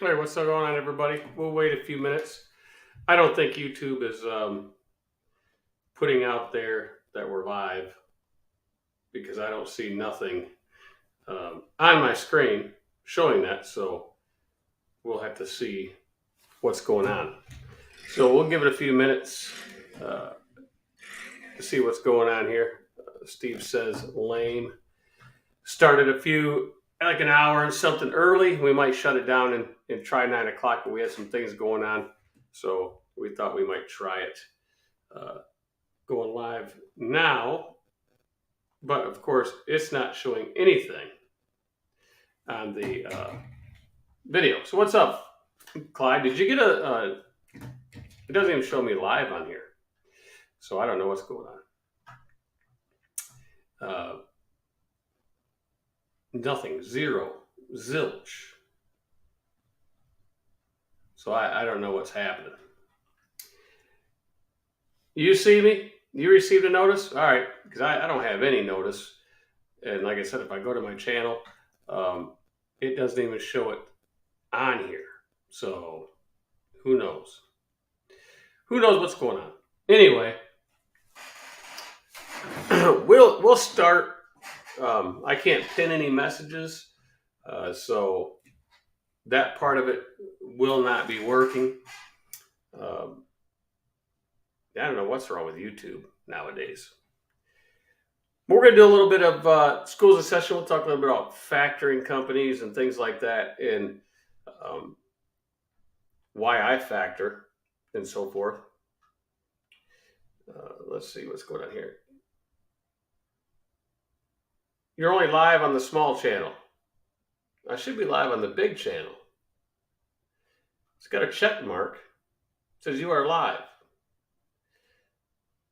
Hey, what's going on, everybody? We'll wait a few minutes. I don't think YouTube is putting out there that we're live because I don't see nothing on my screen showing that. So we'll have to see what's going on. So we'll give it a few minutes to see what's going on here. Steve says lame. Started like an hour and something early. We might shut it down and try 9 o'clock, but we had some things going on. So we thought we might try it going live now. But of course, it's not showing anything on the video. So what's up, Clyde? Did you get it doesn't even show me live on here. So I don't know what's going on. Nothing, zero, zilch. So I don't know what's happening. You see me? You received a notice? All right, because I don't have any notice. And like I said, if I go to my channel, it doesn't even show it on here. So who knows? Who knows what's going on? Anyway, we'll start. I can't pin any messages, so that part of it will not be working. I don't know what's wrong with YouTube nowadays. We're going to do a little bit of schools in session. We'll talk a little bit about factoring companies and things like that, and why I factor and so forth. Let's see what's going on here. You're only live on the small channel. I should be live on the big channel. It's got a check mark. It says you are live.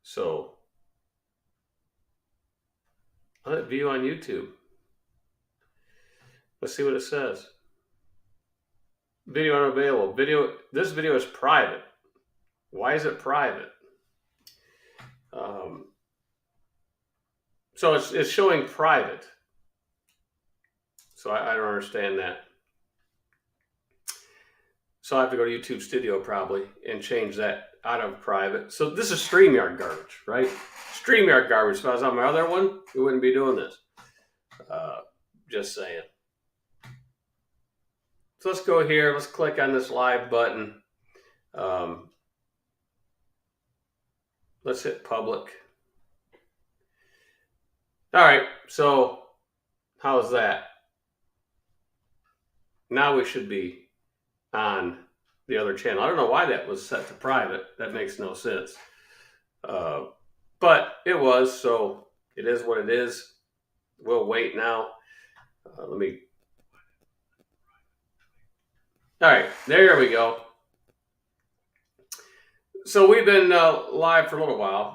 So I'll hit view on YouTube. Let's see what it says. Video unavailable. This video is private. Why is it private? So it's showing private. So I don't understand that. So I have to go to YouTube Studio probably and change that out of private. So this is StreamYard garbage, right? StreamYard garbage. If I was on my other one, we wouldn't be doing this. Just saying. So let's go here. Let's click on this live button. Let's hit public. All right. So how's that? Now we should be on the other channel. I don't know why that was set to private. That makes no sense. But it was, so it is what it is. We'll wait now. All right, there we go. So we've been live for a little while.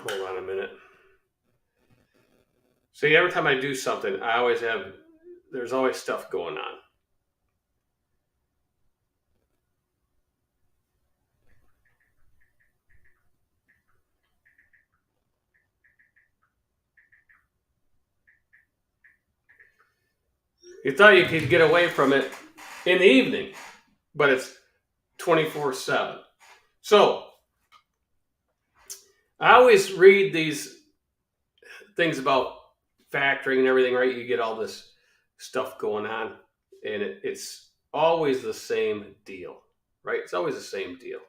Hold on a minute. See, every time I do something, there's always stuff going on. You thought you could get away from it in the evening, but it's 24/7. So I always read these things about factoring and everything, right? You get all this stuff going on, and it's always the same deal, right? It's always the same deal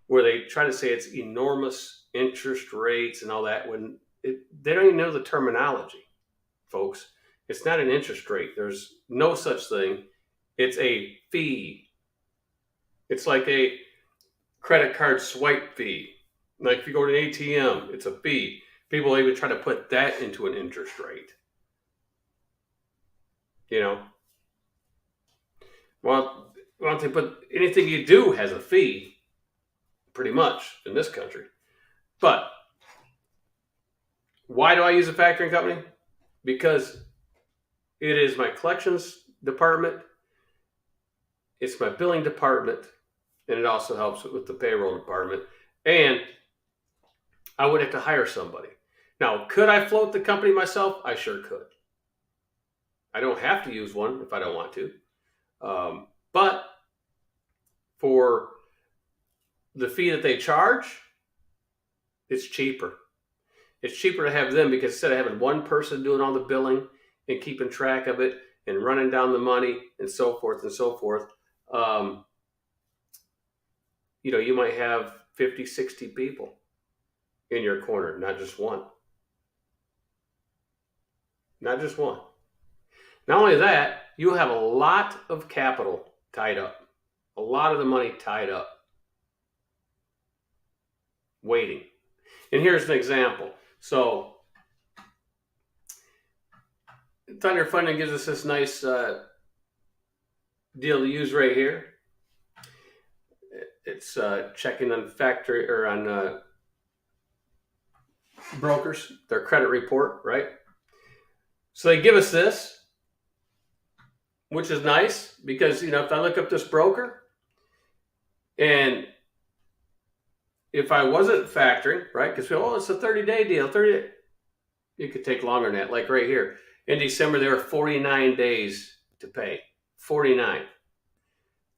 where they try to say it's enormous interest rates and all that when they don't even know the terminology, folks. It's not an interest rate. There's no such thing. It's a fee. It's like a credit card swipe fee. Like if you go to an ATM, it's a fee. People even try to put that into an interest rate. You know? Well, they put anything you do has a fee, pretty much, in this country. But why do I use a factoring company? Because it is my collections department, it's my billing department, and it also helps with the payroll department. And I would have to hire somebody. Now, could I float the company myself? I sure could. I don't have to use one if I don't want to. But for the fee that they charge, it's cheaper. It's cheaper to have them because instead of having one person doing all the billing and keeping track of it and running down the money and so forth and so forth, you might have 50, 60 people in your corner, not just one. Not just one. Not only that, you have a lot of capital tied up. A lot of the money tied up. Waiting. And here's an example. So, Thunder Funding gives us this nice deal to use right here. It's checking on factory or on brokers, their credit report, right? So they give us this, which is nice because, if I look up this broker and if I wasn't factoring, right, because, it's a 30-day deal, 30, it could take longer than that. Like right here, in December, there were 49 days to pay, 49.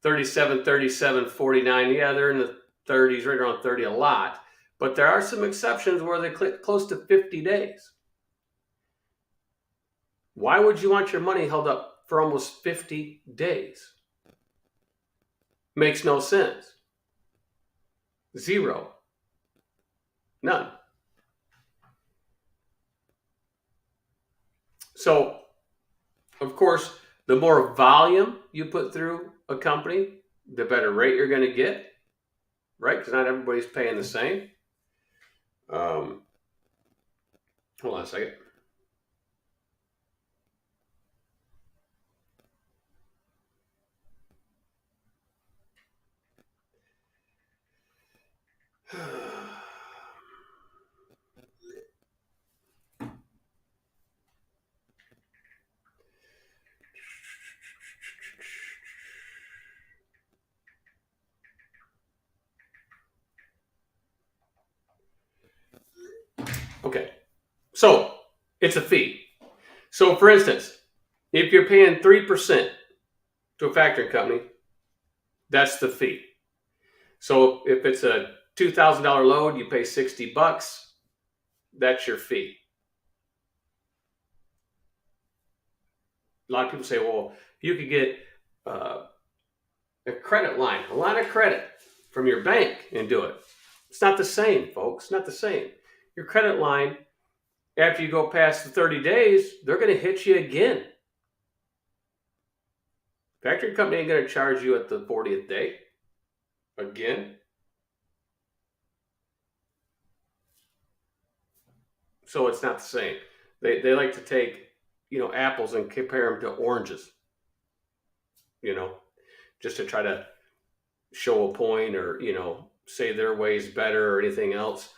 37, 37, 49. Yeah, they're in the 30s, right around 30 a lot. But there are some exceptions where they click close to 50 days. Why would you want your money held up for almost 50 days? Makes no sense. Zero. None. So, of course, the more volume you put through a company, the better rate you're going to get, right? Because not everybody's paying the same. Hold on a second. Okay, so it's a fee. So for instance, if you're paying 3% to a factoring company, that's the fee. So if it's a $2,000 load, you pay $60. That's your fee. A lot of people say, well, you could get a credit line, a line of credit from your bank and do it. It's not the same, folks. Not the same. Your credit line, after you go past the 30 days, they're going to hit you again. Factoring company ain't going to charge you at the 40th day again. So it's not the same. They like to take, apples and compare them to oranges, just to try to show a point or, say their way is better or anything else.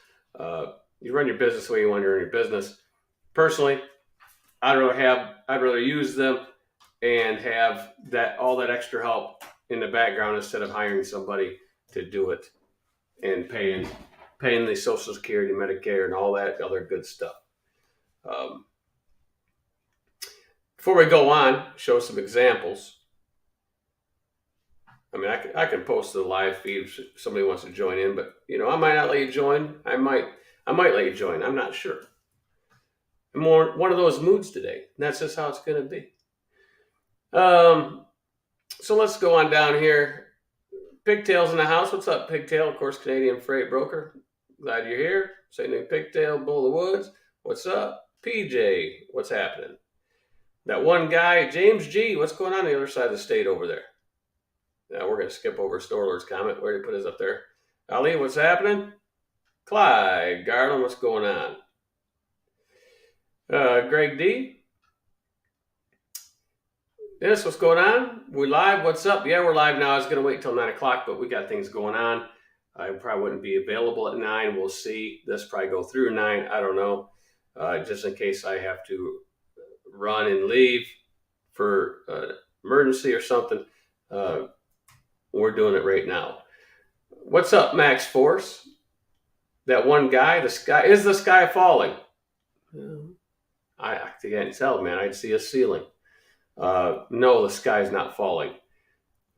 You run your business the way you want to run your business. Personally, I'd rather use them and have all that extra help in the background instead of hiring somebody to do it and paying the Social Security, Medicare, and all that other good stuff. Before we go on, show some examples. I mean, I can post the live feed if somebody wants to join in, but I might not let you join. I might let you join. I'm not sure. I'm more one of those moods today. And that's just how it's going to be. So let's go on down here. Pigtails in the house. What's up, Pigtail? Of course, Canadian freight broker. Glad you're here. St. Nick Pigtail, Bull of the Woods. What's up? PJ, what's happening? That one guy, James G, what's going on the other side of the state over there? Now we're going to skip over Storler's comment. Where did he put his up there? Ali, what's happening? Clyde, Garland, what's going on? Greg D. Dennis, what's going on? We live? What's up? Yeah, we're live now. I was going to wait till 9 o'clock, but we got things going on. I probably wouldn't be available at 9. We'll see. This probably go through 9. I don't know. Just in case I have to run and leave for emergency or something. We're doing it right now. What's up, Max Force? That one guy, the sky falling? I can't tell, man. I'd see a ceiling. No, the sky's not falling.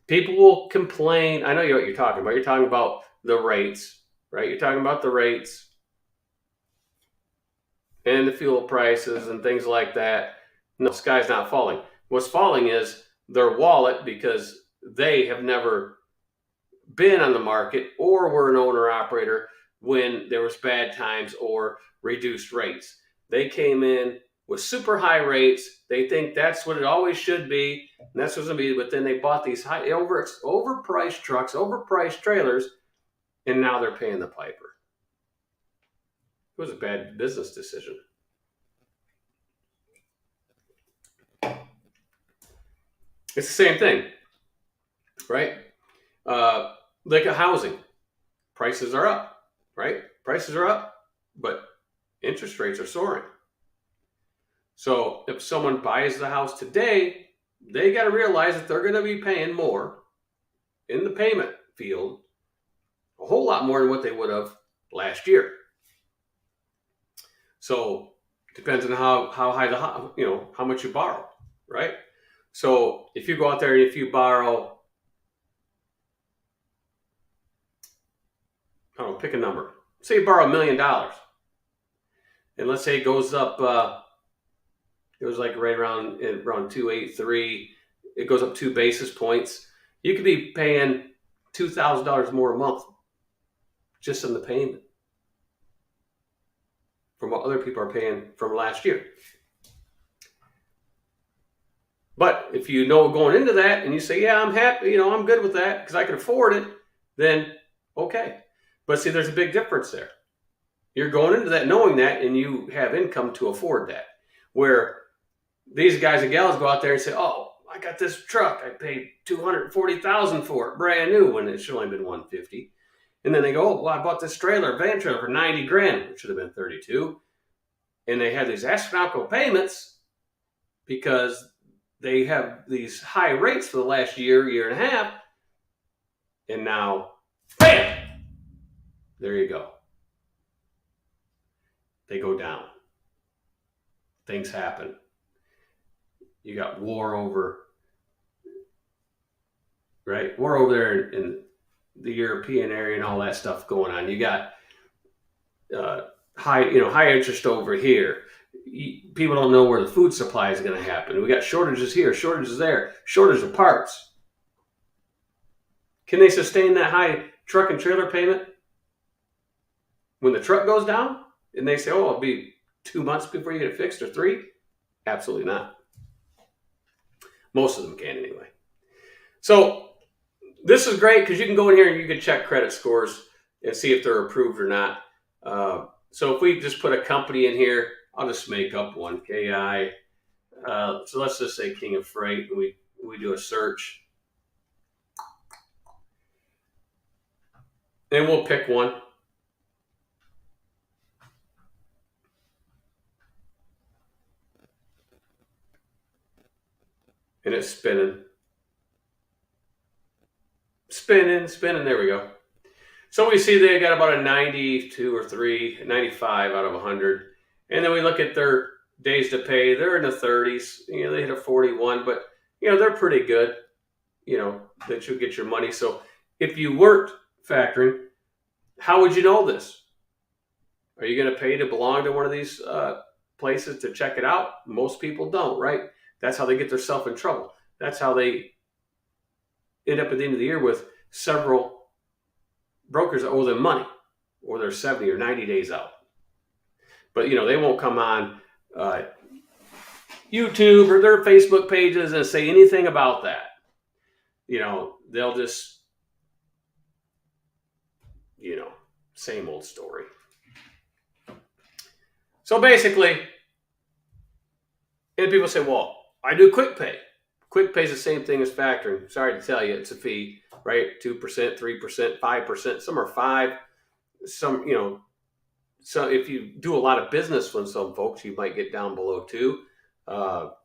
People will complain. I know what you're talking about. You're talking about the rates, right? You're talking about the rates and the fuel prices and things like that. No, the sky's not falling. What's falling is their wallet, because they have never been on the market or were an owner operator when there was bad times or reduced rates. They came in with super high rates. They think that's what it always should be, and that's what's going to be. But then they bought these high overpriced trucks, overpriced trailers, and now they're paying the piper. It was a bad business decision. It's the same thing, right? Like a housing, prices are up, right? Prices are up, but interest rates are soaring. So if someone buys the house today, they got to realize that they're going to be paying more in the payment field, a whole lot more than what they would have last year. So it depends on how high how much you borrow, right? So if you go out there and if you borrow, pick a number. Say you borrow $1 million, and let's say it goes up. It was like right around 283. It goes up 2 basis points. You could be paying $2,000 more a month just on the payment from what other people are paying from last year. But if you know going into that and you say, yeah, I'm happy, I'm good with that because I can afford it, then okay. But see, there's a big difference there. You're going into that knowing that, and you have income to afford that. Where these guys and gals go out there and say, oh, I got this truck. I paid $240,000 for it, brand new, when it should only been $150,000. And then they go, oh, well, I bought this van trailer for $90,000, which should have been $32,000. And they have these astronomical payments because they have these high rates for the last year and a half. And now, bam! There you go. They go down. Things happen. You got war over there in the European area and all that stuff going on. You got high interest over here. People don't know where the food supply is going to happen. We got shortages here, shortages there, shortage of parts. Can they sustain that high truck and trailer payment when the truck goes down? And they say, oh, it'll be 2 months before you get it fixed, or 3? Absolutely not. Most of them can anyway. So this is great because you can go in here and you can check credit scores and see if they're approved or not. So if we just put a company in here, I'll just make up one, KI. So let's just say King of Freight, and we do a search. And we'll pick one. And it's spinning. There we go. So we see they got about a 92 or 95 out of 100. And then we look at their days to pay. They're in the 30s. They hit a 41, but they're pretty good. That you'll get your money. So if you weren't factoring, how would you know this? Are you going to pay to belong to one of these places to check it out? Most people don't, right? That's how they get themselves in trouble. That's how they end up at the end of the year with several brokers that owe them money, or they're 70 or 90 days out. But, they won't come on YouTube or their Facebook pages and say anything about that. They'll just, same old story. So basically, and people say, well, I do quick pay. Quick pay is the same thing as factoring. Sorry to tell you, it's a fee, right? 2%, 3%, 5%. Some are 5. Some, so if you do a lot of business with some folks, you might get down below 2. But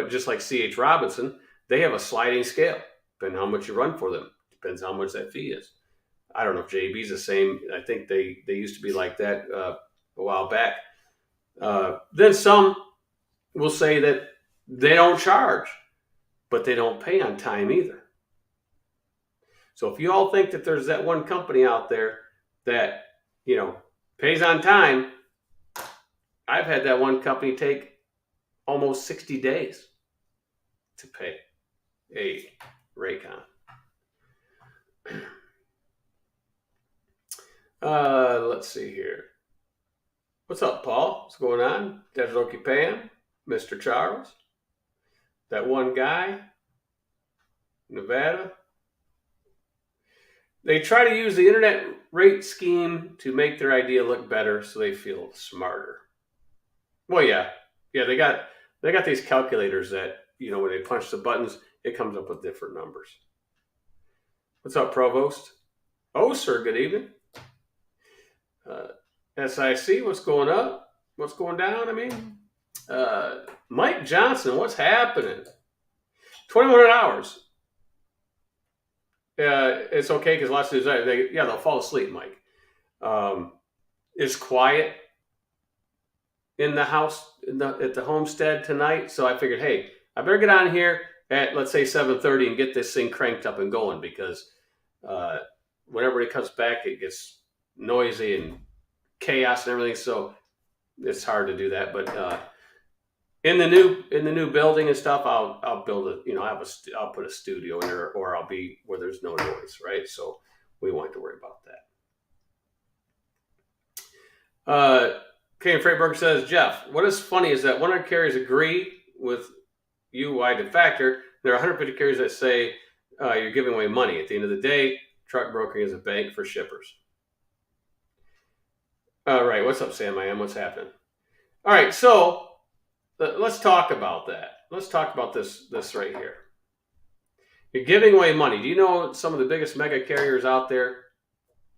just like C.H. Robinson, they have a sliding scale. Depending on how much you run for them. Depends how much that fee is. I don't know if JB's the same. I think they used to be like that a while back. Then some will say that They don't charge, but they don't pay on time either. So if you all think that there's that one company out there that, pays on time, I've had that one company take almost 60 days to pay a Raycon. Let's see here. What's up, Paul? What's going on? Desroki Pam, Mr. Charles, that one guy, Nevada. They try to use the internet rate scheme to make their idea look better so they feel smarter. Well, yeah, they got these calculators that, when they punch the buttons, it comes up with different numbers. What's up, Provost? Oh, sir, good evening. SIC, what's going up? What's going down? Mike Johnson, what's happening? 2,100 hours. It's okay because lots of times they'll fall asleep, Mike. It's quiet in the house at the homestead tonight, so I figured, hey, I better get on here at, let's say, 7:30 and get this thing cranked up and going, because whenever it comes back, it gets noisy and chaos and everything, so it's hard to do that. But in the new building and stuff, I'll build I'll put a studio in there, or I'll be where there's no noise, right? So we won't have to worry about that. Kane Freightberg says, Jeff, what is funny is that 100 carriers agree with you why to factor. There are 150 carriers that say you're giving away money. At the end of the day, truck brokering is a bank for shippers. All right, what's up, Sam? What's happening? All right, so let's talk about that. Let's talk about this right here. You're giving away money. Do you know some of the biggest mega carriers out there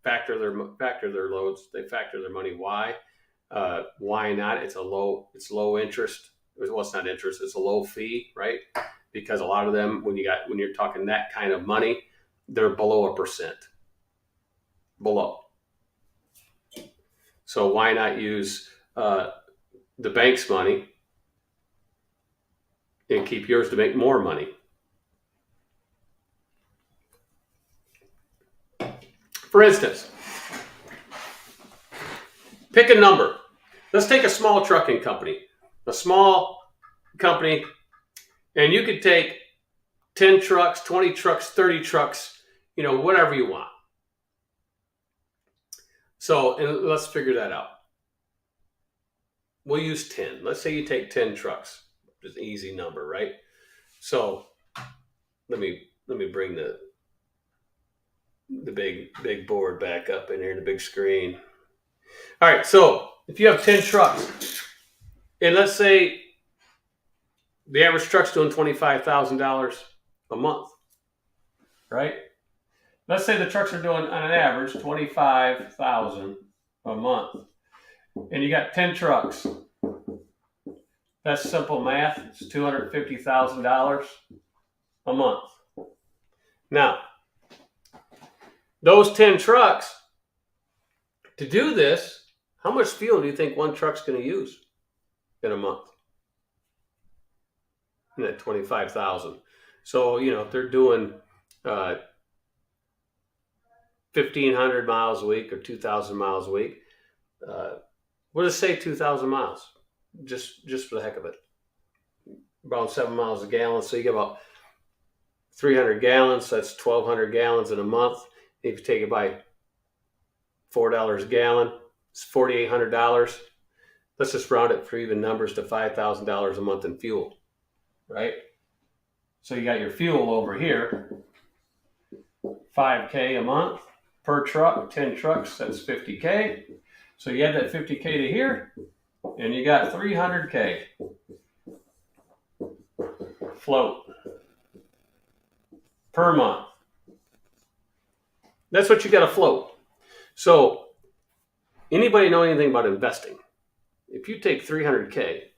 factor their loads? They factor their money. Why? Why not? It's low interest. Well, it's not interest. It's a low fee, right? Because a lot of them, when you're talking that kind of money, they're below 1%. Below. So why not use the bank's money and keep yours to make more money? For instance, pick a number. Let's take a small trucking company. A small company, and you could take 10 trucks, 20 trucks, 30 trucks, whatever you want. So, and let's figure that out. We'll use 10. Let's say you take 10 trucks. Just an easy number, right? So let me bring the big board back up in here, the big screen. All right, so if you have 10 trucks, and let's say the average truck's doing $25,000 a month, right? Let's say the trucks are doing, on an average, $25,000 a month, and you got 10 trucks. That's simple math. It's $250,000 a month. Now, those 10 trucks, to do this, how much fuel do you think one truck's going to use in a month? And that 25,000. So, if they're doing 1,500 miles a week or 2,000 miles a week, we'll just say 2,000 miles, just for the heck of it. About 7 miles a gallon. So you get about 300 gallons. So that's 1,200 gallons in a month. If you take it by $4 a gallon, it's $4,800. Let's just round it for even numbers to $5,000 a month in fuel, right? So you got your fuel over here, $5K a month per truck, 10 trucks, that's $50K. So you add that $50K to here, and you got $300K float per month. That's what you got to float. So anybody know anything about investing? If you take $300K,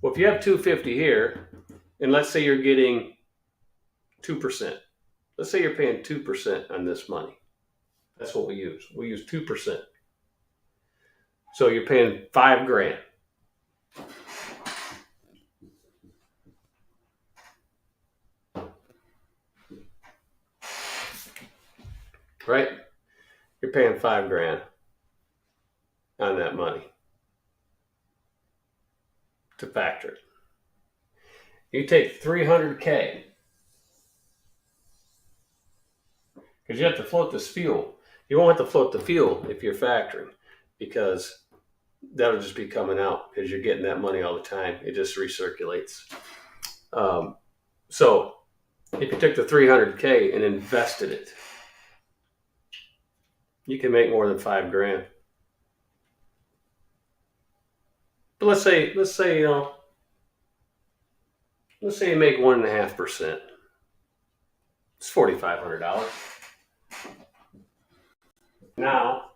well, if you have $250 here, and let's say you're getting 2%. Let's say you're paying 2% on this money. That's what we use. We use 2%. So you're paying $5,000. right? You're paying $5,000 on that money to factor it. You take $300K because you have to float this fuel. You won't have to float the fuel if you're factoring, because that'll just be coming out because you're getting that money all the time. It just recirculates. So if you took the $300K and invested it, you can make more than $5,000. But let's say you make 1.5%. It's $4,500. Now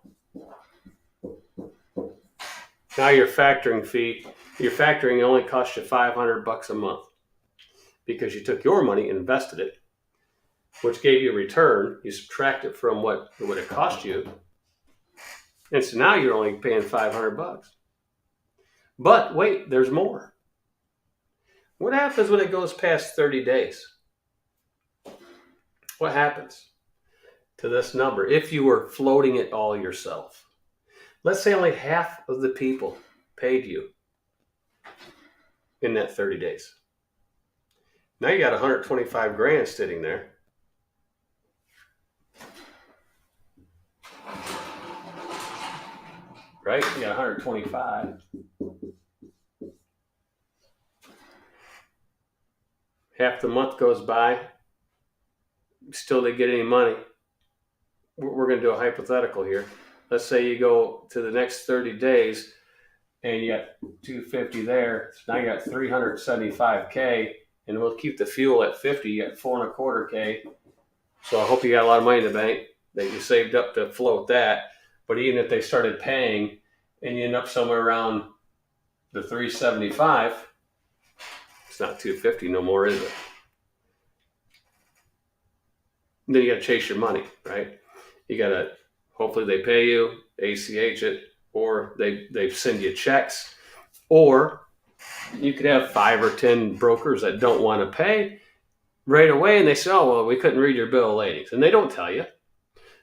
your factoring fee, your factoring only costs you $500 a month because you took your money and invested it, which gave you a return. You subtract it from what it cost you, and so now you're only paying $500. But wait, there's more. What happens when it goes past 30 days? What happens to this number if you were floating it all yourself? Let's say only half of the people paid you in that 30 days. Now you got $125,000 sitting there. Right? You got 125. Half the month goes by. Still didn't get any money. We're going to do a hypothetical here. Let's say you go to the next 30 days and you got 250 there. So now you got 375K, and we'll keep the fuel at 50. You got 4.25K. So I hope you got a lot of money in the bank that you saved up to float that. But even if they started paying and you end up somewhere around the 375, it's not 250 no more, is it? Then you got to chase your money, right? You got to, hopefully they pay you, ACH it, or they send you checks. Or you could have 5 or 10 brokers that don't want to pay right away, and they say, oh, well, we couldn't read your bill of lading. And they don't tell you.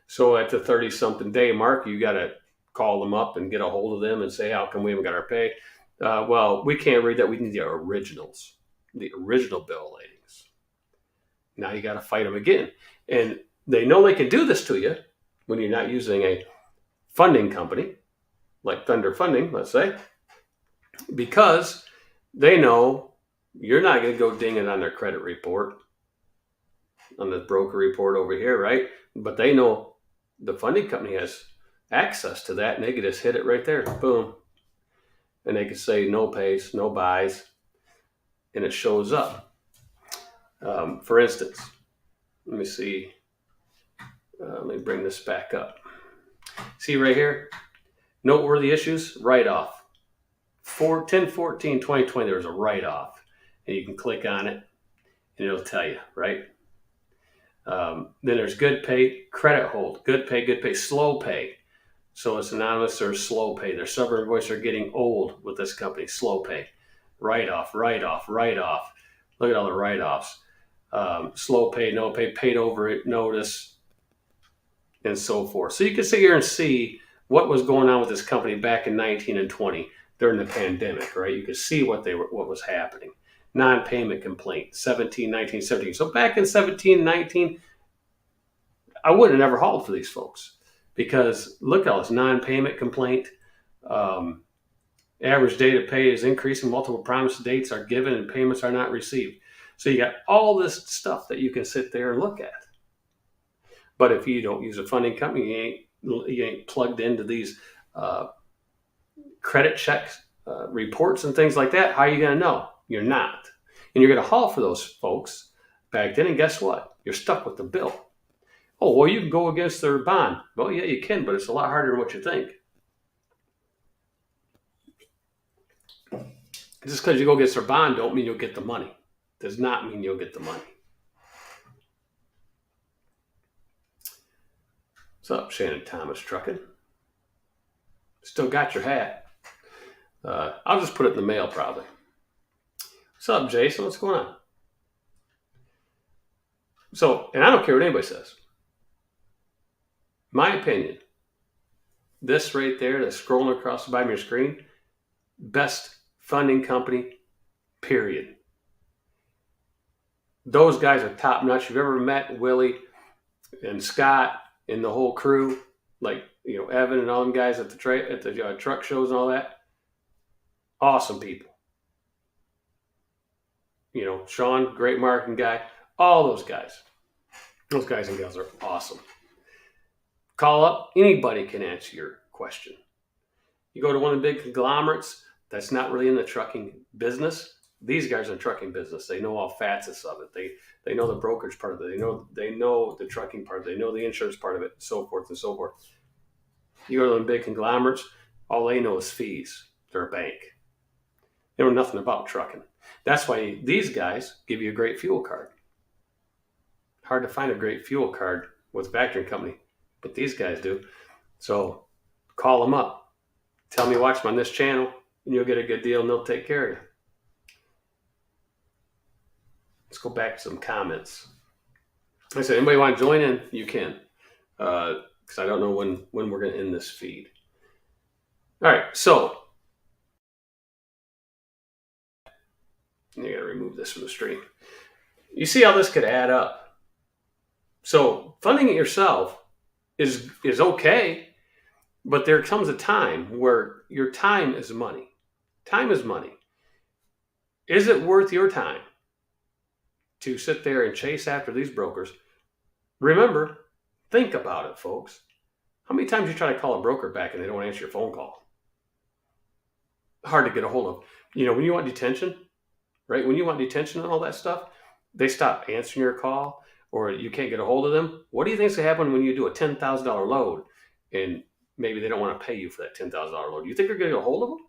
So at the 30-something day mark, you got to call them up and get a hold of them and say, how come we haven't got our pay? Well, we can't read that. We need the originals, the original bill of ladings. Now you got to fight them again. And they know they can do this to you when you're not using a funding company like Thunder Funding, let's say, because they know you're not going to go ding it on their credit report, on the broker report over here, right? But they know the funding company has access to that, and they can just hit it right there, boom. And they can say no pays, no buys, and it shows up. For instance, let me see. Let me bring this back up. See right here, noteworthy issues, write-off. 10/14/2020, there was a write-off, and you can click on it, and it'll tell you, right? Then there's good pay, credit hold, good pay, slow pay. So it's anonymous or slow pay. Their server invoices are getting old with this company, slow pay. Write-off. Look at all the write-offs. Slow pay, no pay, paid over it, notice, and so forth. So you can sit here and see what was going on with this company back in 19 and 20 during the pandemic, right? You could see what was happening. Non-payment complaint, 17, 19, 17. So back in 17, 19, I wouldn't have never hauled for these folks, because look at all this non-payment complaint. Average day to pay is increasing. Multiple promise dates are given and payments are not received. So you got all this stuff that you can sit there and look at. But if you don't use a funding company, you ain't plugged into these credit checks, reports and things like that, how are you going to know? You're not. And you're going to haul for those folks back then, and guess what? You're stuck with the bill. Oh, well, you can go against their bond. Well, yeah, you can, but it's a lot harder than what you think. Just because you go against their bond don't mean you'll get the money. Does not mean you'll get the money. What's up, Shannon Thomas Trucking? Still got your hat. I'll just put it in the mail probably. What's up, Jason? What's going on? So, and I don't care what anybody says. My opinion, this right there that's scrolling across the bottom of your screen, best funding company, period. Those guys are top notch. You've ever met Willie and Scott and the whole crew, like, you know, Evan and all them guys at the truck shows and all that. Awesome people. You know, Sean, great marketing guy. All those guys. Those guys and gals are awesome. Call up. Anybody can answer your question. You go to one of the big conglomerates that's not really in the trucking business. These guys are in the trucking business. They know all facets of it. They know the brokerage part of it. They know the trucking part of it. They know the insurance part of it, so forth and so forth. You go to the big conglomerates, all they know is fees. They're a bank. They know nothing about trucking. That's why these guys give you a great fuel card. Hard to find a great fuel card with a factoring company, but these guys do. So call them up. Tell me watch them on this channel, and you'll get a good deal, and they'll take care of you. Let's go back to some comments. I said, anybody want to join in? You can, because I don't know when we're going to end this feed. All right, so I got to remove this from the stream. You see how this could add up. So funding it yourself is okay, but there comes a time where your time is money. Time is money. Is it worth your time to sit there and chase after these brokers? Remember, think about it, folks. How many times you try to call a broker back and they don't answer your phone call? Hard to get a hold of. You know, when you want detention, right? When you want detention and all that stuff, they stop answering your call, or you can't get a hold of them. What do you think is going to happen when you do a $10,000 load and maybe they don't want to pay you for that $10,000 load? You think you're going to get a hold of them?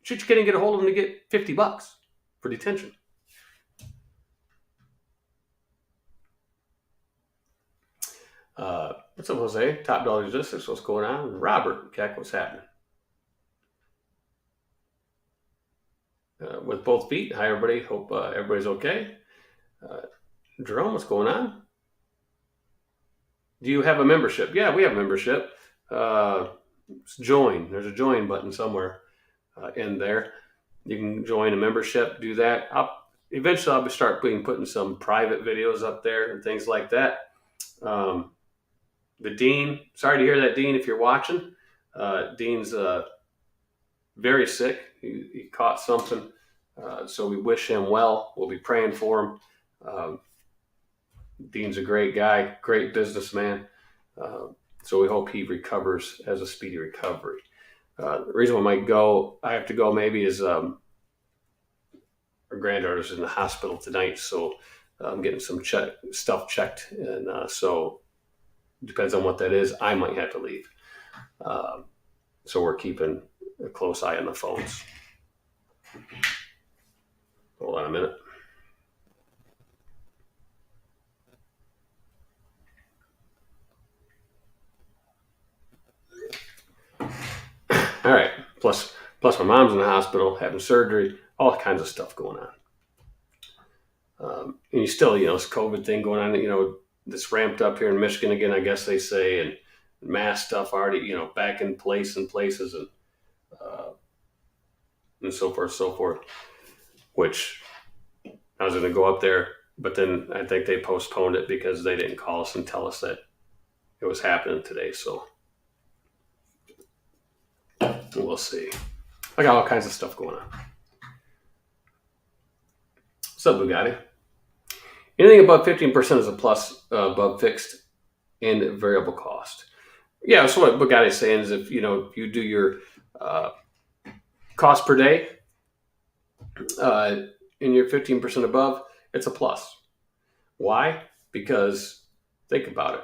Should you get a hold of them to get $50 for detention? What's up, Jose? Top Dollar Logistics, what's going on? Robert, Keck, what's happening? With both feet, hi everybody. Hope everybody's okay. Jerome, what's going on? Do you have a membership? Yeah, we have a membership. Join. There's a join button somewhere in there. You can join a membership. Do that. Eventually, I'll start putting some private videos up there and things like that. The Dean, sorry to hear that, Dean, if you're watching. Dean's very sick. He caught something. So we wish him well. We'll be praying for him. Dean's a great guy, great businessman. So we hope he recovers, has a speedy recovery. The reason I have to go maybe is our granddaughter's in the hospital tonight. So I'm getting some stuff checked. And so depends on what that is. I might have to leave. So we're keeping a close eye on the phones. Hold on a minute. All right. Plus my mom's in the hospital having surgery, all kinds of stuff going on. And you still, this COVID thing going on, this ramped up here in Michigan again, I guess they say, and mass stuff already, back in place in places and so forth, which I was going to go up there, but then I think they postponed it because they didn't call us and tell us that it was happening today. So we'll see. I got all kinds of stuff going on. What's up, Bugatti? Anything above 15% is a plus above fixed and variable cost. Yeah, so what Bugatti is saying is if you do your cost per day and you're 15% above, it's a plus. Why? Because think about it.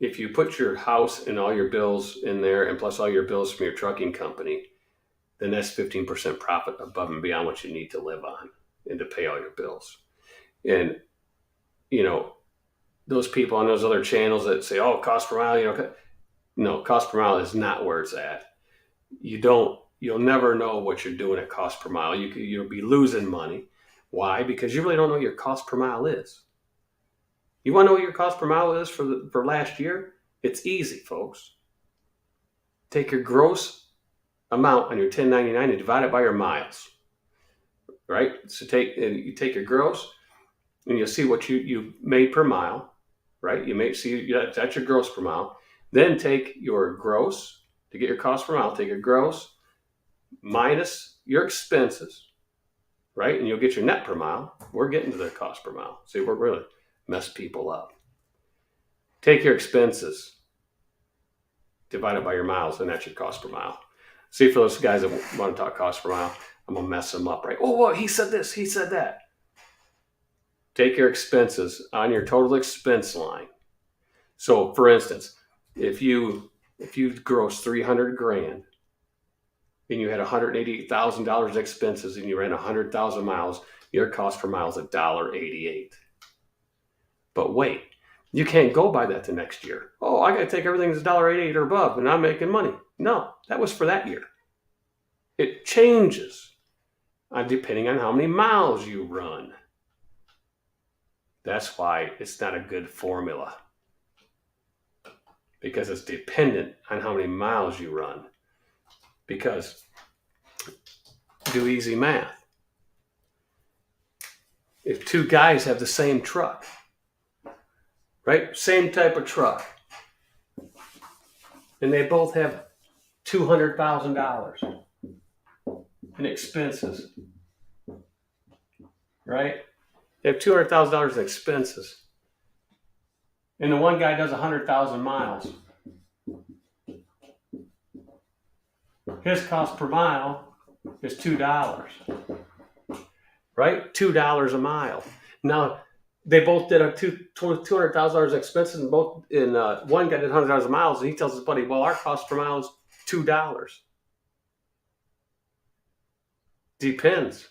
If you put your house and all your bills in there and plus all your bills from your trucking company, then that's 15% profit above and beyond what you need to live on and to pay all your bills. And, those people on those other channels that say, oh, cost per mile, no, cost per mile is not where it's at. You'll never know what you're doing at cost per mile. You'll be losing money. Why? Because you really don't know what your cost per mile is. You want to know what your cost per mile is for last year? It's easy, folks. Take your gross amount on your 1099 and divide it by your miles. Right? So you take your gross, and you'll see what you made per mile. Right? You may see that's your gross per mile. Then take your gross to get your cost per mile. Take your gross minus your expenses, right? And you'll get your net per mile. We're getting to the cost per mile. See, we're really mess people up. Take your expenses, divide it by your miles, and that's your cost per mile. See, for those guys that want to talk cost per mile, I'm going to mess them up, right? Oh, well, he said this, he said that. Take your expenses on your total expense line. So, for instance, if you gross 300 grand and you had $188,000 expenses and you ran 100,000 miles, your cost per mile is $1.88. But wait, you can't go by that the next year. Oh, I got to take everything that's $1.88 or above and I'm making money. No, that was for that year. It changes depending on how many miles you run. That's why it's not a good formula, because it's dependent on how many miles you run. Because do easy math. If two guys have the same truck, right? Same type of truck, and they both have $200,000 in expenses, right? They have $200,000 in expenses, and the one guy does 100,000 miles. His cost per mile is $2, right? $2 a mile. Now, they both did $200,000 expenses, and one guy did 100,000 miles, and he tells his buddy, well, our cost per mile is $2. Depends.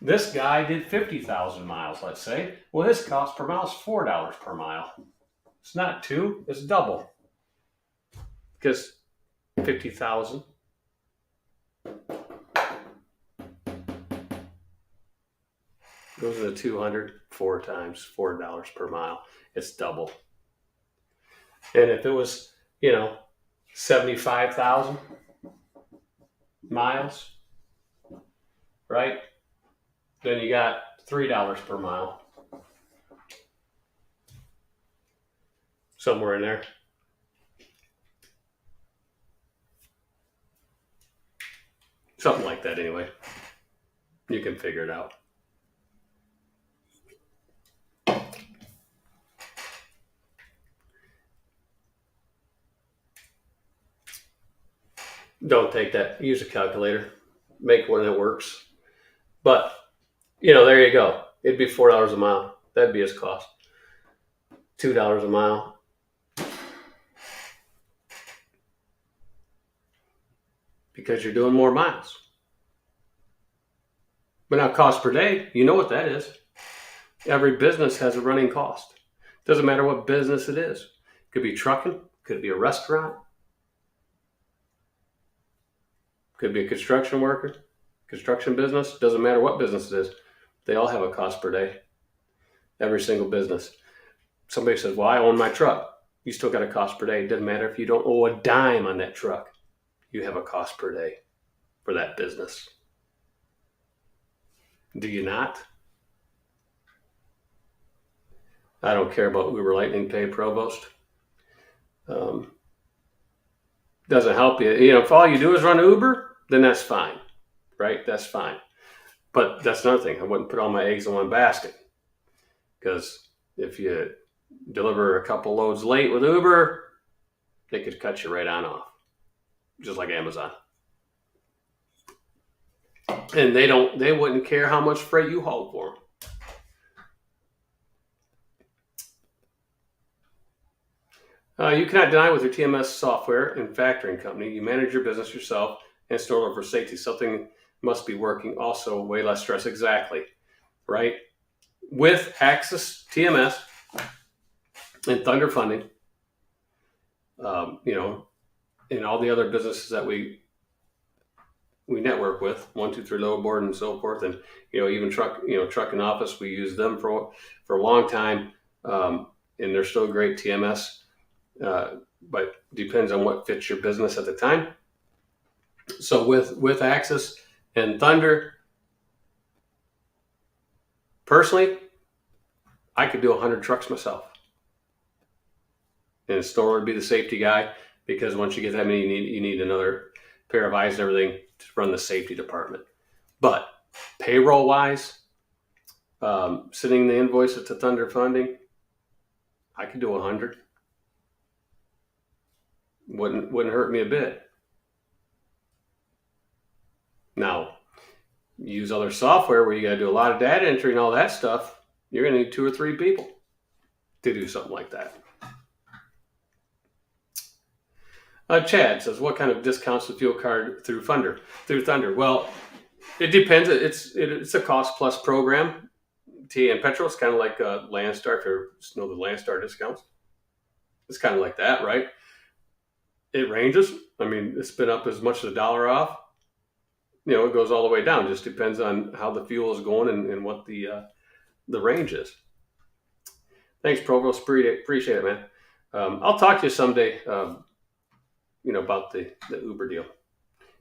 This guy did 50,000 miles, let's say. Well, his cost per mile is $4 per mile. It's not two, it's double. Because 50,000 goes into 200 4 times, $4 per mile. It's double. And if it was, 75,000 miles, right? Then you got $3 per mile. Somewhere in there. Something like that anyway. You can figure it out. Don't take that. Use a calculator. Make one that works. But, there you go. It'd be $4 a mile. That'd be his cost. $2 a mile. Because you're doing more miles. But now cost per day, you know what that is. Every business has a running cost. Doesn't matter what business it is. Could be trucking. Could be a restaurant. Could be a construction worker. Construction business. Doesn't matter what business it is. They all have a cost per day. Every single business. Somebody says, well, I own my truck. You still got a cost per day. It doesn't matter if you don't owe a dime on that truck. You have a cost per day for that business. Do you not? I don't care about Uber Lightning Pay Provost. Doesn't help you. If all you do is run Uber, then that's fine, right? That's fine. But that's another thing. I wouldn't put all my eggs in one basket, because if you deliver a couple loads late with Uber, they could cut you right on off, just like Amazon. And they wouldn't care how much freight you haul for them. You cannot deny with your TMS software and factoring company, you manage your business yourself and store for safety. Something must be working. Also, way less stress. Exactly, right? With Axis TMS and Thunder Funding, and all the other businesses that we network with, 123 Load Board and so forth, and even trucking office, we use them for a long time. and they're still great TMS, but depends on what fits your business at the time. So with Axis and Thunder, personally, I could do 100 trucks myself. And Stoller would be the safety guy, because once you get that many, you need another pair of eyes and everything to run the safety department. But payroll wise, sending the invoices to Thunder Funding, I could do 100. Wouldn't hurt me a bit. Now, use other software where you got to do a lot of data entry and all that stuff. You're going to need 2 or 3 people to do something like that. Chad says, what kind of discounts the fuel card through Thunder? Well, it depends. It's a cost plus program. T.E.N Petrol is kind of like Landstar, if you know the Landstar discounts. It's kind of like that, right? It ranges. I mean, it's been up as much as $1 off. You know, it goes all the way down. It just depends on how the fuel is going and what the range is. Thanks, Provo. Appreciate it, man. I'll talk to you someday. About the Uber deal.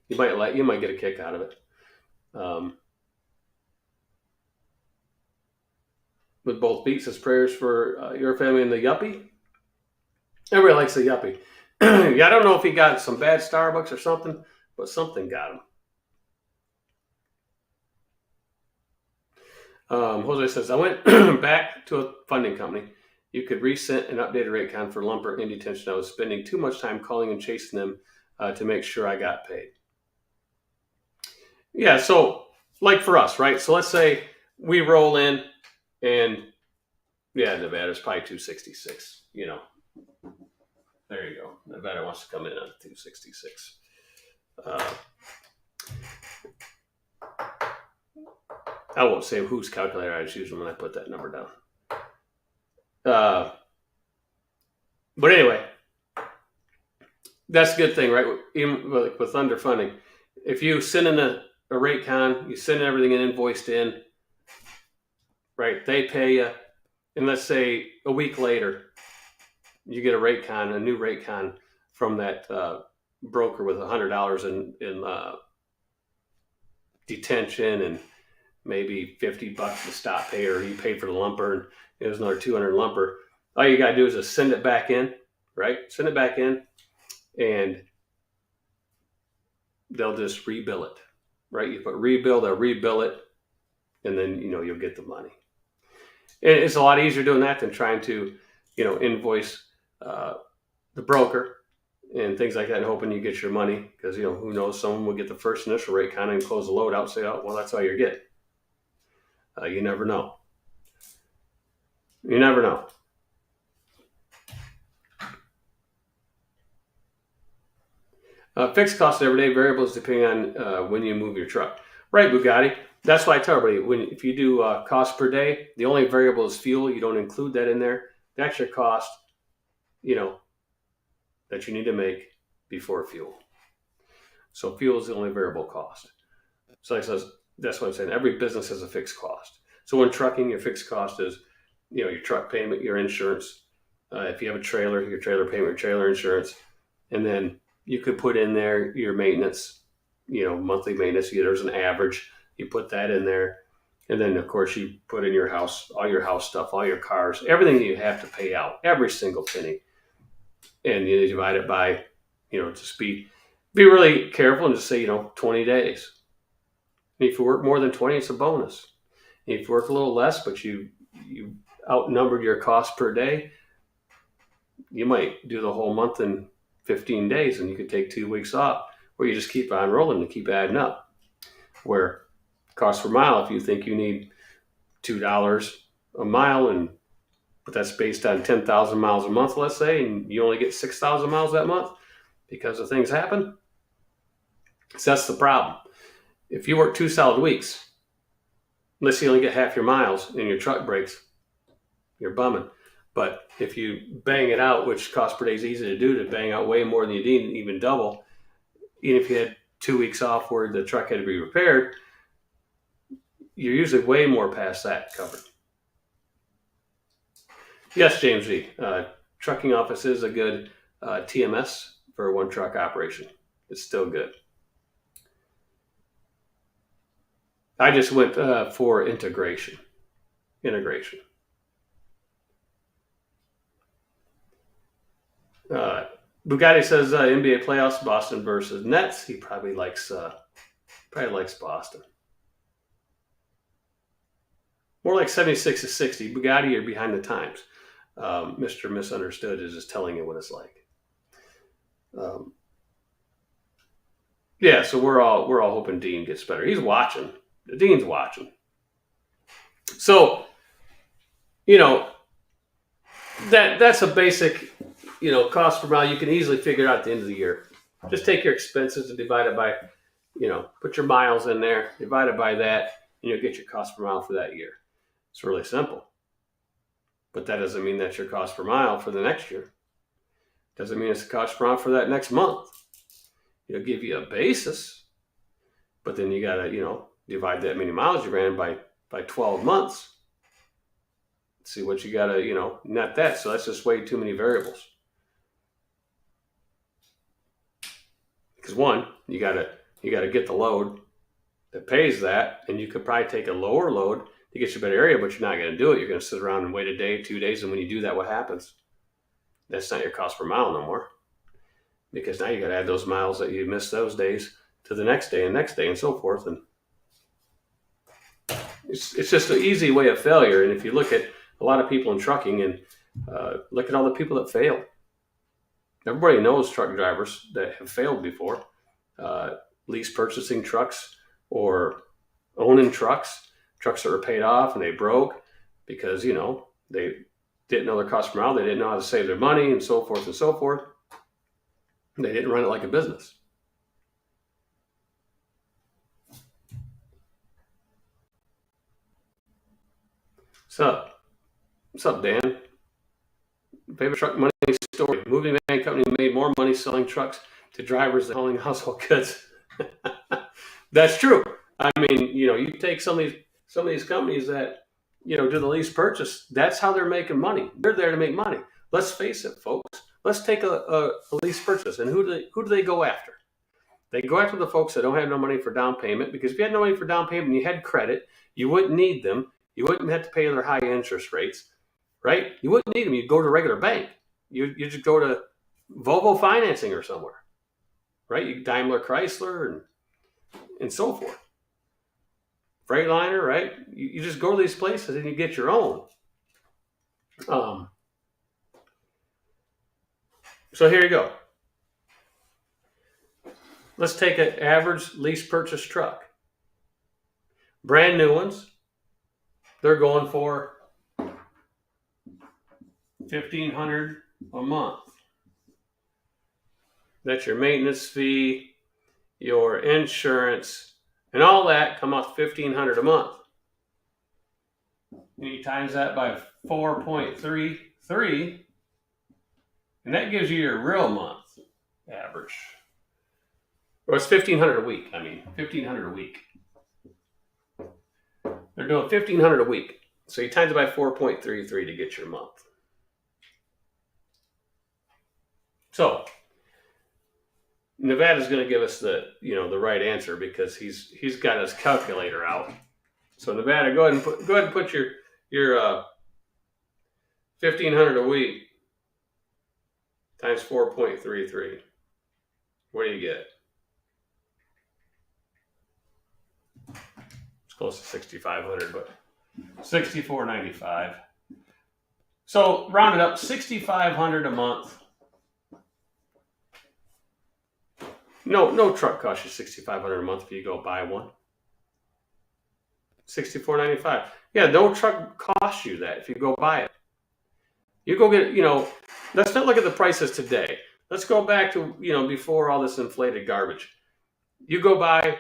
You might get a kick out of it. With both beats as prayers for your family and the yuppie. Everybody likes the yuppie. Yeah, I don't know if he got some bad Starbucks or something, but something got him. Jose says, I went back to a funding company. You could resend an updated rate count for lumper in detention. I was spending too much time calling and chasing them to make sure I got paid. Yeah, so like for us, right? So let's say we roll in and Nevada's probably 266, There you go. Nevada wants to come in on 266. I won't say whose calculator I was using when I put that number down. But anyway, that's a good thing, right? Even with underfunding, if you send in a rate con, you send everything invoiced in, right? They pay you, and let's say a week later, you get a new rate con from that broker with $100 in detention and maybe $50 to stop pay, or you paid for the lumper and it was another 200 lumper. All you got to do is just send it back in, right? Send it back in and they'll just rebill it, right? You put rebill, they'll rebill it, and then, you'll get the money. And it's a lot easier doing that than trying to, invoice the broker and things like that and hoping you get your money, because, who knows, someone will get the first initial rate kind of and close the load out and say, oh, well, that's all you're getting. You never know. You never know. Fixed cost everyday variables depending on when you move your truck. Right, Bugatti. That's why I tell everybody, if you do cost per day, the only variable is fuel. You don't include that in there. That's your cost, that you need to make before fuel. So fuel is the only variable cost. So that's what I'm saying. Every business has a fixed cost. So when trucking, your fixed cost is, your truck payment, your insurance. If you have a trailer, your trailer payment, your trailer insurance. And then you could put in there your maintenance, monthly maintenance. There's an average. You put that in there. And then, of course, you put in your house, all your house stuff, all your cars, everything that you have to pay out, every single penny. And you divide it by, just be really careful and just say, 20 days. And if you work more than 20, it's a bonus. And if you work a little less, but you outnumbered your cost per day, you might do the whole month in 15 days and you could take 2 weeks off, or you just keep on rolling and keep adding up. Where cost per mile, if you think you need $2 a mile, but that's based on 10,000 miles a month, let's say, and you only get 6,000 miles that month because of things happen. So that's the problem. If you work 2 solid weeks, unless you only get half your miles and your truck breaks, you're bumming. But if you bang it out, which cost per day is easy to do, to bang out way more than you need, even double, even if you had 2 weeks off where the truck had to be repaired, you're usually way more past that covered. Yes, James V. Trucking office is a good TMS for one truck operation. It's still good. I just went for integration. Bugatti says NBA playoffs, Boston versus Nets. He probably likes Boston. More like 76-60. Bugatti are behind the times. Mr. Misunderstood is just telling you what it's like. Yeah, so we're all hoping Dean gets better. He's watching. Dean's watching. So, that's a basic, cost per mile. You can easily figure it out at the end of the year. Just take your expenses and divide it by, put your miles in there, divide it by that, and you'll get your cost per mile for that year. It's really simple. But that doesn't mean that's your cost per mile for the next year. Doesn't mean it's the cost per mile for that next month. It'll give you a basis, but then you got to, divide that many miles you ran by 12 months. See what you got to, net that. So that's just way too many variables. Because one, you got to get the load that pays that, and you could probably take a lower load to get you a better area, but you're not going to do it. You're going to sit around and wait a day, 2 days, and when you do that, what happens? That's not your cost per mile no more. Because now you got to add those miles that you missed those days to the next day and so forth. And it's just an easy way of failure. And if you look at a lot of people in trucking and look at all the people that fail. Everybody knows truck drivers that have failed before. Lease purchasing trucks or owning trucks that were paid off and they broke because, they didn't know their cost per mile. They didn't know how to save their money and so forth and so forth. They didn't run it like a business. What's up, Dan? Favorite truck money story. Moving van company made more money selling trucks to drivers than hauling household goods. That's true. I mean, you take some of these companies that, do the lease purchase. That's how they're making money. They're there to make money. Let's face it, folks. Let's take a lease purchase. And who do they go after? They go after the folks that don't have no money for down payment, because if you had no money for down payment and you had credit, you wouldn't need them. You wouldn't have to pay their high interest rates, right? You wouldn't need them. You'd go to a regular bank. You just go to Volvo Financing or somewhere, right? You Daimler Chrysler and so forth. Freightliner, right? You just go to these places and you get your own. So here you go. Let's take an average lease purchase truck. Brand new ones, they're going for $1,500 a month. That's your maintenance fee, your insurance, and all that come up $1,500 a month. And you times that by 4.33, and that gives you your real month average. Or it's $1,500 a week. $1,500 a week. They're doing $1,500 a week. So you times it by 4.33 to get your month. So Nevada's going to give us the right answer because he's got his calculator out. So Nevada, go ahead and put your $1,500 a week times 4.33. What do you get? It's close to 6,500, but 6,495. So round it up, 6,500 a month. No truck costs you $6,500 a month if you go buy one. $6,495. Yeah, no truck costs you that if you go buy it. You go get, let's not look at the prices today. Let's go back to, before all this inflated garbage. You go buy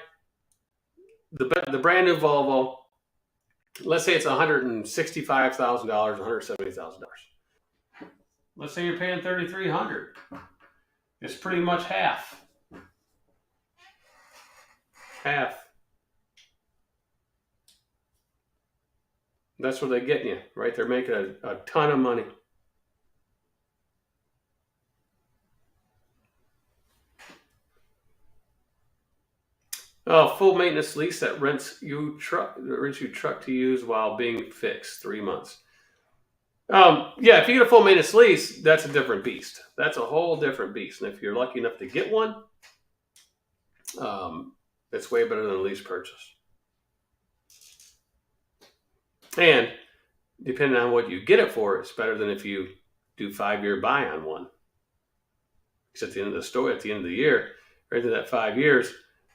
the brand new Volvo. Let's say it's $165,000, $170,000. Let's say you're paying $3,300. It's pretty much half. That's what they're getting you, right? They're making a ton of money. Full maintenance lease that rents you truck to use while being fixed 3 months. Yeah, if you get a full maintenance lease, that's a different beast. That's a whole different beast. And if you're lucky enough to get one, it's way better than a lease purchase. And depending on what you get it for, it's better than if you do 5-year buy on one. Because at the end of the story, at the end of the year, right to that 5 years,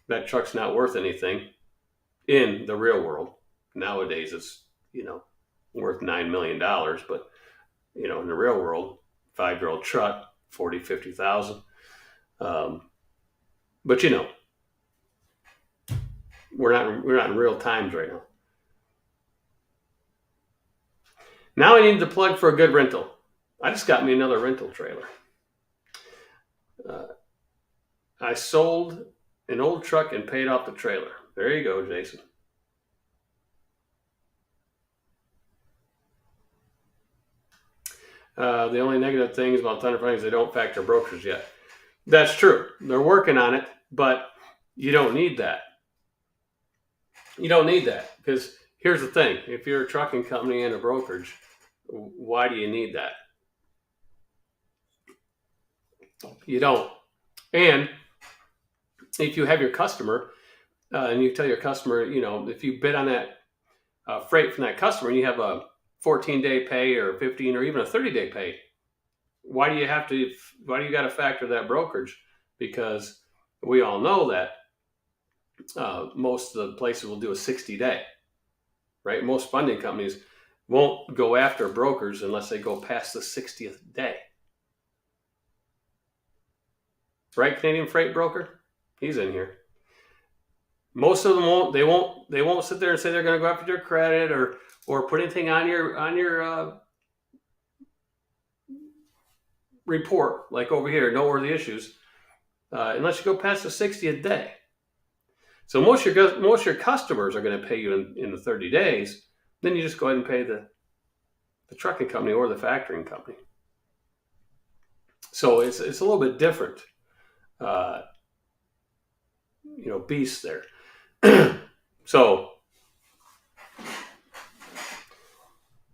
that truck's not worth anything in the real world. Nowadays, it's, worth $9 million. But, in the real world, 5-year-old truck, 40, 50,000. But, we're not in real times right now. Now I need to plug for a good rental. I just got me another rental trailer. I sold an old truck and paid off the trailer. There you go, Jason. The only negative things about Thunder Funding is they don't factor brokers yet. That's true. They're working on it, but you don't need that. You don't need that because here's the thing. If you're a trucking company and a brokerage, why do you need that? You don't. And if you have your customer and you tell your customer, if you bid on that freight from that customer and you have a 14-day pay or 15 or even a 30-day pay, why do you got to factor that brokerage? Because we all know that most of the places will do a 60-day, right? Most funding companies won't go after brokers unless they go past the 60th day. Right, Canadian Freight Broker? He's in here. Most of them won't. They won't sit there and say they're going to go after your credit or put anything on your report, like over here, noteworthy issues, unless you go past the 60th day. So most of your customers are going to pay you in the 30 days. Then you just go ahead and pay the trucking company or the factoring company. So it's a little bit different, beast there. So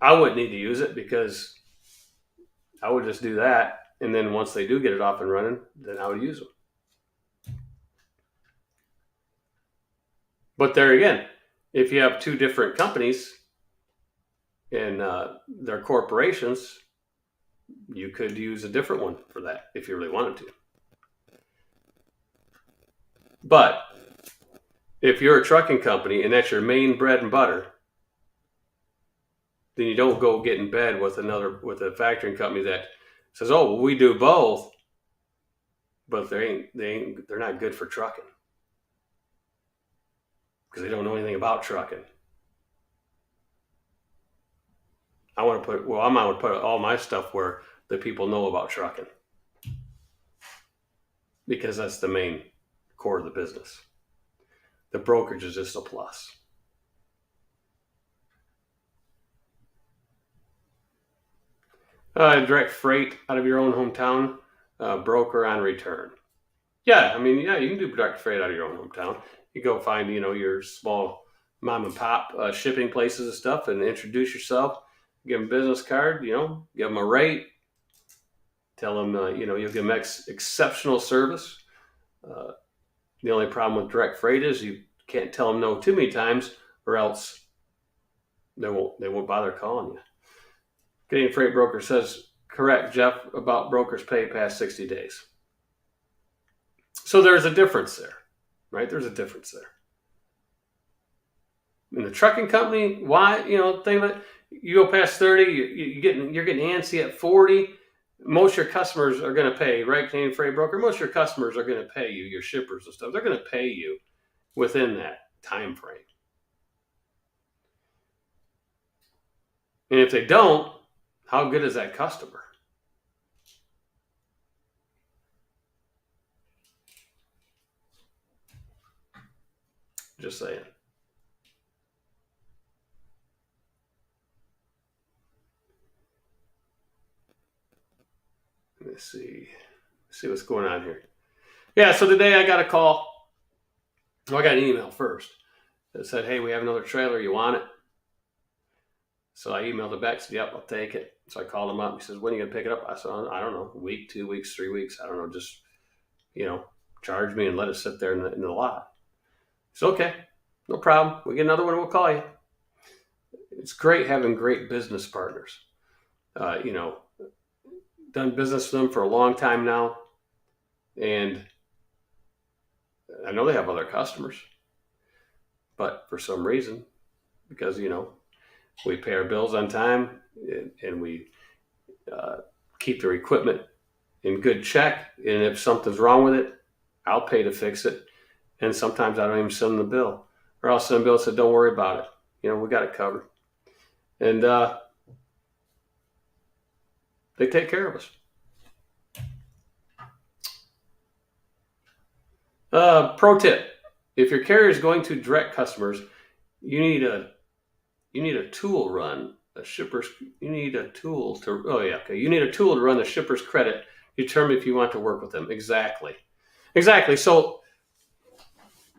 I wouldn't need to use it because I would just do that. And then once they do get it off and running, then I would use them. But there again, if you have two different companies and they're corporations, you could use a different one for that if you really wanted to. But if you're a trucking company and that's your main bread and butter, then you don't go get in bed with a factoring company that says, "Oh, well, we do both," but they're not good for trucking because they don't know anything about trucking. I'm going to put all my stuff where the people know about trucking because that's the main core of the business. The brokerage is just a plus. Direct freight out of your own hometown, broker on return. Yeah, you can do direct freight out of your own hometown. You go find, your small mom and pop shipping places and stuff and introduce yourself, give them a business card, give them a rate, tell them, you'll give them exceptional service. The only problem with direct freight is you can't tell them no too many times or else they won't bother calling you. Canadian Freight Broker says, correct, Jeff, about brokers pay past 60 days. So there's a difference there, right? There's a difference there. In the trucking company, why, think about it, you go past 30, you're getting antsy at 40. Most of your customers are going to pay, right, Canadian Freight Broker? Most of your customers are going to pay you, your shippers and stuff. They're going to pay you within that time frame. And if they don't, how good is that customer? Just saying. Let's see what's going on here. Yeah, so today I got a call Well, I got an email first that said, "Hey, we have another trailer. You want it?" So I emailed it back, said, "Yep, I'll take it." So I called him up. He says, "When are you gonna pick it up?" I said, "I don't know, a week, 2 weeks, 3 weeks. I don't know. Just charge me and let it sit there in the lot." It's okay, no problem. We get another one, we'll call you. It's great having great business partners. Done business with them for a long time now, and I know they have other customers, but for some reason, because we pay our bills on time and we keep their equipment in good check, and if something's wrong with it, I'll pay to fix it. And sometimes I don't even send them the bill, or I'll send them a bill and say, "Don't worry about it. We got it covered." And they take care of us. Pro tip: if your carrier is going to direct customers, you need a tool run. You need a tool to run the shipper's credit, determine if you want to work with them. Exactly. So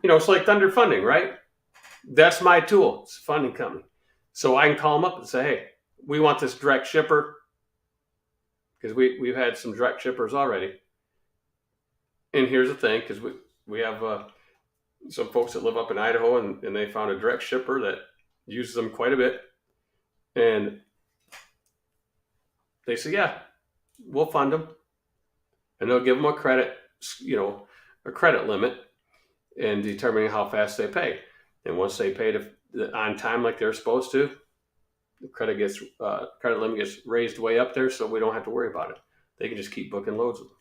it's like Thunder Funding, right? That's my tool. It's a funding company. So I can call them up and say, "Hey, we want this direct shipper," because we've had some direct shippers already. And here's the thing, because we have some folks that live up in Idaho, and they found a direct shipper that uses them quite a bit. And they say, "Yeah, we'll fund them." And they'll give them a credit limit, and determining how fast they pay. And once they pay on time like they're supposed to, the credit limit gets raised way up there, so we don't have to worry about it. They can just keep booking loads with them.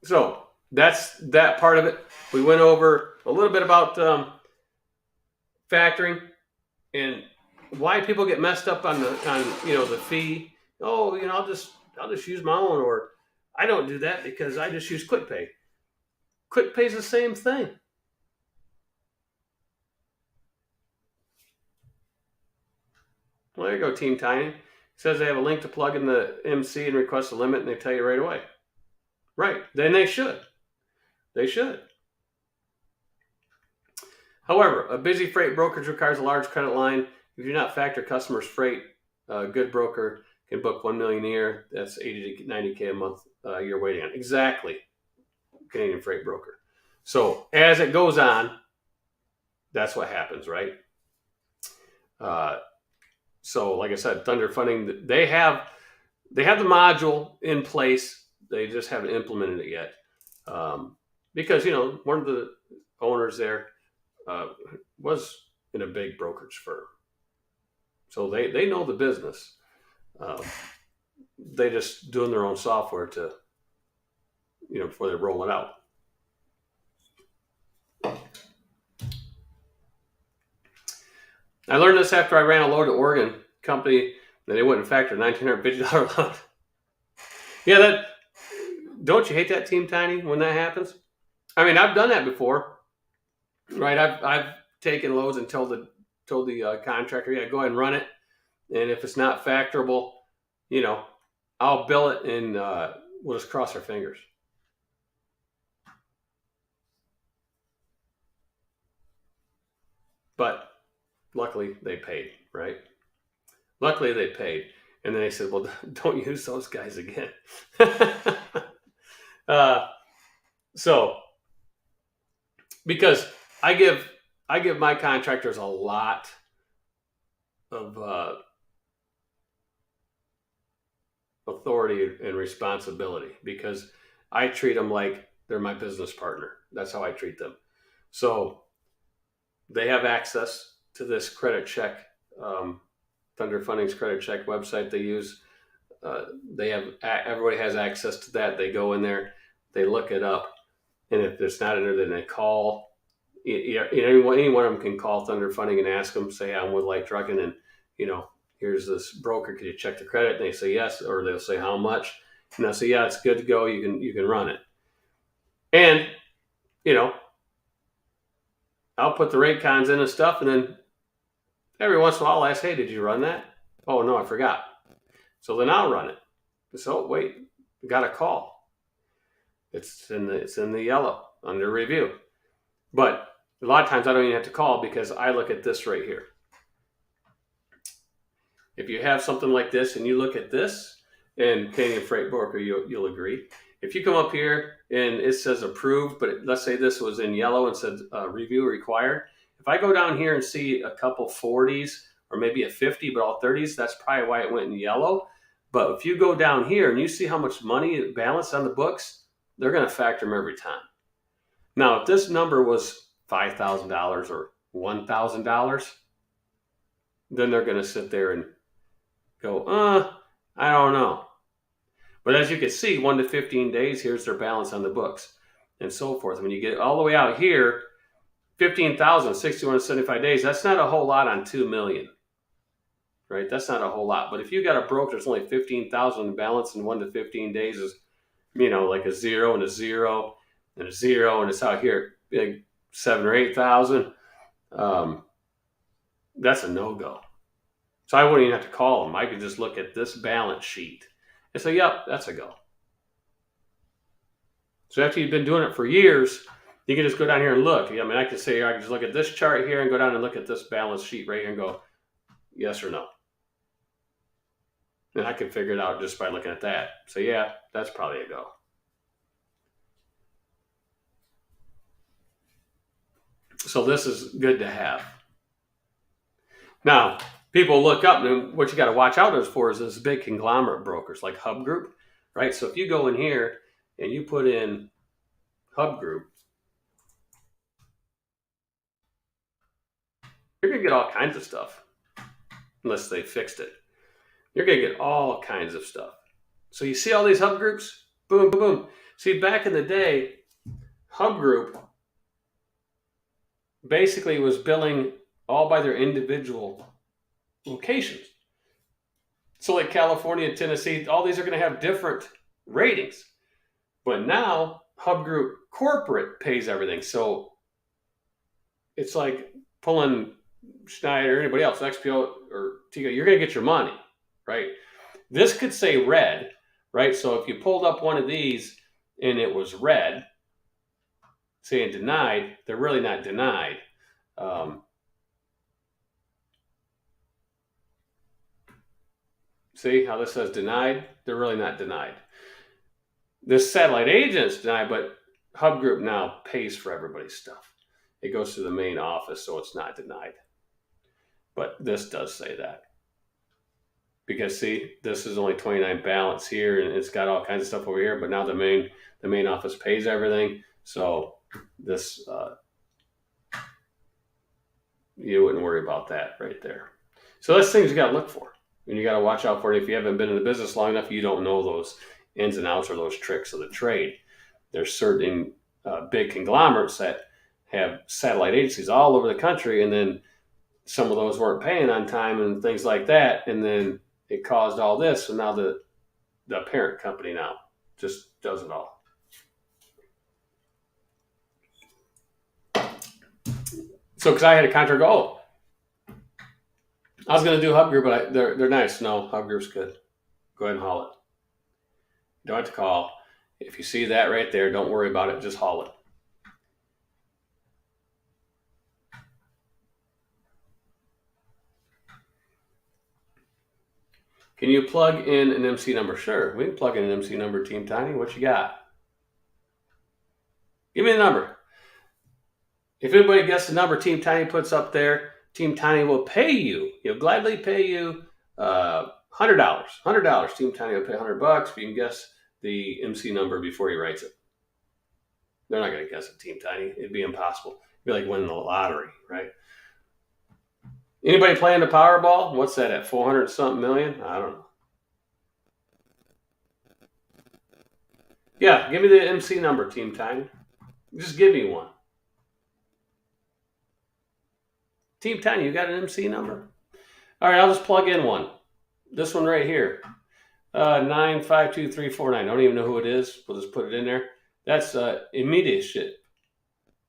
So that's that part of it. We went over a little bit about factoring and why people get messed up on the fee. "Oh, I'll just use my own," or "I don't do that because I just use QuickPay." QuickPay's the same thing. Well, there you go, Team Tiny. It says they have a link to plug in the MC and request a limit, and they tell you right away. Right. Then they should. However, a busy freight brokerage requires a large credit line. If you do not factor customers' freight, a good broker can book $1 million a year. That's $80 to $90K a month. You're waiting on. Exactly. Canadian freight broker. So as it goes on, that's what happens, right? So like I said, Thunder Funding, they have the module in place. They just haven't implemented it yet. Because one of the owners there was in a big brokerage firm, so they know the business. They just doing their own software to before they roll it out. I learned this after I ran a load to Oregon company, and they wouldn't factor a $1,950 load. Yeah, don't you hate that, Team Tiny, when that happens? I mean, I've done that before, right? I've taken loads and told the contractor, "Yeah, go ahead and run it, and if it's not factorable, I'll bill it, and we'll just cross our fingers." But luckily they paid, right? Luckily they paid. And then they said, "Well, don't use those guys again." So because I give my contractors a lot of authority and responsibility, because I treat them like they're my business partner. That's how I treat them. So they have access to this credit check, Thunder Funding's credit check website they use. Everybody has access to that. They go in there, they look it up, and if it's not in there, then they call. Any one of them can call Thunder Funding and ask them, say, "I'm with Light Trucking, and here's this broker. Can you check the credit?" And they say yes, or they'll say how much, and I'll say, "Yeah, it's good to go. You can run it." And I'll put the rate cons in and stuff, and then every once in a while I'll ask, "Hey, did you run that?" "Oh no, I forgot." So then I'll run it. So wait, we got a call. It's in the yellow under review. But a lot of times I don't even have to call because I look at this right here. If you have something like this and you look at this, and Canadian Freight Broker, you'll agree. If you come up here and it says approved, but let's say this was in yellow and said review required. If I go down here and see a couple 40s or maybe a 50, but all 30s, that's probably why it went in yellow. But if you go down here and you see how much money it balanced on the books, they're going to factor them every time. Now, if this number was $5,000 or $1,000, then they're going to sit there and go, I don't know. But as you can see, 1 to 15 days, here's their balance on the books and so forth. When you get all the way out here, 15,000, 61 to 75 days, that's not a whole lot on 2 million, right? That's not a whole lot. But if you got a broker that's only 15,000 balance in 1 to 15 days is, like a 0 and a 0 and a 0, and it's out here, like 7 or 8,000, that's a no-go. So I wouldn't even have to call them. I could just look at this balance sheet and say, yep, that's a go. So after you've been doing it for years, you can just go down here and look. I can say, I can just look at this chart here and go down and look at this balance sheet right here and go, yes or no. And I can figure it out just by looking at that. So yeah, that's probably a go. So this is good to have. Now, people look up, and what you got to watch out for is this big conglomerate brokers like Hub Group, right? So if you go in here and you put in Hub Group, you're going to get all kinds of stuff, unless they fixed it. You're going to get all kinds of stuff. So you see all these Hub Groups? Boom, boom, boom. See, back in the day, Hub Group basically was billing all by their individual locations. So like California, Tennessee, all these are going to have different ratings. But now Hub Group corporate pays everything. So it's like pulling Schneider or anybody else, XPO or TO, you're going to get your money, right? This could say red, right? So if you pulled up one of these and it was red, saying denied, they're really not denied. See how this says denied? They're really not denied. This satellite agent's denied, but Hub Group now pays for everybody's stuff. It goes to the main office, so it's not denied. But this does say that. Because see, this is only 29 balance here, and it's got all kinds of stuff over here, but now the main office pays everything. So this, you wouldn't worry about that right there. So that's things you got to look for. And you got to watch out for it. If you haven't been in the business long enough, you don't know those ins and outs or those tricks of the trade. There's certain big conglomerates that have satellite agencies all over the country, and then some of those weren't paying on time and things like that, and then it caused all this. So now the parent company now just does it all. So because I had a contract, I was going to do Hub Group, but they're nice. No, Hub Group's good. Go ahead and haul it. You don't have to call. If you see that right there, don't worry about it. Just haul it. Can you plug in an MC number? Sure, we can plug in an MC number, Team Tiny. What you got? Give me the number. If anybody gets the number Team Tiny puts up there, Team Tiny will pay you. He'll gladly pay you $100. $100. Team Tiny will pay $100 if you can guess the MC number before he writes it. They're not going to guess it, Team Tiny. It'd be impossible. It'd be like winning the lottery, right? Anybody playing the Powerball? What's that at? 400 something million? I don't know. Yeah, give me the MC number, Team Tiny. Just give me one. Team Tiny, you got an MC number? All right, I'll just plug in one. This one right here. 952349. I don't even know who it is. We'll just put it in there. That's immediate shit.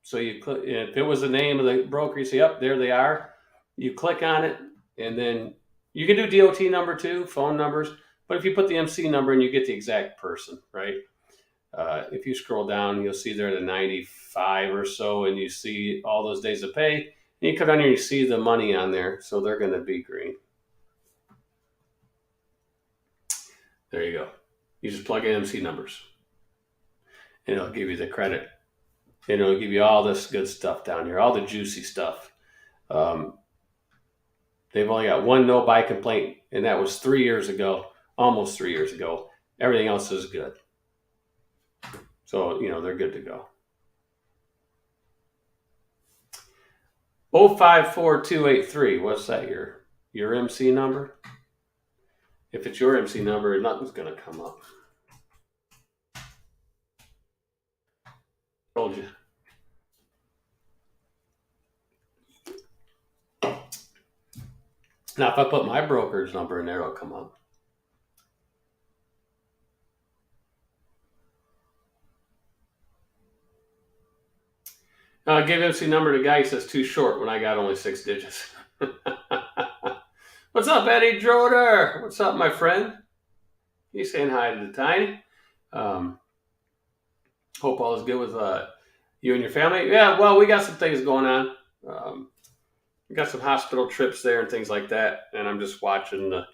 So you click, if it was the name of the broker, you say, yep, there they are. You click on it, and then you can do DOT number too, phone numbers, But if you put the MC number in, you get the exact person, right? If you scroll down, you'll see they're at a 95 or so, and you see all those days of pay. And you come down here and you see the money on there, so they're going to be green. There you go. You just plug in MC numbers, and it'll give you the credit. And it'll give you all this good stuff down here, all the juicy stuff. They've only got one no buy complaint, and that was 3 years ago, almost 3 years ago. Everything else is good. So, they're good to go. 054283, what's that, your MC number? If it's your MC number, nothing's going to come up. Told you. Now, if I put my broker's number in there, it'll come up. I gave MC number to the guy. He says too short when I got only 6 digits. What's up, Eddie Droder? What's up, my friend? He's saying hi to the Tiny. Hope all is good with you and your family. Yeah, well, we got some things going on. We got some hospital trips there and things like that. And I'm just watching the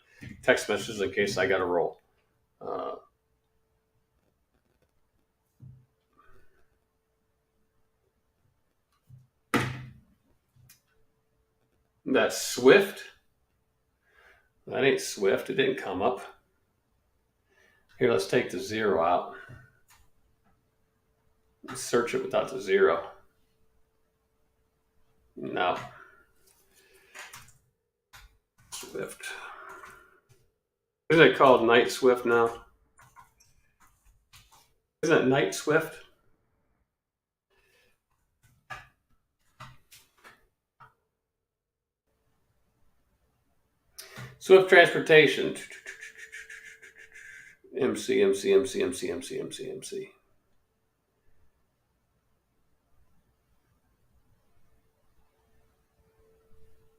text messages in case I got to roll. That's Swift. That ain't Swift. It didn't come up. Here, let's take the 0 out. Let's search it without the 0. No. Swift. Isn't it called Night Swift now? Isn't it Night Swift? Swift Transportation. MC.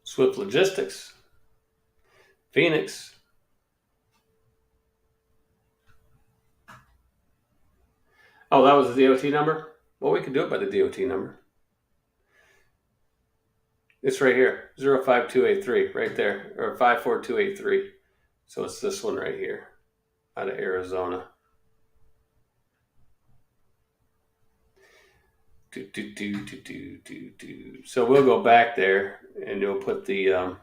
Swift Logistics. Phoenix. Oh, that was the DOT number? Well, we could do it by the DOT number. It's right here, 05283, right there, or 54283. So it's this one right here, out of Arizona. So we'll go back there, and you'll put the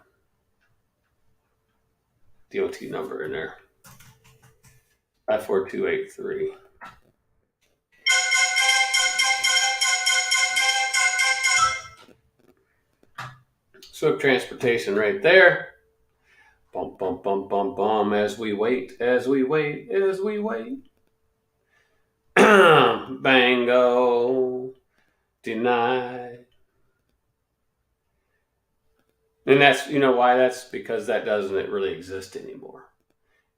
DOT number in there, 54283. Swift Transportation right there. Bum, bum, bum, bum, bum, as we wait. Bango. Denied. And that's, why? That's because that doesn't really exist anymore.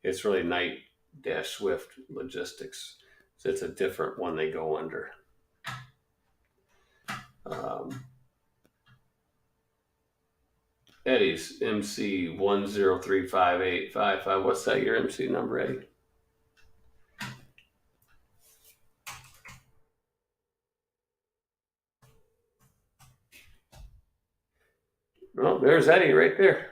It's really Night-Swift Logistics. So it's a different one they go under. Eddie's MC 1035855. What's that, your MC number, Eddie? Oh, there's Eddie right there.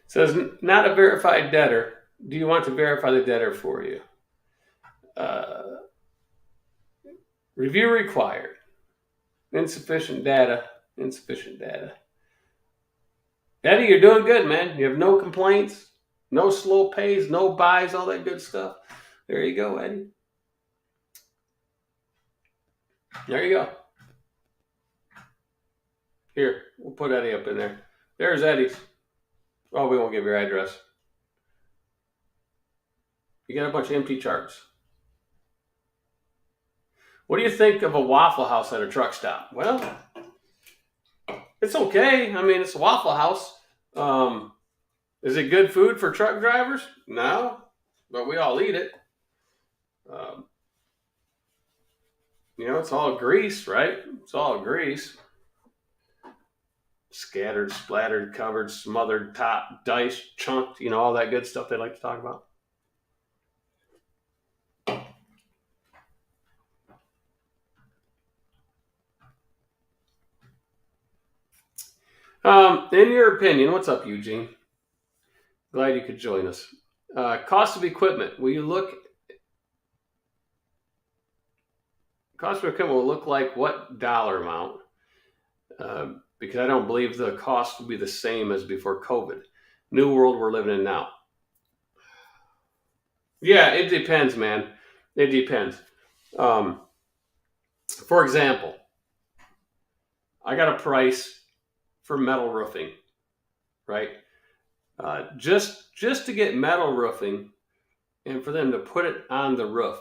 It says, not a verified debtor. Do you want to verify the debtor for you? Review required. Insufficient data. Eddie, you're doing good, man. You have no complaints, no slow pays, no buys, all that good stuff. There you go, Eddie. There you go. Here, we'll put Eddie up in there. There's Eddie's. Oh, we won't give your address. You got a bunch of empty charts. What do you think of a Waffle House at a truck stop? Well, it's okay. I mean, it's a Waffle House. Is it good food for truck drivers? No, but we all eat it. It's all grease, right? It's all grease. Scattered, splattered, covered, smothered, top, diced, chunked, all that good stuff they like to talk about. In your opinion, what's up, Eugene? Glad you could join us. Cost of equipment. Cost of equipment will look like what dollar amount? Because I don't believe the cost will be the same as before COVID. New world we're living in now. Yeah, it depends, man. It depends. For example, I got a price for metal roofing, right? Just to get metal roofing and for them to put it on the roof,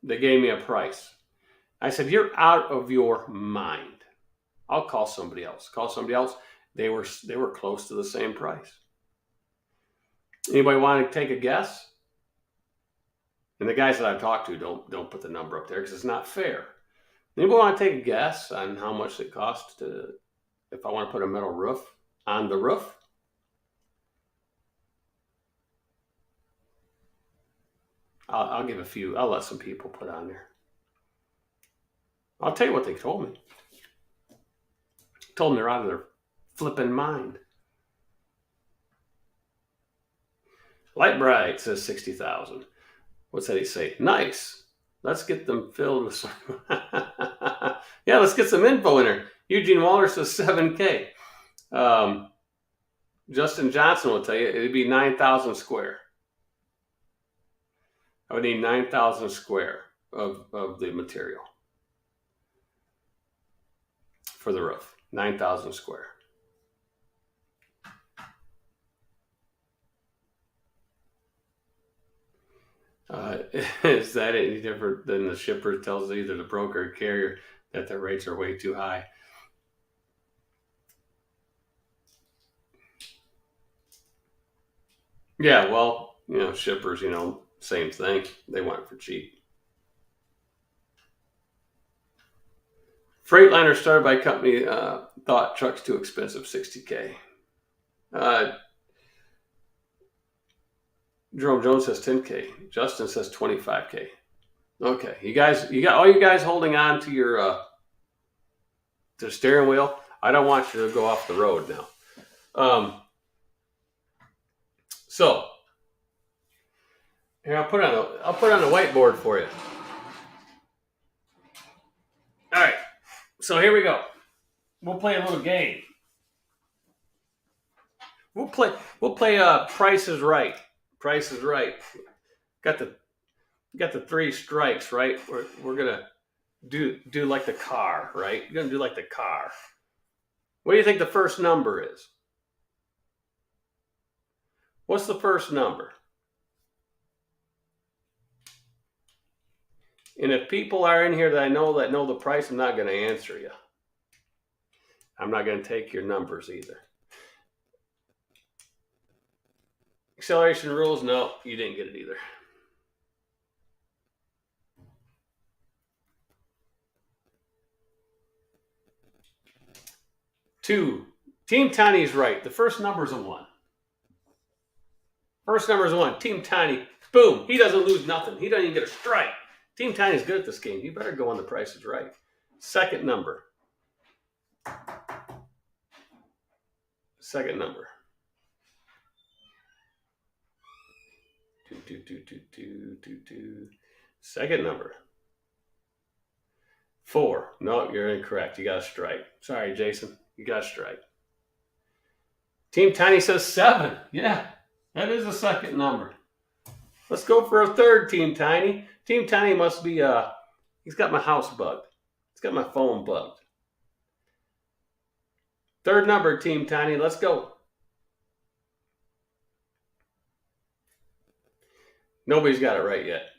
they gave me a price. I said, "You're out of your mind. I'll call somebody else." They were close to the same price. Anybody want to take a guess? And the guys that I've talked to don't put the number up there because it's not fair. Anybody want to take a guess on how much it costs if I want to put a metal roof on the roof? I'll give a few. I'll let some people put on there. I'll tell you what they told me. Told them they're out of their flipping mind. Light Bright says 60,000. What's that he say? Nice. Let's get them filled with some. Yeah, let's get some info in there. Eugene Waller says 7K. Justin Johnson will tell you it'd be 9,000 square. I would need 9,000 square of the material for the roof. 9,000 square. Is that any different than the shipper tells either the broker or carrier that their rates are way too high? Yeah, well, shippers, same thing. They want it for cheap. Freightliner started by company thought trucks too expensive, 60K. Jerome Jones says 10K. Justin says 25K. Okay, you got all you guys holding on to your to the steering wheel. I don't want you to go off the road now. So here I'll put on the whiteboard for you. All right, so here we go. We'll play a little game. We'll play. Price is Right. Price is Right. Got the three strikes, right? We're gonna do like the car, right? You're gonna do like the car. What do you think the first number is? What's the first number? And if people are in here that I know the price, I'm not going to answer you. I'm not going to take your numbers either. Acceleration rules, no, you didn't get it either. Two. Team Tiny's right. The first number is a 1. First number is a 1. Team Tiny, boom. He doesn't lose nothing. He doesn't even get a strike. Team Tiny's good at this game. You better go on the Price is Right. Second number. Second number. 2. Second number. 4. No, you're incorrect. You got a strike. Sorry, Jason. You got a strike. Team Tiny says 7. Yeah, that is the second number. Let's go for a third, Team Tiny. Team Tiny must be, he's got my house bugged. He's got my phone bugged. Third number, Team Tiny. Let's go. Nobody's got it right yet.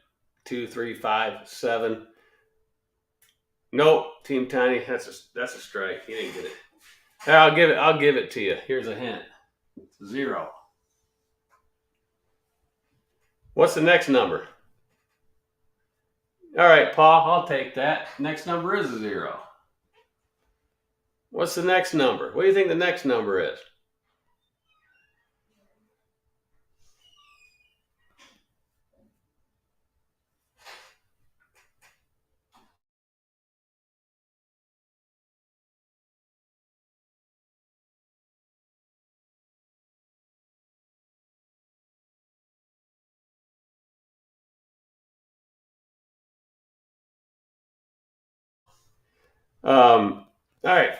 2, 3, 5, 7. Nope, Team Tiny. That's a strike. He didn't get it. I'll give it to you. Here's a hint. 0. What's the next number? All right, Paul, I'll take that. Next number is a 0. What's the next number? What do you think the next number is? All right.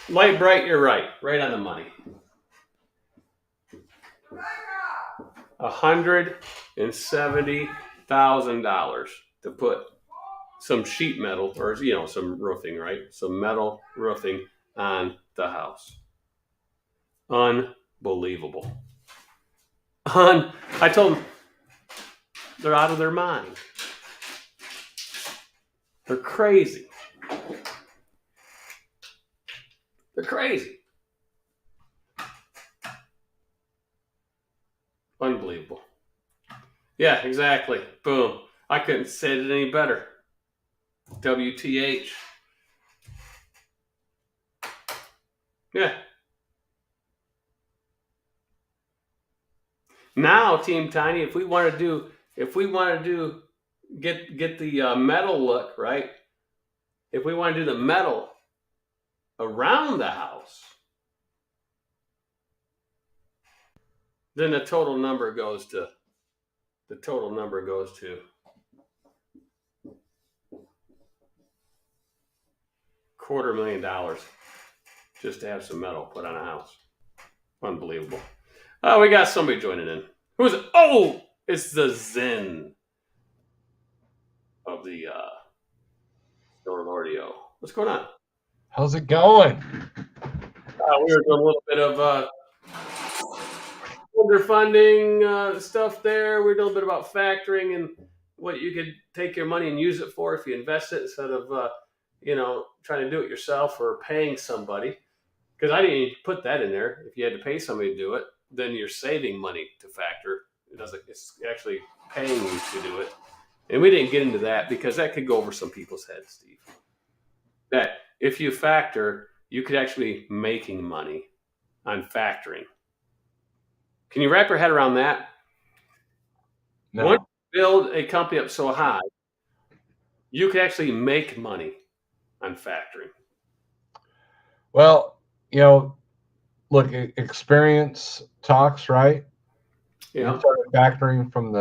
Light bright, you're right. Right on the money. $170,000 to put some sheet metal or some roofing, right? Some metal roofing on the house. Unbelievable. I told them they're out of their mind. They're crazy. They're crazy. Unbelievable. Yeah, exactly. Boom. I couldn't say it any better. WTH. Yeah. Now, Team Tiny, if we want to do get the metal look, right? If we want to do the metal around the house, then the total number goes to $250,000 just to have some metal put on a house. Unbelievable. Oh, we got somebody joining in. Who's it? Oh, it's the Zen of the Store Lordio. What's going on? How's it going? We were doing a little bit of underfunding stuff there. We're doing a bit about factoring and what you could take your money and use it for if you invest it instead of trying to do it yourself or paying somebody. Because I didn't even put that in there. If you had to pay somebody to do it, then you're saving money to factor. It's actually paying you to do it. And we didn't get into that because that could go over some people's heads, Steve. That if you factor, you could actually be making money on factoring. Can you wrap your head around that? No. Once you build a company up so high, you could actually make money on factoring. Well, look, experience talks, right? Yeah. You started factoring from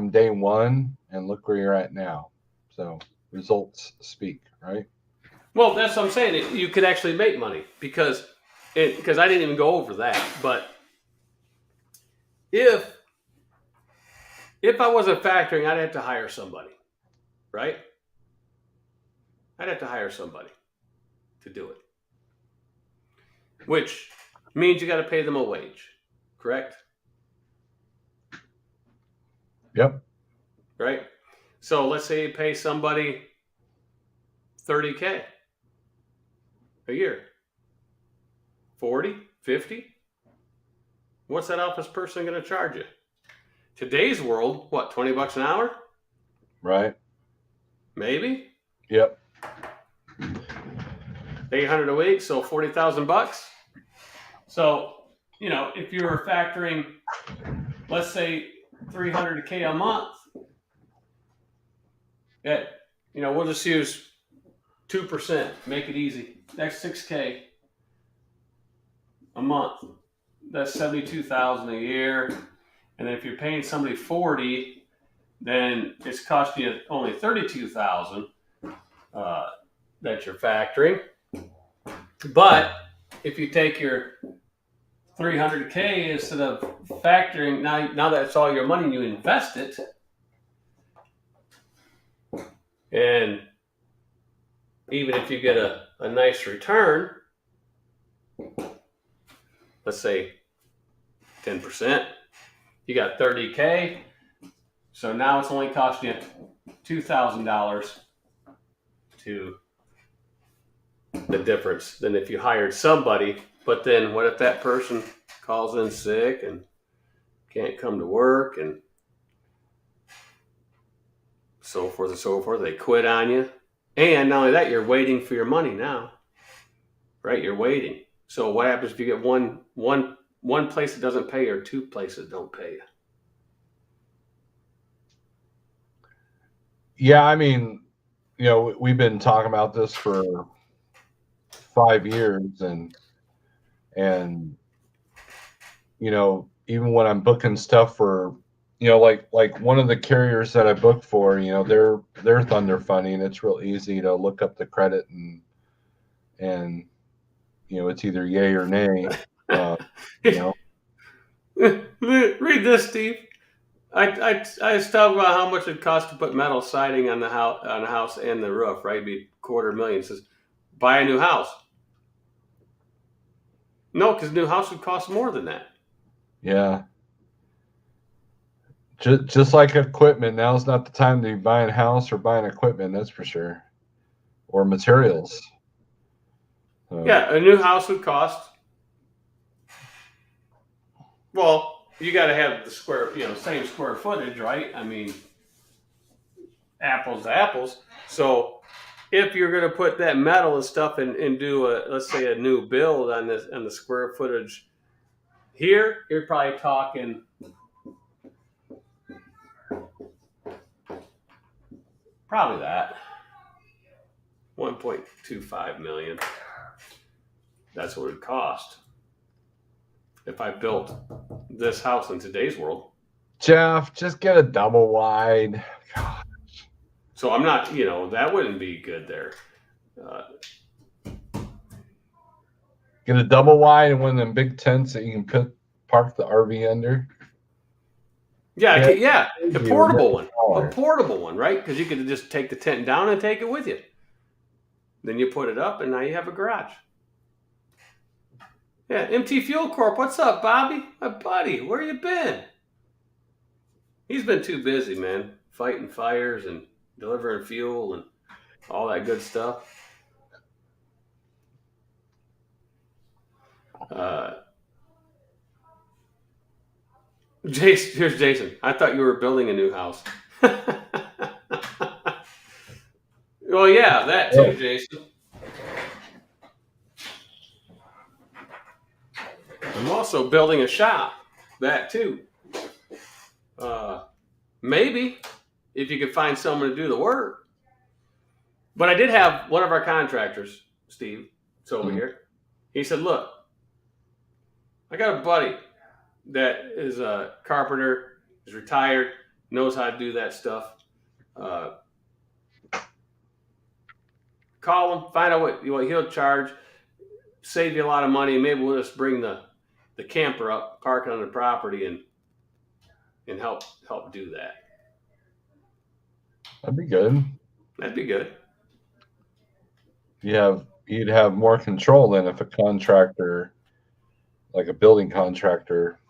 day one, and look where you're at now. So results speak, right? Well, that's what I'm saying. You could actually make money because I didn't even go over that. But if I wasn't factoring, I'd have to hire somebody, right? I'd have to hire somebody to do it, which means you got to pay them a wage, correct? Yep. Right? So let's say you pay somebody $30K a year. 40, 50? What's that office person going to charge you? Today's world, what, $20 an hour? Right. Maybe. Yep. 800 a week, so $40,000. So, if you were factoring, let's say $300K a month, we'll just use 2%, make it easy. That's $6K a month. That's $72,000 a year. And then if you're paying somebody $40,000, then it's costing you only $32,000 that you're factoring. But if you take your $300K instead of factoring, now that's all your money and you invest it, and even if you get a nice return, let's say 10%, you got $30K. So now it's only costing you $2,000 to the difference than if you hired somebody. But then what if that person calls in sick and can't come to work? And so forth and so forth. They quit on you. And not only that, you're waiting for your money now, right? You're waiting. So what happens if you get one place that doesn't pay or two places don't pay you? Yeah, I mean, we've been talking about this for 5 years, and even when I'm booking stuff for, like one of the carriers that I booked for, they're thunder funding. It's real easy to look up the credit and it's either yay or nay. You know, Read this, Steve. I was talking about how much it costs to put metal siding on the house and the roof, right? It'd be $250,000. It says, buy a new house. No, because a new house would cost more than that. yeah. Just like equipment, now's not the time to be buying a house or buying equipment, that's for sure, or materials. Yeah, a new house would cost. Well, you got to have the same square footage, right? I mean, apples to apples. So if you're going to put that metal and stuff and do let's say a new build on the square footage here, you're probably talking probably that 1.25 million. That's what it would cost if I built this house in today's world. Jeff, just get a double wide. God. So I'm not, that wouldn't be good there. Get a double wide and one of them big tents that you can park the RV under. Yeah, a portable one, right? Because you could just take the tent down and take it with you. Then you put it up, and now you have a garage. Yeah, MT Fuel Corp. What's up, Bobby? My buddy, where you been? He's been too busy, man, fighting fires and delivering fuel and all that good stuff. Here's Jason. I thought you were building a new house. Well, yeah, that too, Jason. I'm also building a shop. That too. Maybe if you could find someone to do the work. But I did have one of our contractors, Steve, it's over here. He said, look, I got a buddy that is a carpenter, is retired, knows how to do that stuff. Call him, find out what he'll charge, save you a lot of money. Maybe we'll just bring the camper up, park it on the property, and help do that. That'd be good. That'd be good. You'd have more control than if a contractor, like a building contractor,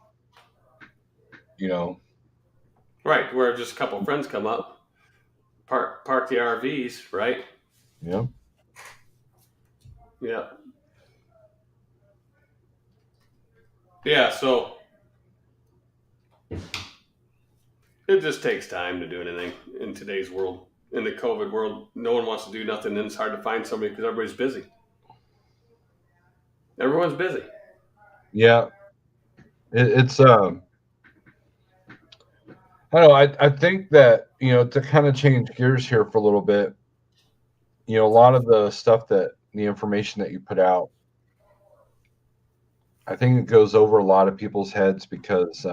Right, where just a couple of friends come up, park the RVs, right? Yeah. Yeah. Yeah, so it just takes time to do anything in today's world. In the COVID world, no one wants to do nothing, and it's hard to find somebody because everybody's busy. Everyone's busy. Yeah. It's I don't know. I think that, to kind of change gears here for a little bit, a lot of the stuff the information that you put out, I think it goes over a lot of people's heads because,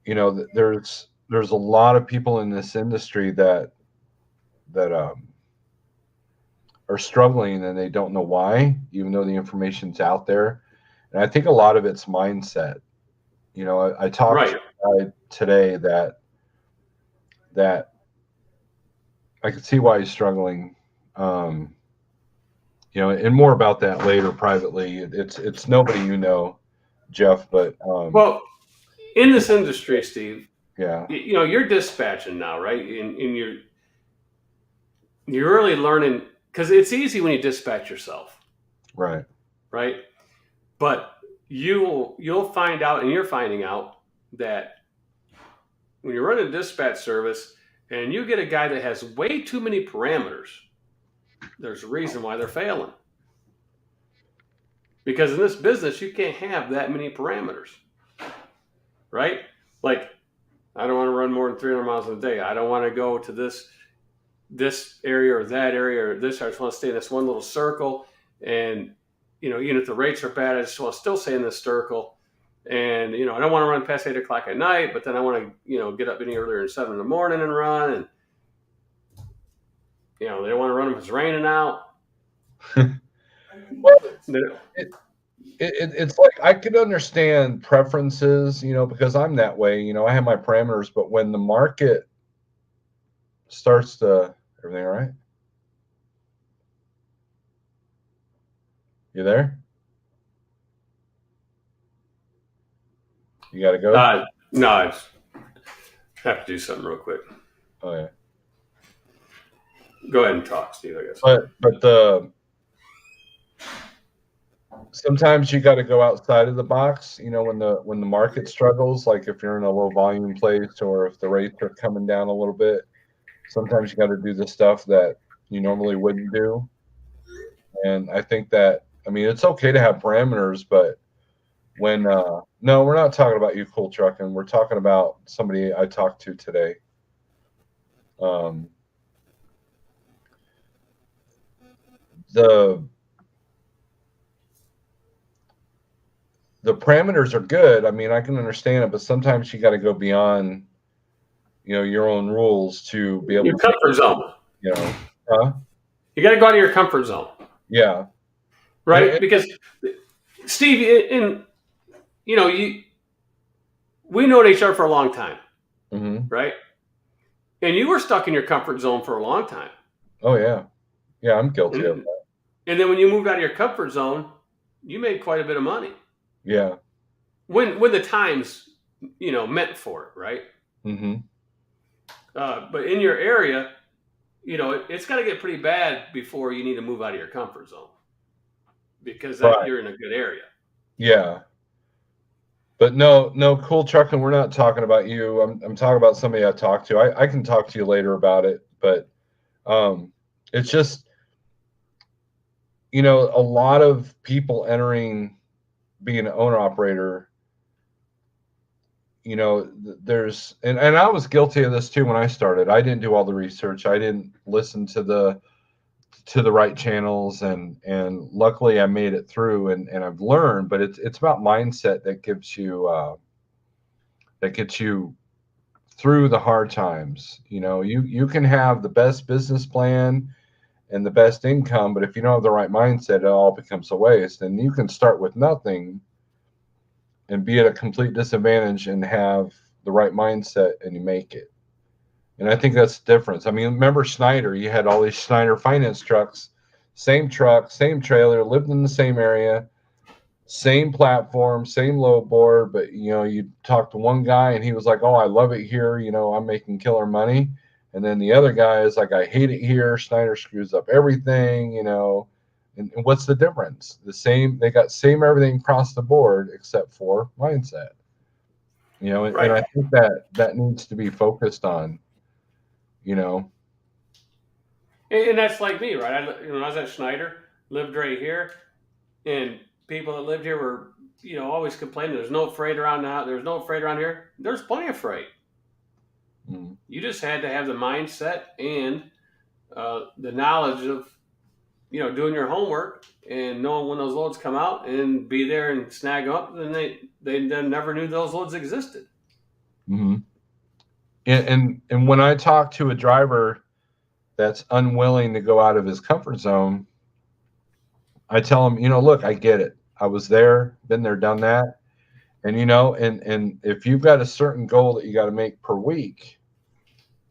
there's a lot of people in this industry that are struggling and they don't know why, even though the information's out there. And I think a lot of it's mindset. I talked to a guy today that I could see why he's struggling. And more about that later privately. It's nobody Jeff, but well, in this industry, Steve, yeah, you're dispatching now, right? And you're really learning because it's easy when you dispatch yourself, right? But you'll find out, and you're finding out that when you're running a dispatch service and you get a guy that has way too many parameters, there's a reason why they're failing. Because in this business, you can't have that many parameters, right? Like, I don't want to run more than 300 miles a day. I don't want to go to this area or that area or this. I just want to stay in this one little circle. And, even if the rates are bad, I just want to still stay in this circle. And, I don't want to run past 8 o'clock at night, but then I want to, get up any earlier than 7 in the morning and run. And, they don't want to run if it's raining out. Well, it's like I could understand preferences, because I'm that way. I have my parameters, but when the market starts to, everything all right? You there? You got to go? No, I just have to do something real quick. Oh yeah. Go ahead and talk, Steve, I guess. But sometimes you got to go outside of the box, when the market struggles, like if you're in a low volume place or if the rates are coming down a little bit, sometimes you got to do the stuff that you normally wouldn't do. And I think that, it's okay to have parameters, but when, no, we're not talking about you, Cool Trucking. We're talking about somebody I talked to today. The parameters are good. I can understand it, but sometimes you got to go beyond, your own rules to be able your comfort zone. You got to go out of your comfort zone. Yeah. Right? Because Steve, we know HR for a long time, right? And you were stuck in your comfort zone for a long time. Oh yeah. Yeah, I'm guilty of that. And then when you moved out of your comfort zone, you made quite a bit of money. Yeah. When the times, meant for it, right? But in your area, it's got to get pretty bad before you need to move out of your comfort zone, because you're in a good area. Yeah. But no, Cool Trucking, we're not talking about you. I'm talking about somebody I talked to. I can talk to you later about it, but it's just, a lot of people entering being an owner operator, there's, and I was guilty of this too when I started. I didn't do all the research. I didn't listen to the right channels, and luckily I made it through, and I've learned. But it's about mindset that gets you through the hard times. You can have the best business plan and the best income, but if you don't have the right mindset, it all becomes a waste. And you can start with nothing and be at a complete disadvantage and have the right mindset, and you make it. And I think that's the difference. Remember Schneider? You had all these Schneider finance trucks, same truck, same trailer, lived in the same area, same platform, same load board. But, you talk to one guy and he was like, oh, I love it here. I'm making killer money. And then the other guy is like, I hate it here. Schneider screws up everything, And what's the difference? They got same everything across the board except for mindset. And I think that needs to be focused on, And that's like me, right? I was at Schneider, lived right here, and people that lived here were, always complaining there's no freight around now. There's no freight around here. There's plenty of freight. You just had to have the mindset and the knowledge of, doing your homework and knowing when those loads come out and be there and snag them up. And they then never knew those loads existed. And when I talk to a driver that's unwilling to go out of his comfort zone, I tell him, look, I get it. I was there, been there, done that. And, and if you've got a certain goal that you got to make per week,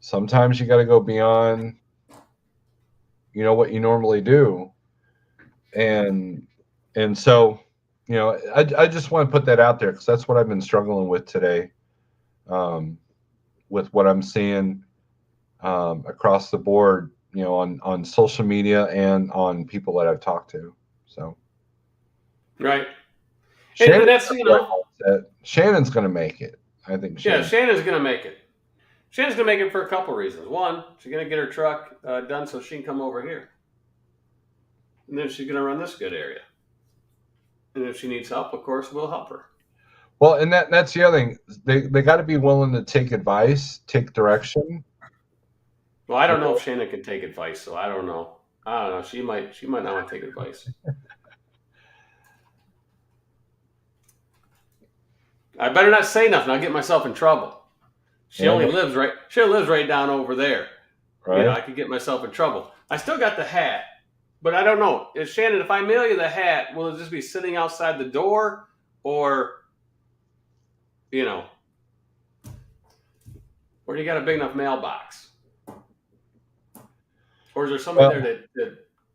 sometimes you got to go beyond, what you normally do. And so, I just want to put that out there, because that's what I've been struggling with today, with what I'm seeing across the board, on social media and on people that I've talked to. So, right. And that's, Shannon's going to make it. I think. Shannon's going to make it. Shannon's going to make it for a couple reasons. One, she's going to get her truck done so she can come over here. And then she's going to run this good area. And if she needs help, of course, we'll help her. Well, and that's the other thing. They got to be willing to take advice, take direction. Well, I don't know if Shannon can take advice, so I don't know. She might not want to take advice. I better not say nothing. I'll get myself in trouble. She lives right down over there. Right. You know, I could get myself in trouble. I still got the hat, but I don't know. Shannon, if I mail you the hat, will it just be sitting outside the door, or you know, or you got a big enough mailbox? Or is there somebody there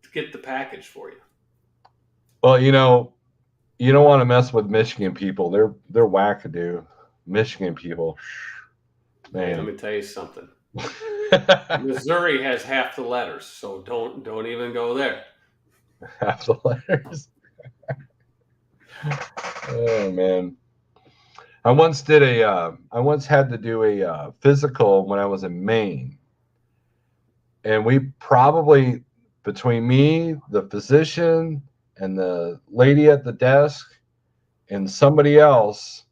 to get the package for you? Well, you don't want to mess with Michigan people. They're wackadoo. Michigan people. Man. Hey, let me tell you something. Missouri has half the letters, so don't even go there. Half the letters. Oh man. I once had to do a physical when I was in Maine. And we probably, between me, the physician, and the lady at the desk, and somebody else,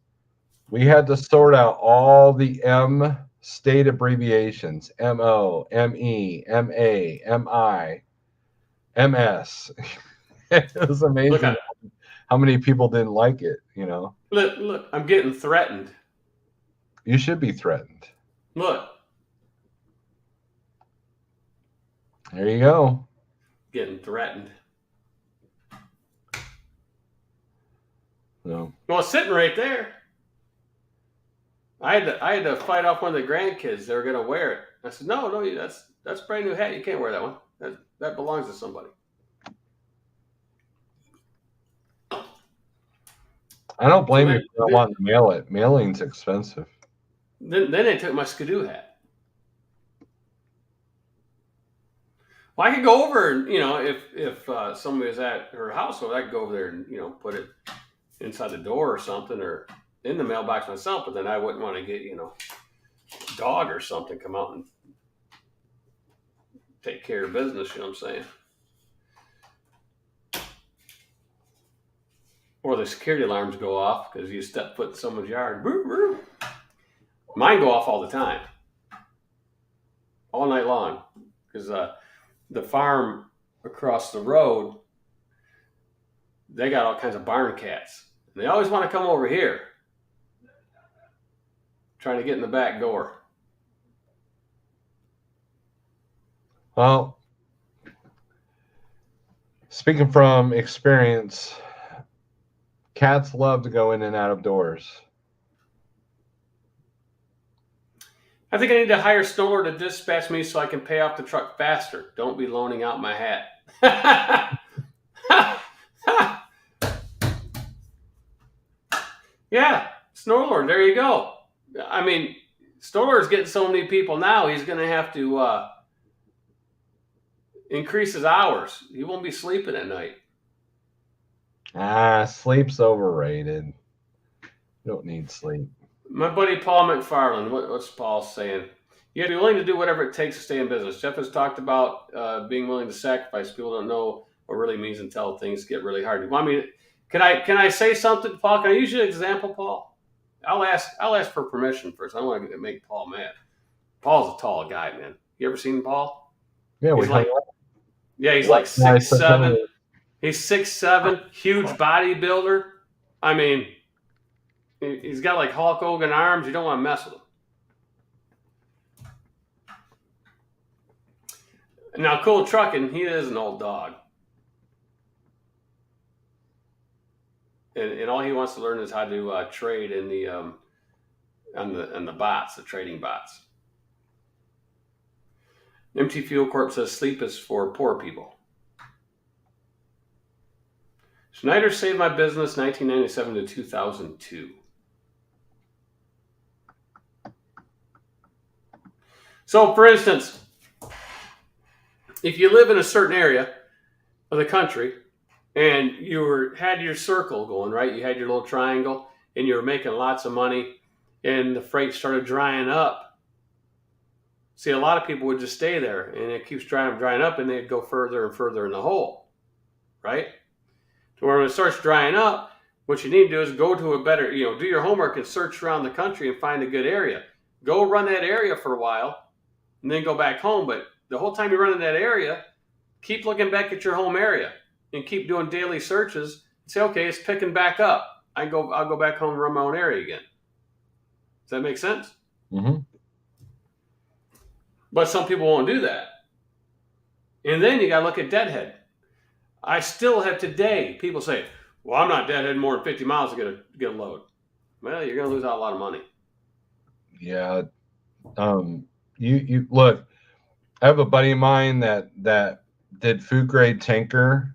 we had to sort out all the M state abbreviations: MO, ME, MA, MI, MS. It was amazing how many people didn't like it, Look, I'm getting threatened. You should be threatened. Look. There you go. Getting threatened. No. Well, sitting right there. I had to fight off one of the grandkids. They were going to wear it. I said, no, that's a brand new hat. You can't wear that one. That belongs to somebody. I don't blame you for not wanting to mail it. Mailing's expensive. Then they took my skidoo hat. Well, I could go over and, if somebody was at her household, I could go over there and, put it inside the door or something, or in the mailbox myself, but then I wouldn't want to get, a dog or something come out and take care of business, you know what I'm saying? Or the security alarms go off because you step foot in someone's yard. Mine go off all the time. All night long. Because the farm across the road, they got all kinds of barn cats. And they always want to come over here, trying to get in the back door. Well, speaking from experience, cats love to go in and out of doors. I think I need to hire Snowlord to dispatch me so I can pay off the truck faster. Don't be loaning out my hat. Yeah, Snowlord, there you go. I mean, Snowlord's getting so many people now, he's going to have to increase his hours. He won't be sleeping at night. Sleep's overrated. You don't need sleep. My buddy Paul McFarland, what's Paul saying? You have to be willing to do whatever it takes to stay in business. Jeff has talked about being willing to sacrifice. People don't know what really means until things get really hard. You want me to, can I say something, Paul? Can I use you as an example, Paul? I'll ask for permission first. I don't want to make Paul mad. Paul's a tall guy, man. You ever seen Paul? Yeah, he's like 6'7". He's 6'7", huge bodybuilder. I mean, he's got like Hulk Hogan arms. You don't want to mess with him. Now, Cool Trucking, he is an old dog. And all he wants to learn is how to trade in the on the bots, the trading bots. MT Fuel Corp says sleep is for poor people. Schneider saved my business 1997 to 2002. So, for instance, if you live in a certain area of the country and you had your circle going, right? You had your little triangle and you were making lots of money and the freight started drying up. See, a lot of people would just stay there, and it keeps drying up, and they'd go further and further in the hole, right? To where when it starts drying up, what you need to do is go to a better, do your homework and search around the country and find a good area. Go run that area for a while, and then go back home. But the whole time you're running that area, keep looking back at your home area and keep doing daily searches. And say, okay, it's picking back up. I'll go back home and run my own area again. Does that make sense? Mm-hmm. But some people won't do that. And then you got to look at deadhead. I still have today people say, well, I'm not deadheading more than 50 miles to get a load. Well, you're going to lose out a lot of money. Yeah. You look, I have a buddy of mine that did food grade tanker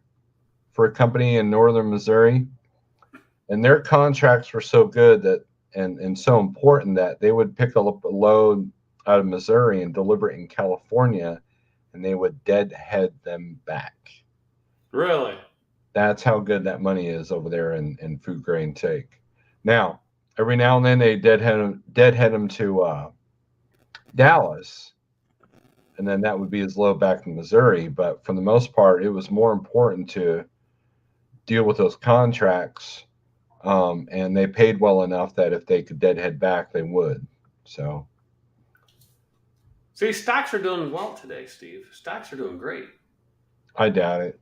for a company in northern Missouri, and their contracts were so good that and so important that they would pick up a load out of Missouri and deliver it in California, and they would deadhead them back. Really? That's how good that money is over there in food grain take. Now, every now and then they deadhead them to Dallas, and then that would be his load back in Missouri. But for the most part, it was more important to deal with those contracts, and they paid well enough that if they could deadhead back, they would. So, see, stocks are doing well today, Steve. Stocks are doing great. I doubt it.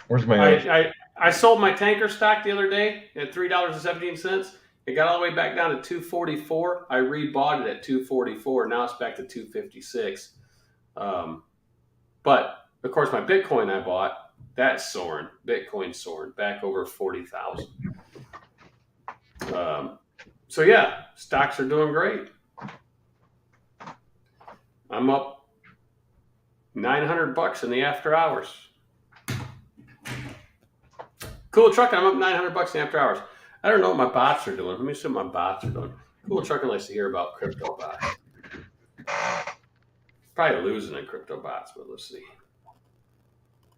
Where's my? I sold my tanker stock the other day at $3.17. It got all the way back down to $2.44. I rebought it at $2.44. Now it's back to $2.56. But of course, my Bitcoin I bought, that's soaring. Bitcoin soaring back over 40,000. So yeah, stocks are doing great. I'm up $900 in the after hours. Cool Trucking, I'm up $900 in the after hours. I don't know what my bots are doing. Let me see what my bots are doing. Cool Trucking likes to hear about crypto bots. Probably losing in crypto bots, but let's see.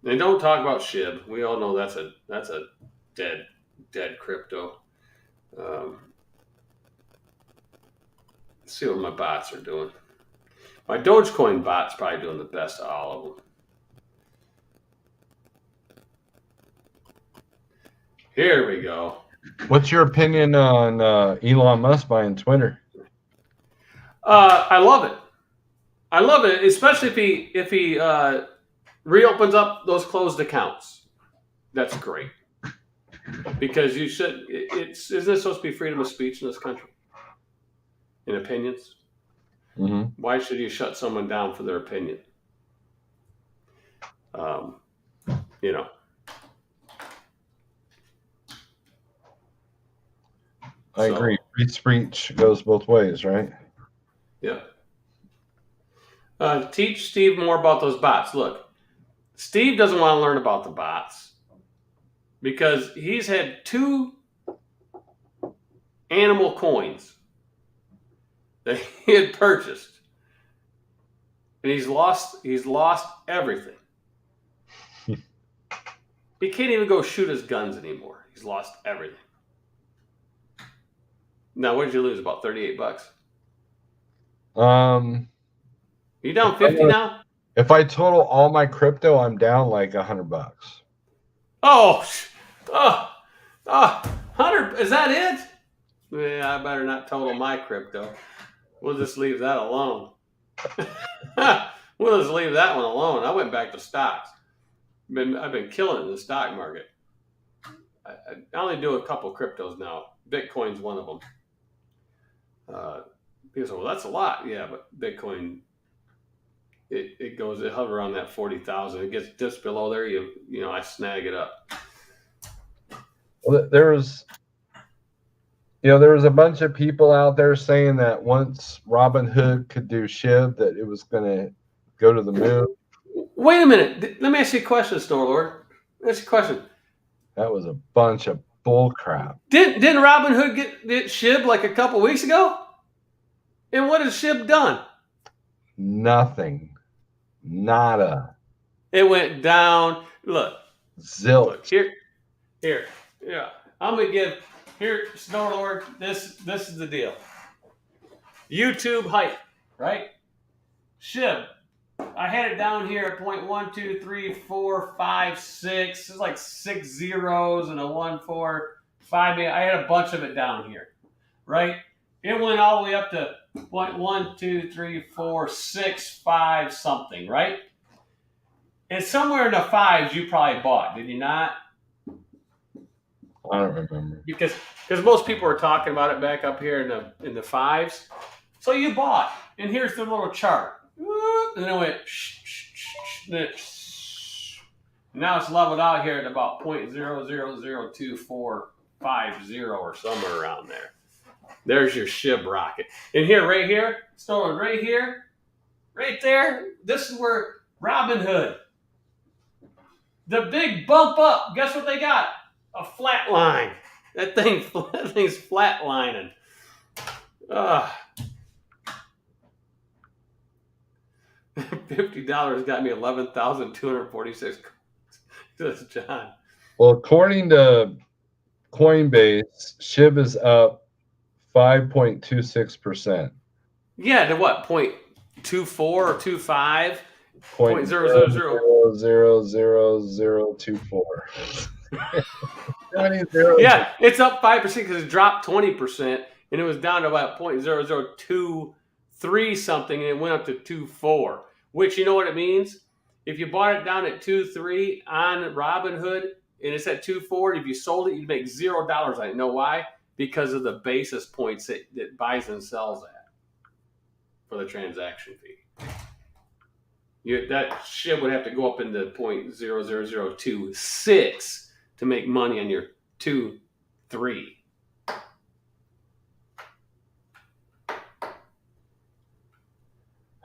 And don't talk about SHIB. We all know that's a dead crypto. Let's see what my bots are doing. My Dogecoin bot's probably doing the best of all of them. Here we go. What's your opinion on Elon Musk buying Twitter? I love it. I love it, especially if he reopens up those closed accounts. That's great. Because you should. Isn't it supposed to be freedom of speech in this country? In opinions. Mm-hmm. Why should you shut someone down for their opinion? I agree. Free speech goes both ways, right? Yeah. Teach Steve more about those bots. Look, Steve doesn't want to learn about the bots because he's had 2 animal coins that he had purchased, and he's lost everything. He can't even go shoot his guns anymore. He's lost everything. Now, what did you lose? About $38? You down 50 now? If I total all my crypto, I'm down like $100. Oh, 100. Is that it? Yeah, I better not total my crypto. We'll just leave that alone. We'll just leave that one alone. I went back to stocks. I've been killing it in the stock market. I only do a couple cryptos now. Bitcoin's one of them. People say, well, that's a lot. Yeah, but Bitcoin, it hovers around that 40,000. It gets just below there. I snag it up. Well, there was a bunch of people out there saying that once Robinhood could do SHIB, that it was going to go to the moon. Wait a minute. Let me ask you a question, Snowlord. Ask you a question. That was a bunch of bull crap. Didn't Robinhood get SHIB like a couple weeks ago? And what has SHIB done? Nothing. Nada. It went down. Look. Zilch. Look, here. Yeah. I'm going to give, here, Snowlord, this is the deal. YouTube hype, right? SHIB. I had it down here at 1, 2, 3, 4, 5, 6. There's like 6 zeros and a 1, 4, 5. I had a bunch of it down here, right? It went all the way up to 1, 2, 3, 4, 6, 5 something, right? And somewhere in the 5s you probably bought, did you not? I don't remember. Because most people are talking about it back up here in the 5s. So you bought, and here's the little chart. And then it went now it's leveled out here at about 0.000240 or somewhere around there. There's your SHIB rocket. And here, right here, stolen right here, right there, this is where Robinhood, the big bump up, guess what they got? A flat line. That thing's flatlining. $50 got me 11,246. That's John. Well, according to Coinbase, SHIB is up 5.26%. Yeah, to what? 0.24 or 25? 0.000024. Yeah, it's up 5% because it dropped 20%, and it was down to about 0.0023 something, and it went up to 2.4. Which, you know what it means? If you bought it down at 2.3 on Robinhood and it's at 2.4, if you sold it, you'd make $0 on it. You know why? Because of the basis points that it buys and sells at for the transaction fee. That SHIB would have to go up into 0.00026 to make money on your 2.3.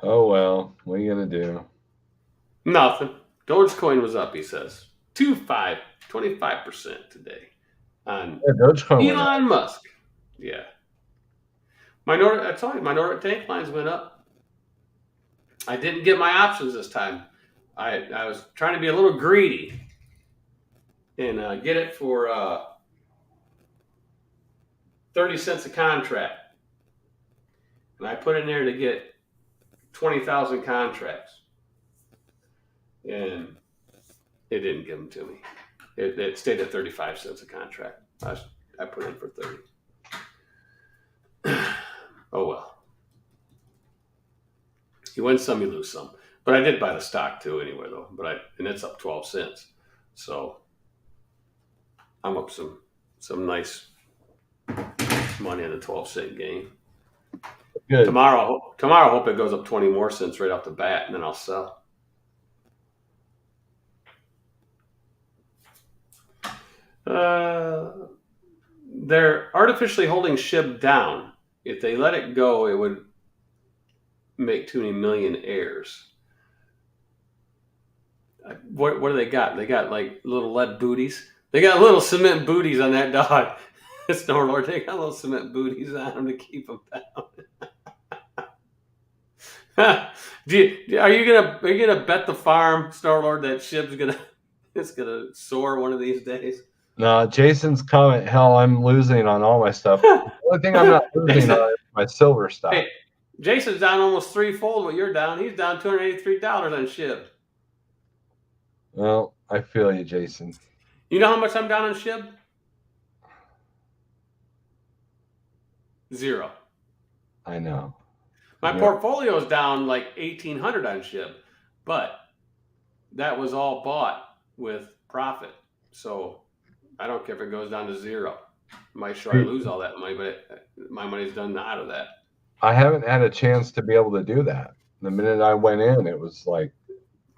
Oh, well, what are you going to do? Nothing. Dogecoin was up, he says. 25% today on Elon Musk. Yeah. I told you, my Nordic tank lines went up. I didn't get my options this time. I was trying to be a little greedy and get it for 30 cents a contract. And I put in there to get 20,000 contracts. And it didn't give them to me. It stayed at 35 cents a contract. I put in for 30. Oh, well. You win some, you lose some. But I did buy the stock too anyway, though. And it's up 12 cents. So I'm up some nice money on the 12-cent gain. Good. Tomorrow, I hope it goes up 20 more cents right off the bat, and then I'll sell. They're artificially holding SHIB down. If they let it go, it would make too many millionaires. What do they got? They got like little lead booties. They got little cement booties on that dog. Snorlord, they got little cement booties on them to keep them down. Are you gonna bet the farm, Snorlord, that SHIB's gonna soar one of these days? No, Jason's comment. Hell, I'm losing on all my stuff. The only thing I'm not losing on is my silver stock. Hey, Jason's down almost threefold what you're down. He's down $283 on SHIB. Well, I feel you, Jason. You know how much I'm down on SHIB? 0. I know. My portfolio is down like 1,800 on SHIB, but that was all bought with profit. So I don't care if it goes down to 0. I might sure I lose all that money, but my money's done out of that. I haven't had a chance to be able to do that. The minute I went in, it was like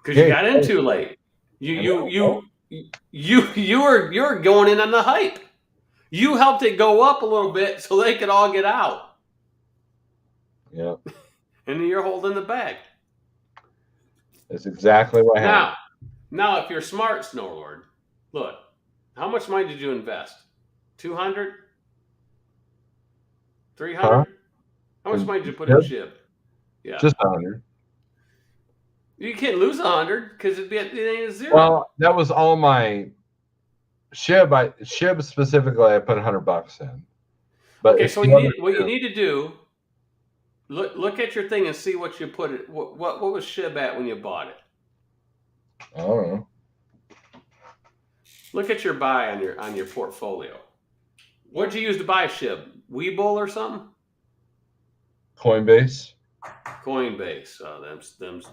because you got in too late. You were going in on the hype. You helped it go up a little bit so they could all get out. Yeah. And you're holding the bag. That's exactly what happened. Now, if you're smart, Snorlord, look, how much money did you invest? 200? 300? Huh? How much money did you put in SHIB? Yeah. Just 100. You can't lose 100 because it ain't a 0. Well, that was all my SHIB. SHIB specifically, I put $100 in. But okay, so what you need to do look at your thing and see what you put it. What was SHIB at when you bought it? I don't know. Look at your buy on your portfolio. What'd you use to buy SHIB? Webull or something? Coinbase. Coinbase.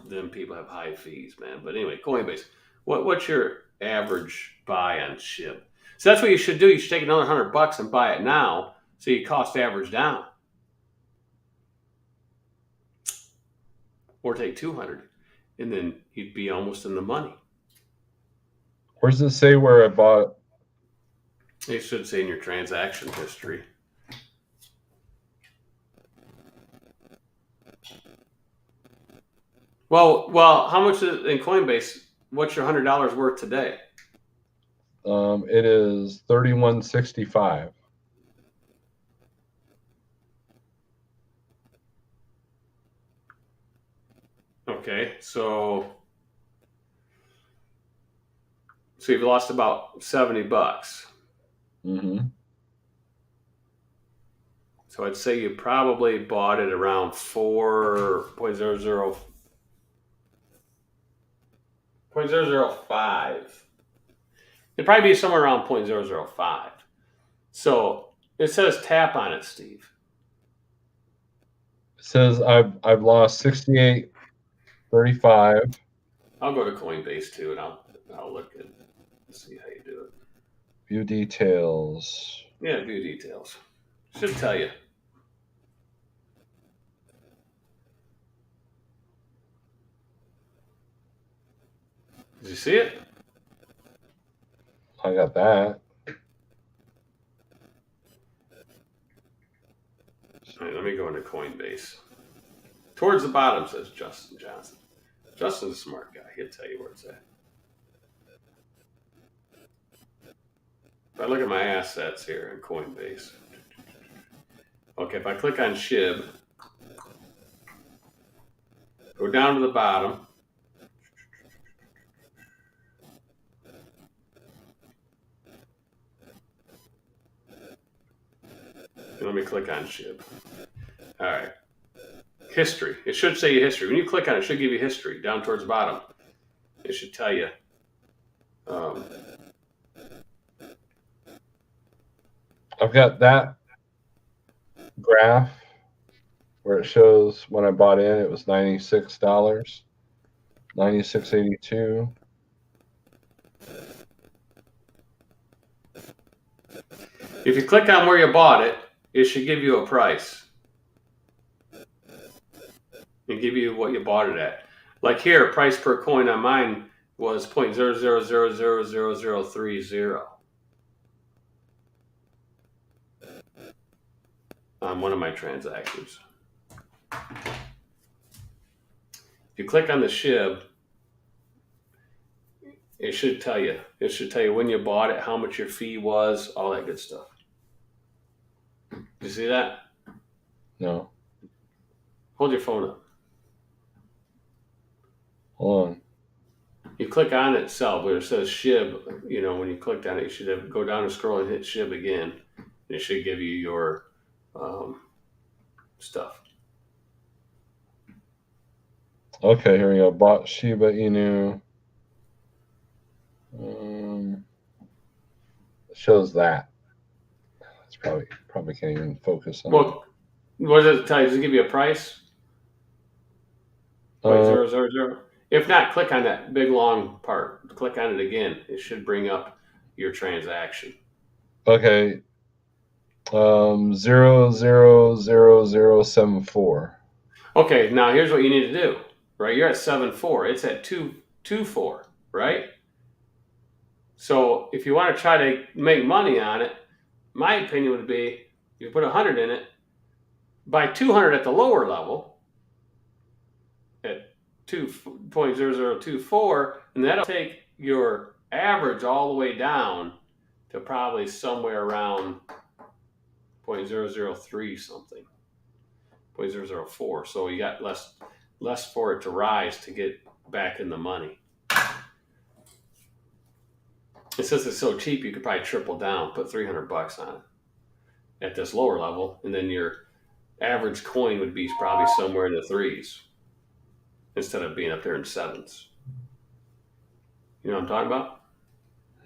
Them people have high fees, man. But anyway, Coinbase. What's your average buy on SHIB? So that's what you should do. You should take another $100 and buy it now, so you cost average down. Or take 200, and then you'd be almost in the money. Where does it say where I bought? It should say in your transaction history. Well, how much is in Coinbase? What's your $100 worth today? It is $31.65. Okay, so you've lost about $70. Mm-hmm. So I'd say you probably bought it around 0.005. It'd probably be somewhere around 0.005. So it says tap on it, Steve. It says I've lost 68.35. I'll go to Coinbase too, and I'll look and see how you do it. View details. Yeah, view details. Should tell you. Did you see it? I got that. All right, let me go into Coinbase. Towards the bottom says Justin Johnson. Justin's a smart guy. He'll tell you where it's at. If I look at my assets here in Coinbase. Okay, if I click on SHIB, go down to the bottom. Let me click on SHIB. All right. History. It should say history. When you click on it, it should give you history down towards the bottom. It should tell you. I've got that graph where it shows when I bought in, it was $96, $96.82. If you click on where you bought it, it should give you a price. And give you what you bought it at. Like here, price per coin on mine was 0.00000030 on one of my transactions. If you click on the SHIB, it should tell you. It should tell you when you bought it, how much your fee was, all that good stuff. You see that? No. Hold your phone up. Hold on. You click on it itself, where it says SHIB, when you clicked on it, you should go down and scroll and hit SHIB again. And it should give you your stuff. Okay, here we go. Bought Shiba Inu. It shows that. It's probably can't even focus on. Well, what does it tell you? Does it give you a price? 0.000. If not, click on that big long part. Click on it again. It should bring up your transaction. Okay. 0.00074. Okay, now here's what you need to do. Right, you're at 7.4. It's at 2.24. Right. So if you want to try to make money on it, my opinion would be you put 100 in it, buy 200 at the lower level at 2.0024, and that'll take your average all the way down to probably somewhere around 0.003 something, 0.004. So you got less for it to rise to get back in the money. It says it's so cheap you could probably triple down, put $300 on it at this lower level, and then your average coin would be probably somewhere in the 3s instead of being up there in 7s. You know what I'm talking about?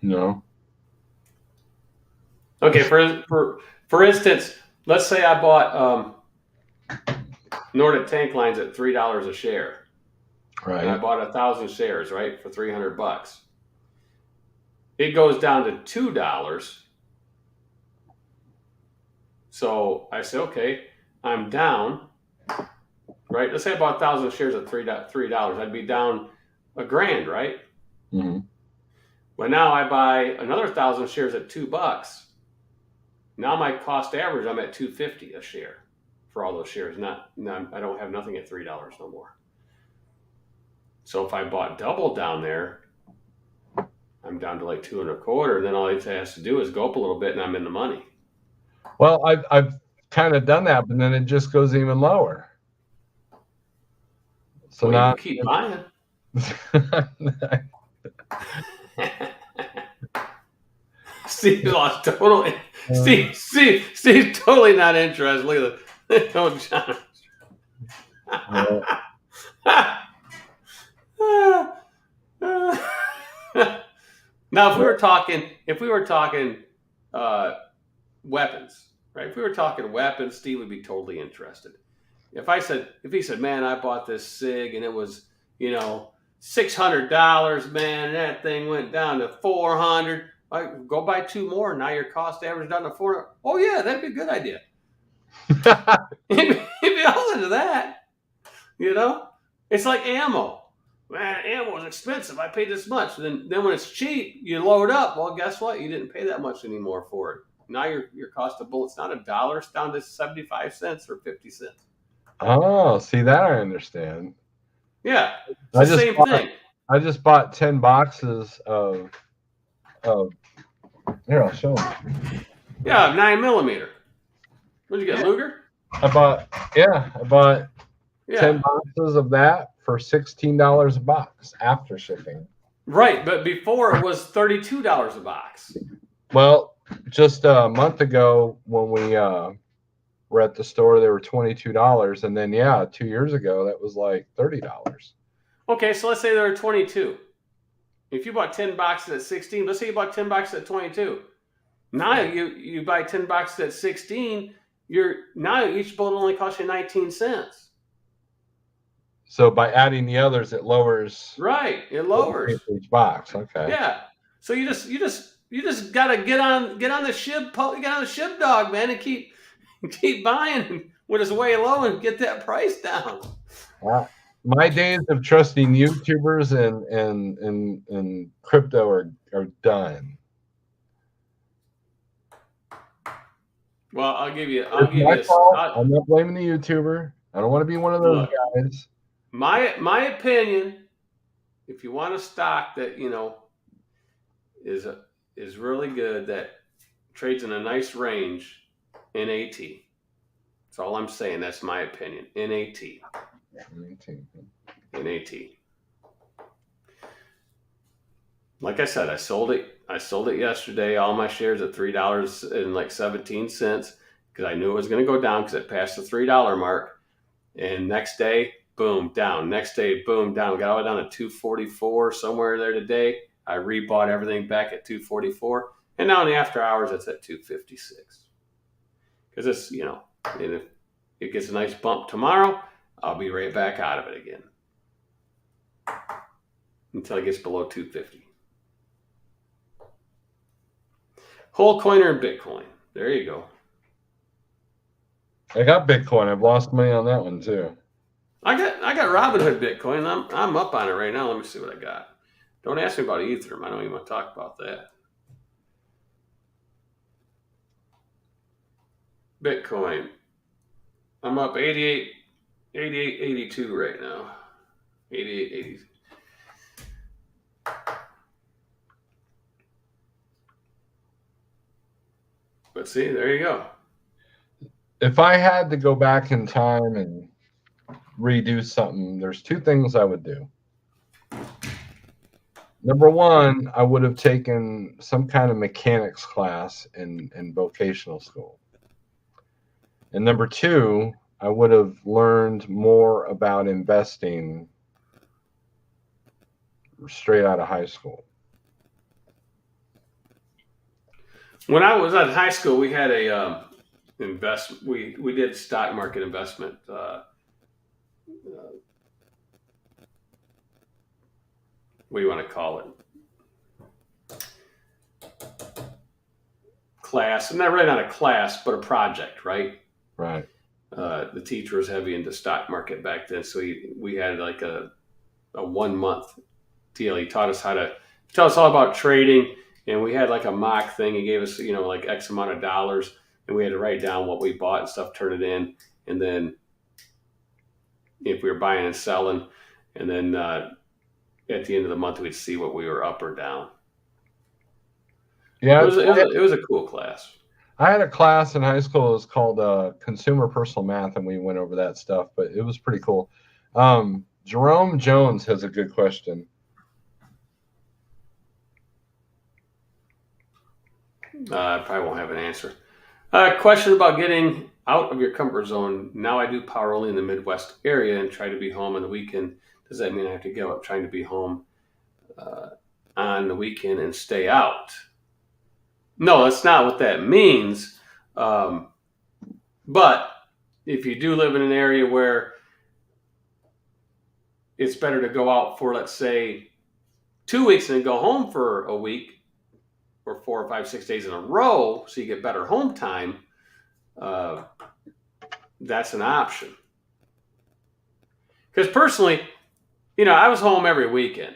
No. Okay, for instance, let's say I bought Nordic Tank Lines at $3 a share. Right. And I bought 1,000 shares, right, for $300. It goes down to $2. So I say, okay, I'm down, right? Let's say I bought 1,000 shares at $3. I'd be down $1,000, right? Mm-hmm. But now I buy another 1,000 shares at $2. Now my cost average, I'm at $2.50 a share for all those shares. I don't have nothing at $3 no more. So if I bought double down there, I'm down to like 2.25, and then all it has to do is go up a little bit, and I'm in the money. Well, I've kind of done that, but then it just goes even lower. So well, now you keep buying. Steve lost totally. Steve's totally not interested. Look at oh, John. Now, if we were talking weapons, right? If we were talking weapons, Steve would be totally interested. If he said, man, I bought this SIG and it was, $600, man, and that thing went down to $400. Like, go buy 2 more. Now your cost average down to $400. Oh yeah, that'd be a good idea. He'd be all into that. It's like ammo. Man, ammo is expensive. I paid this much. Then when it's cheap, you load up. Well, guess what? You didn't pay that much anymore for it. Now your cost of bullets not $1. It's down to 75 cents or 50 cents. Oh, see, that I understand. Yeah, it's the same thing. I just bought 10 boxes of here, I'll show them. Yeah, 9mm. What'd you get, Luger? I bought 10 boxes of that for $16 a box after shipping. Right, but before it was $32 a box. Well, just a month ago when we were at the store, they were $22, and then 2 years ago that was like $30. Okay, so let's say there were 22. If you bought 10 boxes at 16, let's say you bought 10 boxes at 22. Now you buy 10 boxes at 16. Now each bullet only costs you 19 cents. So by adding the others, it lowers. Right, it lowers each box. Okay. Yeah. So you just gotta get on the shib dog, man, and keep buying when it's way low and get that price down. My days of trusting YouTubers and crypto are done. Well, I'll give you. I'm not blaming the YouTuber. I don't want to be one of those guys. My opinion, if you want a stock that is really good, that trades in a nice range, NAT. That's all I'm saying. That's my opinion. NAT. Like I said, I sold it yesterday. All my shares at $3.17 because I knew it was going to go down because it passed the $3 mark. And next day, boom, down. Next day, boom, down. Got all the way down to $2.44 somewhere there today. I rebought everything back at $2.44, and now in the after hours it's at $2.56 because it's and if it gets a nice bump tomorrow, I'll be right back out of it again until it gets below $2.50. Whole coin or Bitcoin? There you go. I got Bitcoin. I've lost money on that one too. I got Robinhood Bitcoin. I'm up on it right now. Let me see what I got. Don't ask me about Ethereum. I don't even want to talk about that. Bitcoin. I'm up 82 right now. 80. But see, there you go. If I had to go back in time and redo something, there's 2 things I would do. Number one, I would have taken some kind of mechanics class in vocational school. And number 2, I would have learned more about investing straight out of high school. When I was at high school, we had a investment. We did stock market investment. What do you want to call it? Class, and not really not a class, but a project, right? Right. The teacher was heavy into stock market back then, so we had like a 1 month deal. He taught us all about trading, and we had like a mock thing. He gave us, like X amount of dollars, and we had to write down what we bought and stuff, turn it in, and then if we were buying and selling, and then at the end of the month we'd see what we were up or down. Yeah, it was a cool class. I had a class in high school. It was called Consumer Personal Math, and we went over that stuff, but it was pretty cool. Jerome Jones has a good question. I probably won't have an answer. Question about getting out of your comfort zone. Now I do power only in the Midwest area and try to be home on the weekend. Does that mean I have to give up trying to be home on the weekend and stay out? No, that's not what that means. But if you do live in an area where it's better to go out for, let's say, 2 weeks and then go home for a week, or 4 or 5, 6 days in a row, so you get better home time, that's an option. Because personally, I was home every weekend,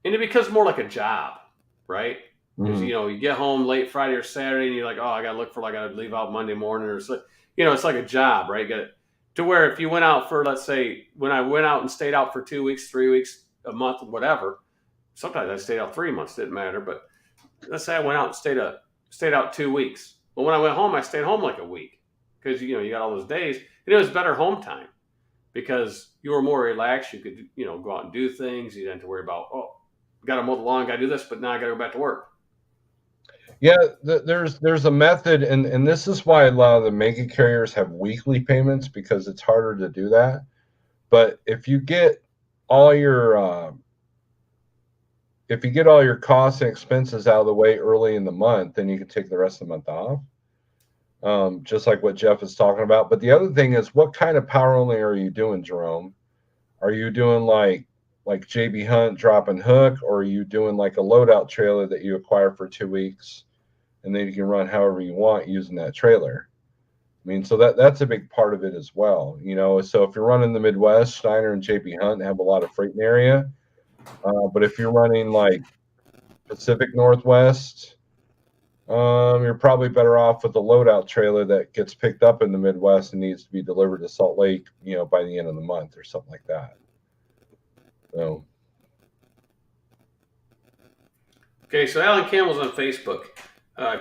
and it becomes more like a job, right? Because you get home late Friday or Saturday, and you're like, oh, I gotta leave out Monday morning, or so, it's like a job, right? To where if you went out for, let's say, when I went out and stayed out for 2 weeks, 3 weeks, a month, whatever. Sometimes I stayed out 3 months, didn't matter. But let's say I went out and stayed out 2 weeks. But when I went home, I stayed home like a week because you got all those days, and it was better home time because you were more relaxed. You could go out and do things. You didn't have to worry about got to mow the lawn, got to do this, but now I got to go back to work. Yeah, there's a method, and this is why a lot of the mega carriers have weekly payments because it's harder to do that. But if you get all your costs and expenses out of the way early in the month, then you can take the rest of the month off. Just like what Jeff is talking about. But the other thing is, what kind of power only are you doing, Jerome? Are you doing like JB Hunt drop and hook, or are you doing like a loadout trailer that you acquire for 2 weeks and then you can run however you want using that trailer? I mean, so that's a big part of it as well. So if you're running the Midwest, Steiner and JB Hunt have a lot of freight in the area. But if you're running like Pacific Northwest, you're probably better off with a loadout trailer that gets picked up in the Midwest and needs to be delivered to Salt Lake, by the end of the month or something like that. So. Okay, so Alan Campbell's on Facebook,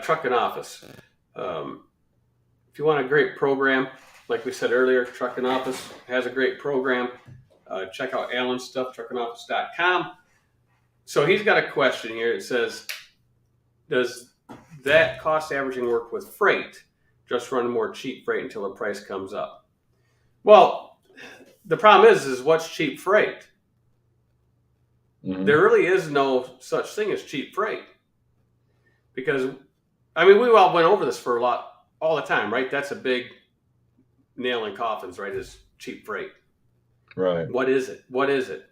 Trucking Office. If you want a great program, like we said earlier, Trucking Office has a great program. Check out Alan's stuff, truckingoffice.com. So he's got a question here. It says, does that cost averaging work with freight? Just run more cheap freight until the price comes up. Well, the problem is what's cheap freight? Mm-hmm. There really is no such thing as cheap freight. Because, we all went over this all the time, right? That's a big nail in coffins, right? Is cheap freight. Right. What is it?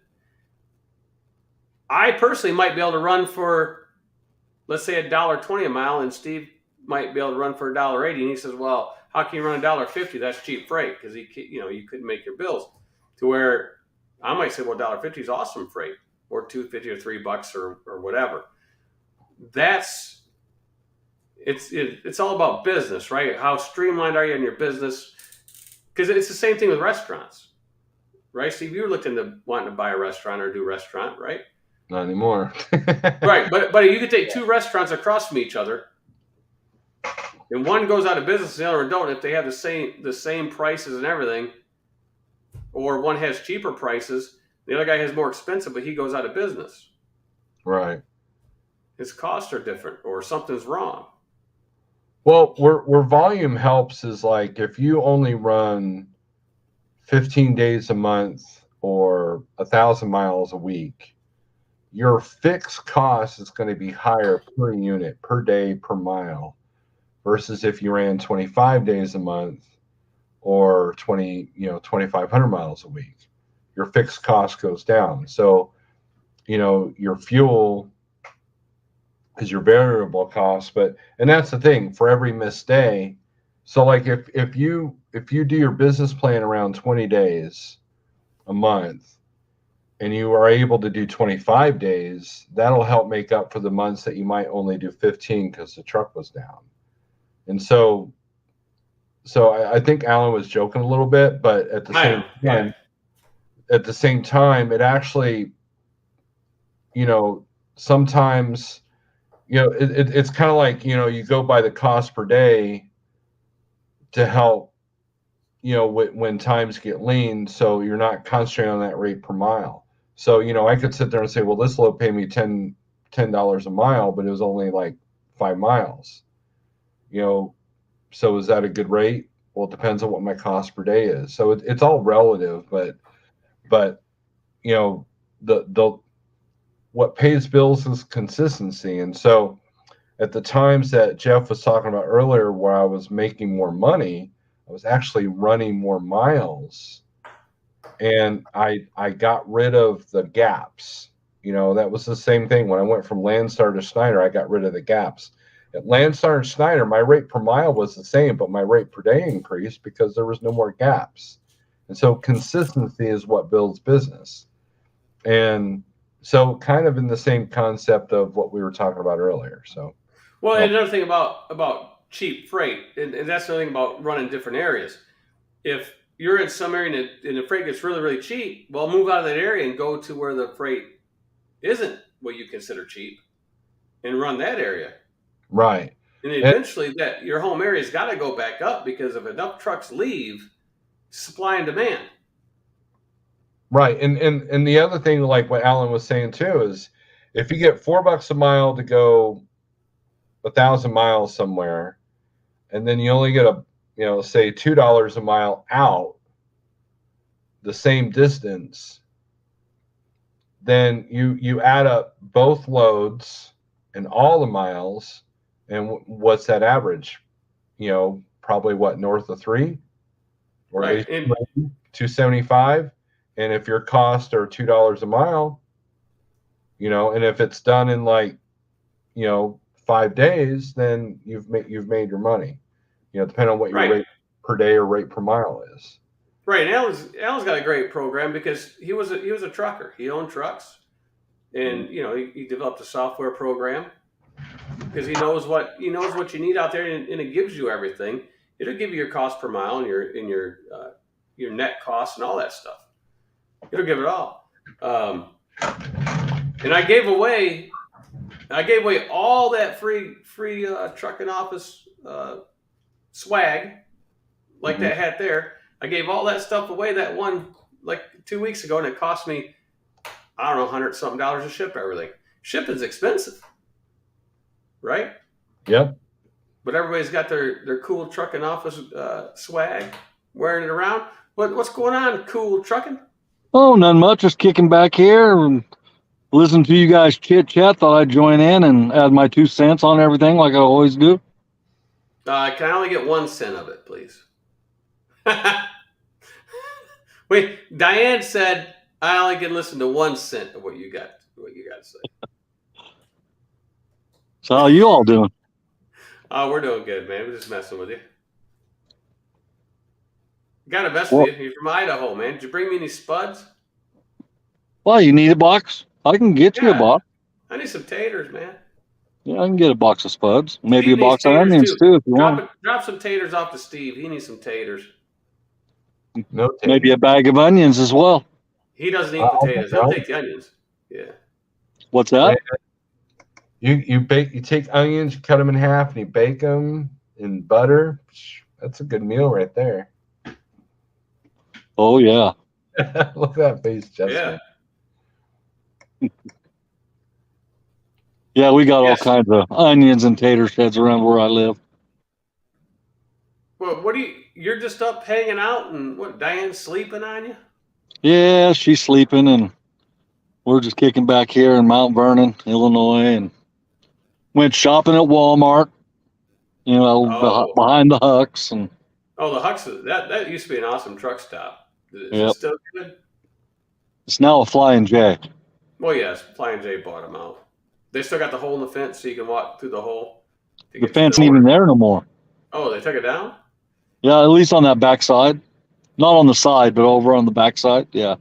I personally might be able to run for, let's say, $1.20 a mile, and Steve might be able to run for $1.80. And he says, well, how can you run $1.50? That's cheap freight because you couldn't make your bills. To where I might say, well, $1.50 is awesome freight, or $2.50 or $3 or whatever. It's all about business, right? How streamlined are you in your business? Because it's the same thing with restaurants, right? Steve, you looked into wanting to buy a restaurant or do restaurant, right? Not anymore. Right, but you could take two restaurants across from each other, and one goes out of business, and the other one don't. If they have the same prices and everything, or one has cheaper prices, the other guy has more expensive, but he goes out of business. Right. His costs are different, or something's wrong. Well, where volume helps is like if you only run 15 days a month or 1,000 miles a week, your fixed cost is going to be higher per unit, per day, per mile, versus if you ran 25 days a month or 2,500 miles a week. Your fixed cost goes down. So, your fuel is your variable cost, and that's the thing for every missed day. So like if you do your business plan around 20 days a month and you are able to do 25 days, that'll help make up for the months that you might only do 15 because the truck was down. And so I think Alan was joking a little bit, but at the same time, it actually, sometimes, it's kind of like, you go by the cost per day to help, when times get lean, so you're not concentrating on that rate per mile. So, I could sit there and say, well, this load paid me $10 a mile, but it was only like 5 miles. So is that a good rate? Well, it depends on what my cost per day is. So it's all relative, but the what pays bills is consistency. And so at the times that Jeff was talking about earlier, where I was making more money, I was actually running more miles, and I got rid of the gaps. That was the same thing when I went from Landstar to Schneider. I got rid of the gaps. At Landstar and Schneider, my rate per mile was the same, but my rate per day increased because there was no more gaps. And so consistency is what builds business. And so kind of in the same concept of what we were talking about earlier. So, well, another thing about cheap freight, and that's the thing about running different areas. If you're in some area and the freight gets really, really cheap, well, move out of that area and go to where the freight isn't what you consider cheap and run that area. Right. And eventually that your home area's got to go back up, because if enough trucks leave, supply and demand. Right. And the other thing, like what Alan was saying too, is if you get $4 a mile to go 1,000 miles somewhere, and then you only get say $2 a mile out the same distance, then you add up both loads and all the miles, and what's that average? Probably north of 3 or right. 275. And if your costs are $2 a mile, and if it's done in 5 days, then you've made your money. Depending on what your rate per day or rate per mile is. Right. And Alan's got a great program because he was a trucker. He owned trucks, and he developed a software program because he knows what you need out there, and it gives you everything. It'll give you your cost per mile and your net costs and all that stuff. It'll give it all. And I gave away all that free trucking office swag, like that hat there. I gave all that stuff away that one 2 weeks ago, and it cost me, I don't know, $100-something to ship everything. Shipping's expensive, right? Yep. But everybody's got their cool trucking office swag, wearing it around. What's going on, cool trucking? Oh, none much. Just kicking back here and listening to you guys chit chat. Thought I'd join in and add my 2 cents on everything like I always do. Can I only get 1 cent of it, please? Wait, Diane said I only can listen to 1 cent of what you got to say. So how you all doing? Oh, we're doing good, man. We're just messing with you. Got a best of you. You're from Idaho, man. Did you bring me any spuds? Well, you need a box? I can get you a box. I need some taters, man. Yeah, I can get a box of spuds. Maybe a box of onions too if you want. Drop some taters off to Steve. He needs some taters. No taters. Maybe a bag of onions as well. He doesn't eat potatoes. He'll take the onions. Yeah. What's that? You take onions, you cut them in half, and you bake them in butter. That's a good meal right there. Oh yeah. Look at that face, Justin. Yeah. Yeah, we got all kinds of onions and tater sheds around where I live. Well, what do you're just up hanging out, and what, Diane's sleeping on you? Yeah, she's sleeping, and we're just kicking back here in Mount Vernon, Illinois, and went shopping at Walmart, Oh, behind the Hucks, and oh, the Hux, that used to be an awesome truck stop. Is it yep, still good? it's now a Flying J. Well, yes, Flying J bought them out. They still got the hole in the fence, so you can walk through the hole to The get to the fence ain't door. even there no more. Oh, they took it down? Yeah, at least on that backside, not on the side, but over on the backside. Yeah,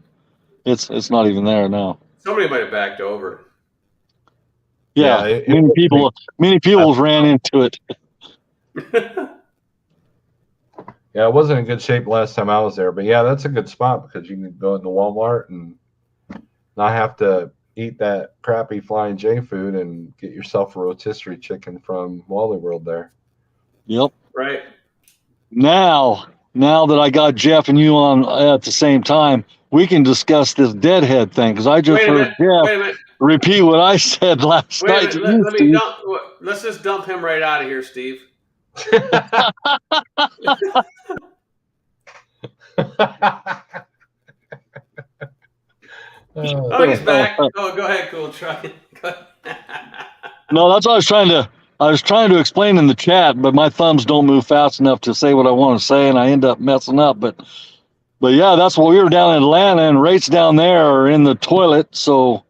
it's not even there now. Somebody might have backed over. Yeah, it many people ran into it. Yeah, it wasn't in good shape last time I was there, but yeah, that's a good spot because you can go into Walmart and not have to eat that crappy Flying J food and get yourself a rotisserie chicken from Wally World there. Yep. Right. Now that I got Jeff and you on at the same time, we can discuss this deadhead thing because I just heard Wait a Jeff minute. repeat what I said last Wait a night minute. to you, Let me Steve. let's just dump him right out of here, Steve. Oh, he's back. Oh, go ahead, cool truck. No, that's what I was trying to explain in the chat, but my thumbs don't move fast enough to say what I want to say, and I end up messing up. But yeah, that's what we were down in Atlanta, and rates down there are in the toilet. So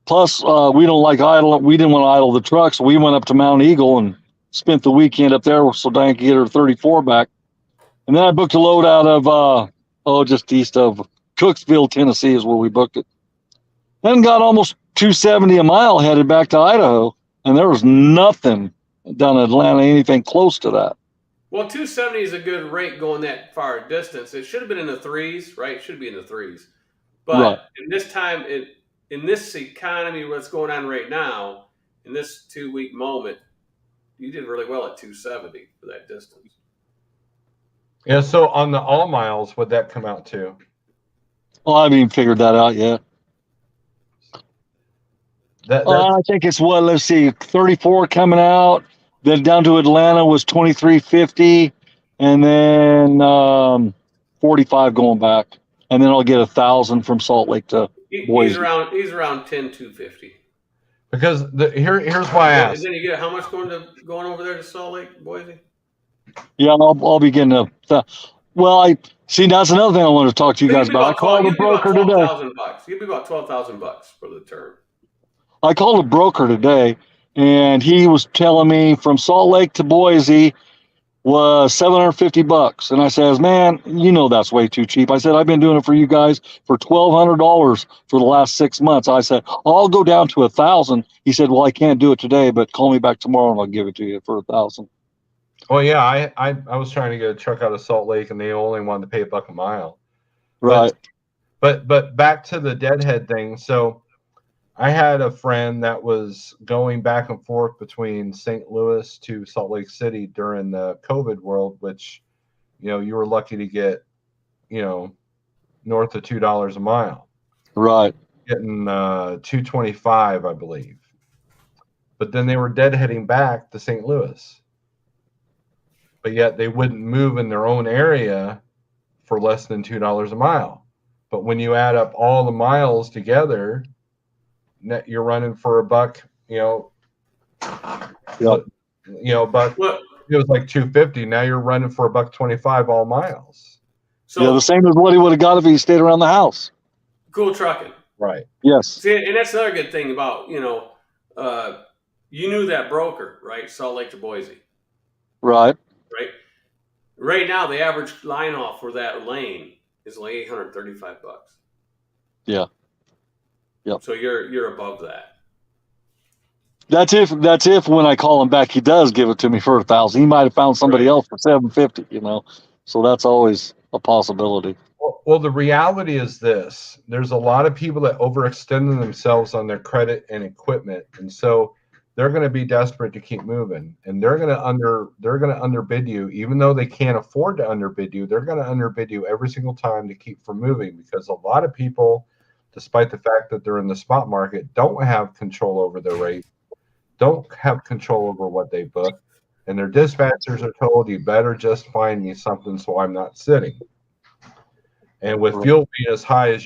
plus, we don't like idle. We didn't want to idle the truck, so we went up to Mount Eagle and spent the weekend up there so Diane could get her 34 back. And then I booked a load out of just east of Cooksville, Tennessee, is where we booked it. Then got almost 270 a mile headed back to Idaho, and there was nothing down in Atlanta, anything close to that. Well, 270 is a good rate going that far distance. It should have been in the threes, right? It should be in the threes. But Right. in this time, in this economy, what's going on right now, in this 2-week moment, you did really well at 270 for that distance. Yeah, so on the all miles, what'd that come out to? Well, I haven't even figured that out yet. I think it's let's see, 34 coming out, then down to Atlanta was 2350, and then 45 going back, and then I'll get 1,000 from Salt Lake to Boise. He's around 10,250. Because here's why I asked. And then you get how much going over there to Salt Lake, Boise? Yeah, I'll be getting well, I see. That's another thing I want to talk to you guys about. I called a broker today. You'd be about $12,000 for the term. I called a broker today, and he was telling me from Salt Lake to Boise was $750, and I says, "Man, that's way too cheap." I said, "I've been doing it for you guys for $1,200 for the last 6 months." I said, "I'll go down to 1,000." He said, "Well, I can't do it today, but call me back tomorrow, and I'll give it to you for 1,000." Well, yeah, I was trying to get a truck out of Salt Lake, and they only wanted to pay $1 a mile. Right. But back to the deadhead thing. So I had a friend that was going back and forth between St. Louis to Salt Lake City during the COVID world, which, you were lucky to get, north of $2 a mile. Right. Getting $2.25, I believe. But then they were deadheading back to St. Louis. But yet they wouldn't move in their own area for less than $2 a mile. But when you add up all the miles together, you're running for $1, Yep. But it was like $2.50. Now you're running for $1.25 all miles. So the same as what he would have got if he stayed around the house. Cool trucking. Right. Yes. See, and that's another good thing about, you knew that broker, right? Salt Lake to Boise. Right. Right. Right now, the average line off for that lane is only $835. Yeah. Yep. So you're above that. That's if when I call him back, he does give it to me for 1,000. He might have found somebody else for $750. So that's always a possibility. Well, the reality is this: there's a lot of people that overextend themselves on their credit and equipment, and so they're going to be desperate to keep moving, and they're going to underbid you, even though they can't afford to underbid you. They're going to underbid you every single time to keep from moving, because a lot of people, despite the fact that they're in the spot market, don't have control over their rate, don't have control over what they book, And their dispatchers are told, you better just find me something so I'm not sitting. And with fuel being as high as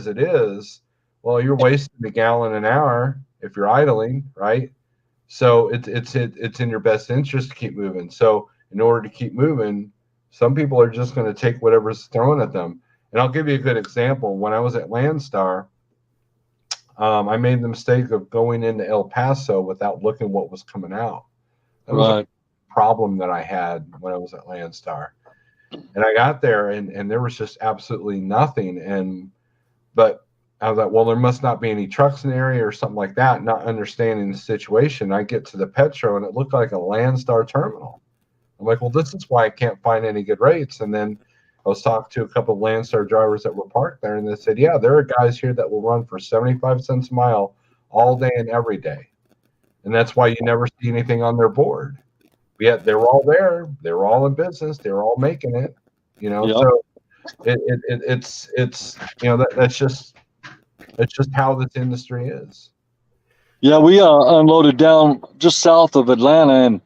it is, well, you're wasting a gallon an hour if you're idling, right? So it's in your best interest to keep moving. So in order to keep moving, some people are just going to take whatever's thrown at them. And I'll give you a good example. When I was at Landstar, I made the mistake of going into El Paso without looking what was coming out. That was a problem that I had when I was at Landstar. And I got there and there was just absolutely nothing. But I was like, well, there must not be any trucks in the area or something like that, not understanding the situation. I get to the Petro and it looked like a Landstar terminal. I'm like, well, this is why I can't find any good rates. And then I was talking to a couple of Landstar drivers that were parked there, and they said, yeah, there are guys here that will run for 75 cents a mile all day and every day. And that's why you never see anything on their board. But yet they were all there. They were all in business. They were all making it, So it's that's just how this industry is. Yeah, we unloaded down just south of Atlanta,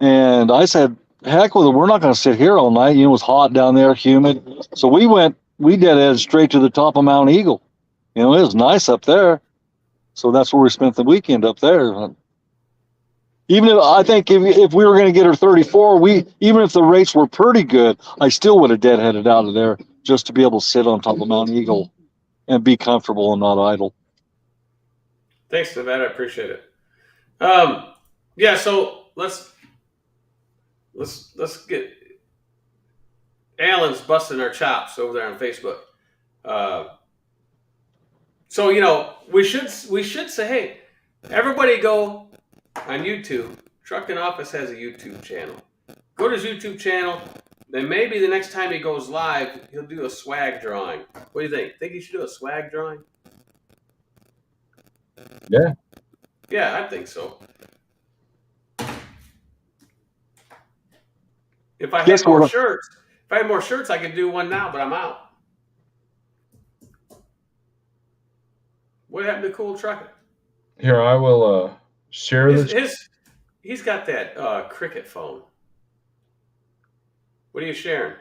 and I said, heck with it, we're not going to sit here all night. It was hot down there, humid. So we deadheaded straight to the top of Mount Eagle. It was nice up there. So that's where we spent the weekend up there. Even if I think if we were going to get her 34, even if the rates were pretty good, I still would have deadheaded out of there just to be able to sit on top of Mount Eagle and be comfortable and not idle. Thanks, Nevada. I appreciate it. Yeah, so let's get Alan's busting our chops over there on Facebook. So we should say, hey, everybody go on YouTube. Trucking Office has a YouTube channel. Go to his YouTube channel. Then maybe the next time he goes live, he'll do a swag drawing. What do you think? Think he should do a swag drawing? Yeah. Yeah, I think so. If I had more shirts, I could do one now, but I'm out. What happened to Cool Trucking? Here, I will share this. He's got that Cricket phone. What are you sharing?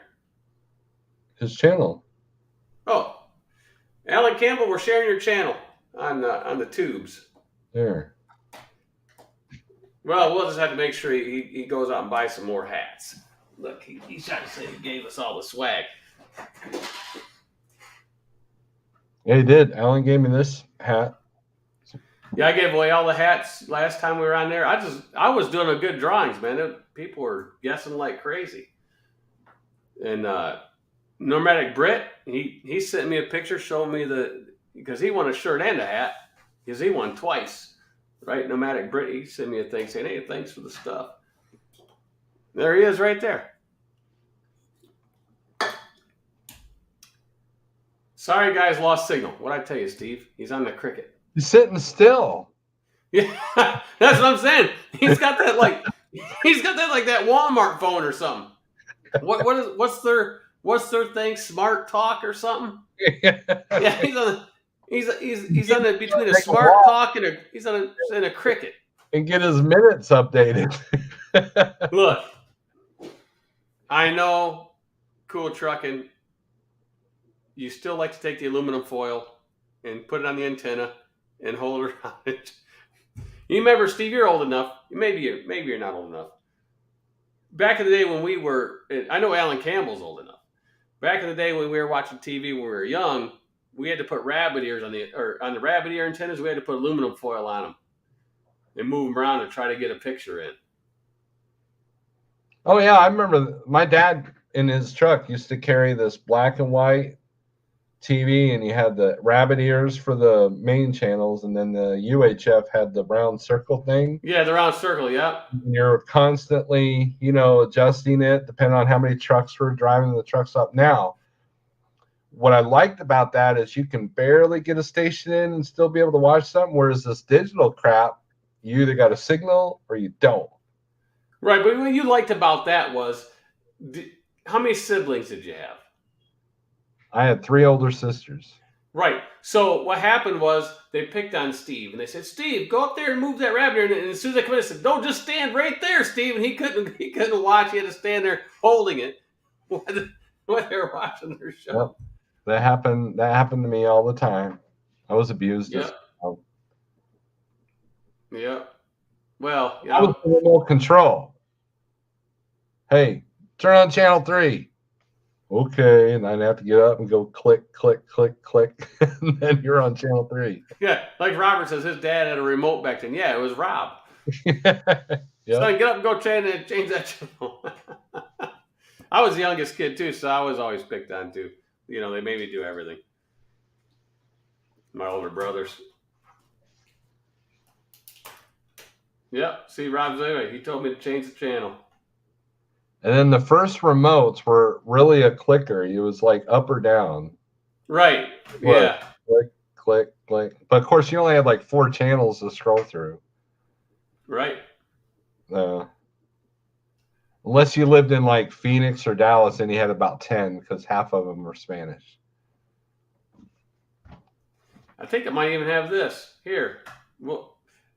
His channel. Oh, Alan Campbell, we're sharing your channel on the tubes. There. Well, we'll just have to make sure he goes out and buys some more hats. Look, he's trying to say he gave us all the swag. Yeah, he did. Alan gave me this hat. Yeah, I gave away all the hats last time we were on there. I was doing a good drawings, man. People were guessing like crazy. And Nomadic Brit, he sent me a picture showing me because he won a shirt and a hat because he won twice, right? Nomadic Brit, he sent me a thing saying, hey, thanks for the stuff. There he is right there. Sorry, guys, lost signal. What'd I tell you, Steve? He's on the Cricket. He's sitting still. Yeah, that's what I'm saying. He's got that like that Walmart phone or something. What's their thing? Smart Talk or something? Yeah, he's on between a Smart Talk and he's in a Cricket. And get his minutes updated. Look, I know, Cool Trucking. You still like to take the aluminum foil and put it on the antenna and hold it on it. You remember, Steve, you're old enough. Maybe you're not old enough. Back in the day when we were, I know Alan Campbell's old enough. Back in the day when we were watching TV when we were young, we had to put rabbit ears on the rabbit ear antennas. We had to put aluminum foil on them and move them around and try to get a picture in. Oh yeah, I remember my dad in his truck used to carry this black and white TV, and you had the rabbit ears for the main channels, and then the UHF had the round circle thing. Yeah, the round circle, yeah. And you're constantly, adjusting it depending on how many trucks were driving the trucks up. Now, what I liked about that is you can barely get a station in and still be able to watch something, whereas this digital crap, you either got a signal or you don't. Right, but what you liked about that was, how many siblings did you have? I had 3 older sisters. Right. So what happened was they picked on Steve, and they said, "Steve, go up there and move that rabbit." And as soon as I come in, I said, "No, just stand right there, Steve." And he couldn't watch. He had to stand there holding it while they were watching their show. Yep. That happened to me all the time. I was abused as Yep. well. Yeah. Well, I was in remote control. Hey, turn on channel 3. Okay, and I'd have to get up and go click, click, click, click, and then you're on channel 3. Yeah, like Robert says, his dad had a remote back then. Yeah, it was Rob. Yeah. Son, get up and go change that channel. I was the youngest kid too, so I was always picked on too. You know, they made me do everything. My older brothers. Yep. See, Rob's anyway. He told me to change the channel. And then the first remotes were really a clicker. It was like up or down. Right. Look, Yeah. click, click, click. But of course, you only had like 4 channels to scroll through. Right. Unless you lived in like Phoenix or Dallas, and you had about 10 because half of them were Spanish. I think it might even have this here. Well,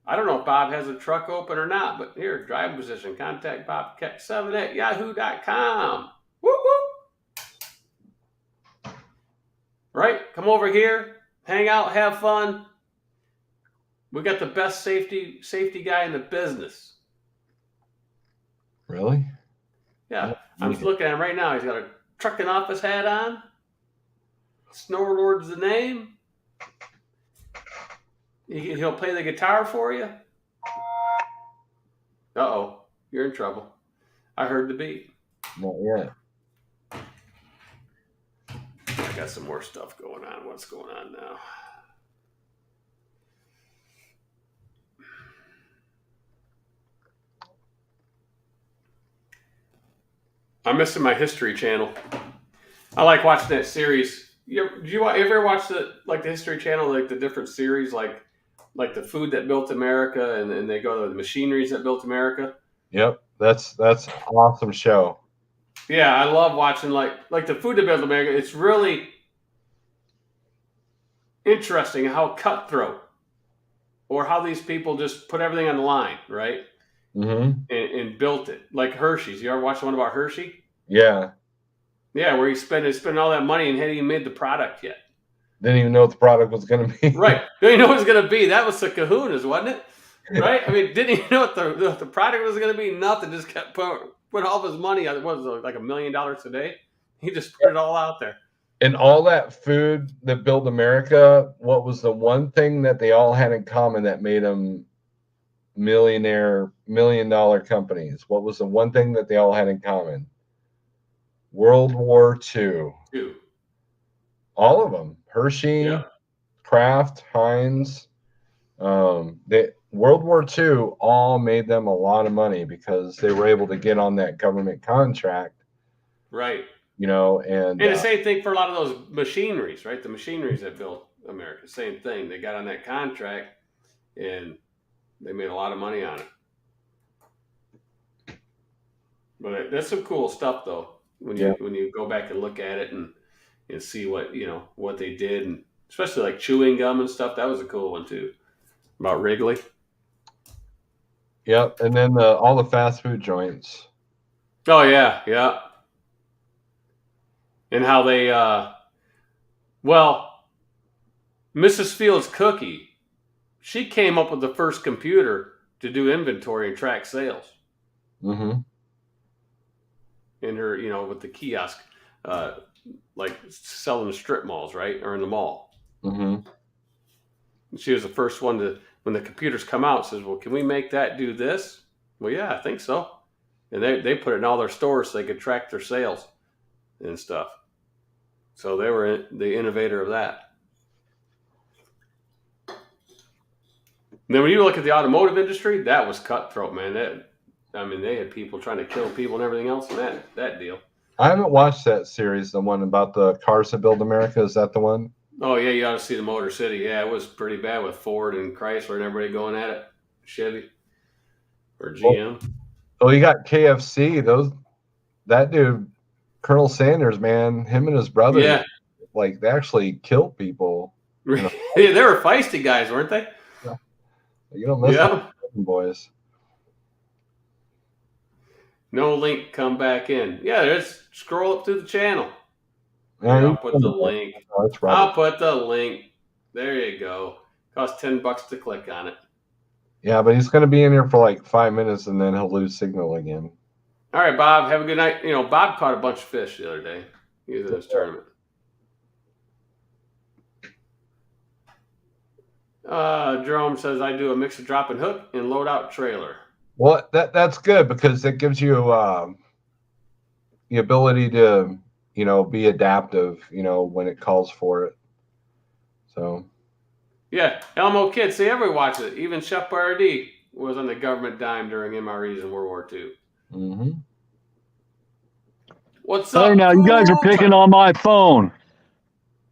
I don't know if Bob has a truck open or not, but here, driving position. Contact Bobcat7 at yahoo.com. Woo woo. Right? Come over here, hang out, have fun. We got the best safety guy in the business. Really? Yeah. I'm looking at him right now. He's got a trucking office hat on. Snowlord's the name. He'll play the guitar for you. Uh-oh. You're in trouble. I heard the beat. Not yet. I got some more stuff going on. What's going on now? I'm missing my history channel. I like watching that series. You ever watch the History Channel, like the different series, like the food that built America, and they go to the machineries that built America? Yep, that's an awesome show. Yeah, I love watching like the food that built America. It's really interesting how cutthroat, or how these people just put everything on the line, right? Mm-hmm. And built it. Like Hershey's. You ever watch the one about Hershey? Yeah. Yeah, where he spent all that money and hadn't even made the product yet. Didn't even know what the product was going to be. Right. Didn't know what it was going to be. That was the kahunas, wasn't it? Right? I mean, didn't even know what the product was going to be. Nothing. Just kept put all of his money on. What was it, like $1 million today? He just put it all out there. And all that food that built America, what was the one thing that they all had in common that made them $1 million companies? What was the one thing that they all had in common? World War II. All of them. Hershey, yeah. Kraft, Heinz. World War II all made them a lot of money because they were able to get on that government contract. Right. You know, and the same thing for a lot of those machineries, right? The machineries that built America, same thing. They got on that contract and they made a lot of money on it. But that's some cool stuff, though, when you go back and look at it and see what they did, and especially like chewing gum and stuff. That was a cool one too, about Wrigley. Yep, and then all the fast food joints. Oh yeah, yeah. And how they, Mrs. Fields Cookie, she came up with the first computer to do inventory and track sales. Mm-hmm. In her, with the kiosk, like selling strip malls, right? Or in the mall. Mm-hmm. She was the first one to, when the computers come out, says, well, can we make that do this? Well, yeah, I think so. And they put it in all their stores so they could track their sales and stuff. So they were the innovator of that. And then when you look at the automotive industry, that was cutthroat, man. They had people trying to kill people and everything else in that deal. I haven't watched that series, the one about the cars that build America. Is that the one? Oh, yeah, you ought to see the Motor City. Yeah, it was pretty bad with Ford and Chrysler and everybody going at it. Chevy or GM. Oh, you got KFC. That dude, Colonel Sanders, man, him and his brother like they actually kill people. Yeah, they were feisty guys, weren't they? You don't mess Yeah. with them boys. No link, come back in. Yeah, just scroll up through the channel. Yeah, Here, I'll put the link. Oh, that's I'll right. put the link. There you go. Costs $10 to click on it. Yeah, but he's going to be in here for like 5 minutes and then he'll lose signal again. All right, Bob. Have a good night. You know, Bob caught a bunch of fish the other day. He was in this tournament. Jerome says I do a mix of drop and hook and load out trailer. Well, that's good because it gives you the ability to, you know, be adaptive, you know, when it calls for it. So. Yeah, Elmo Kid. See, everybody watches it. Even Chef Boyardee was on the government dime during MREs in World War II. Mm-hmm. What's up? Hey, now you guys are picking on my phone.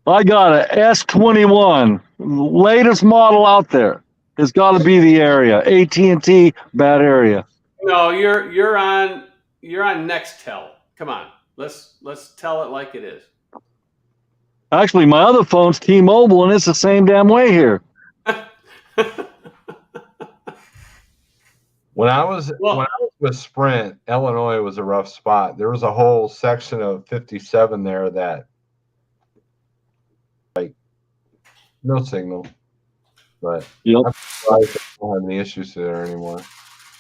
I got a S21, latest model out there. It's got to be the area. AT&T, bad area. No, you're on Nextel. Come on, let's tell it like it is. Actually, my other phone's T-Mobile, and it's the same damn way here. When I was with Sprint, Illinois was a rough spot. There was a whole section of 57 there that like no signal. But yep. I don't have any issues there anymore.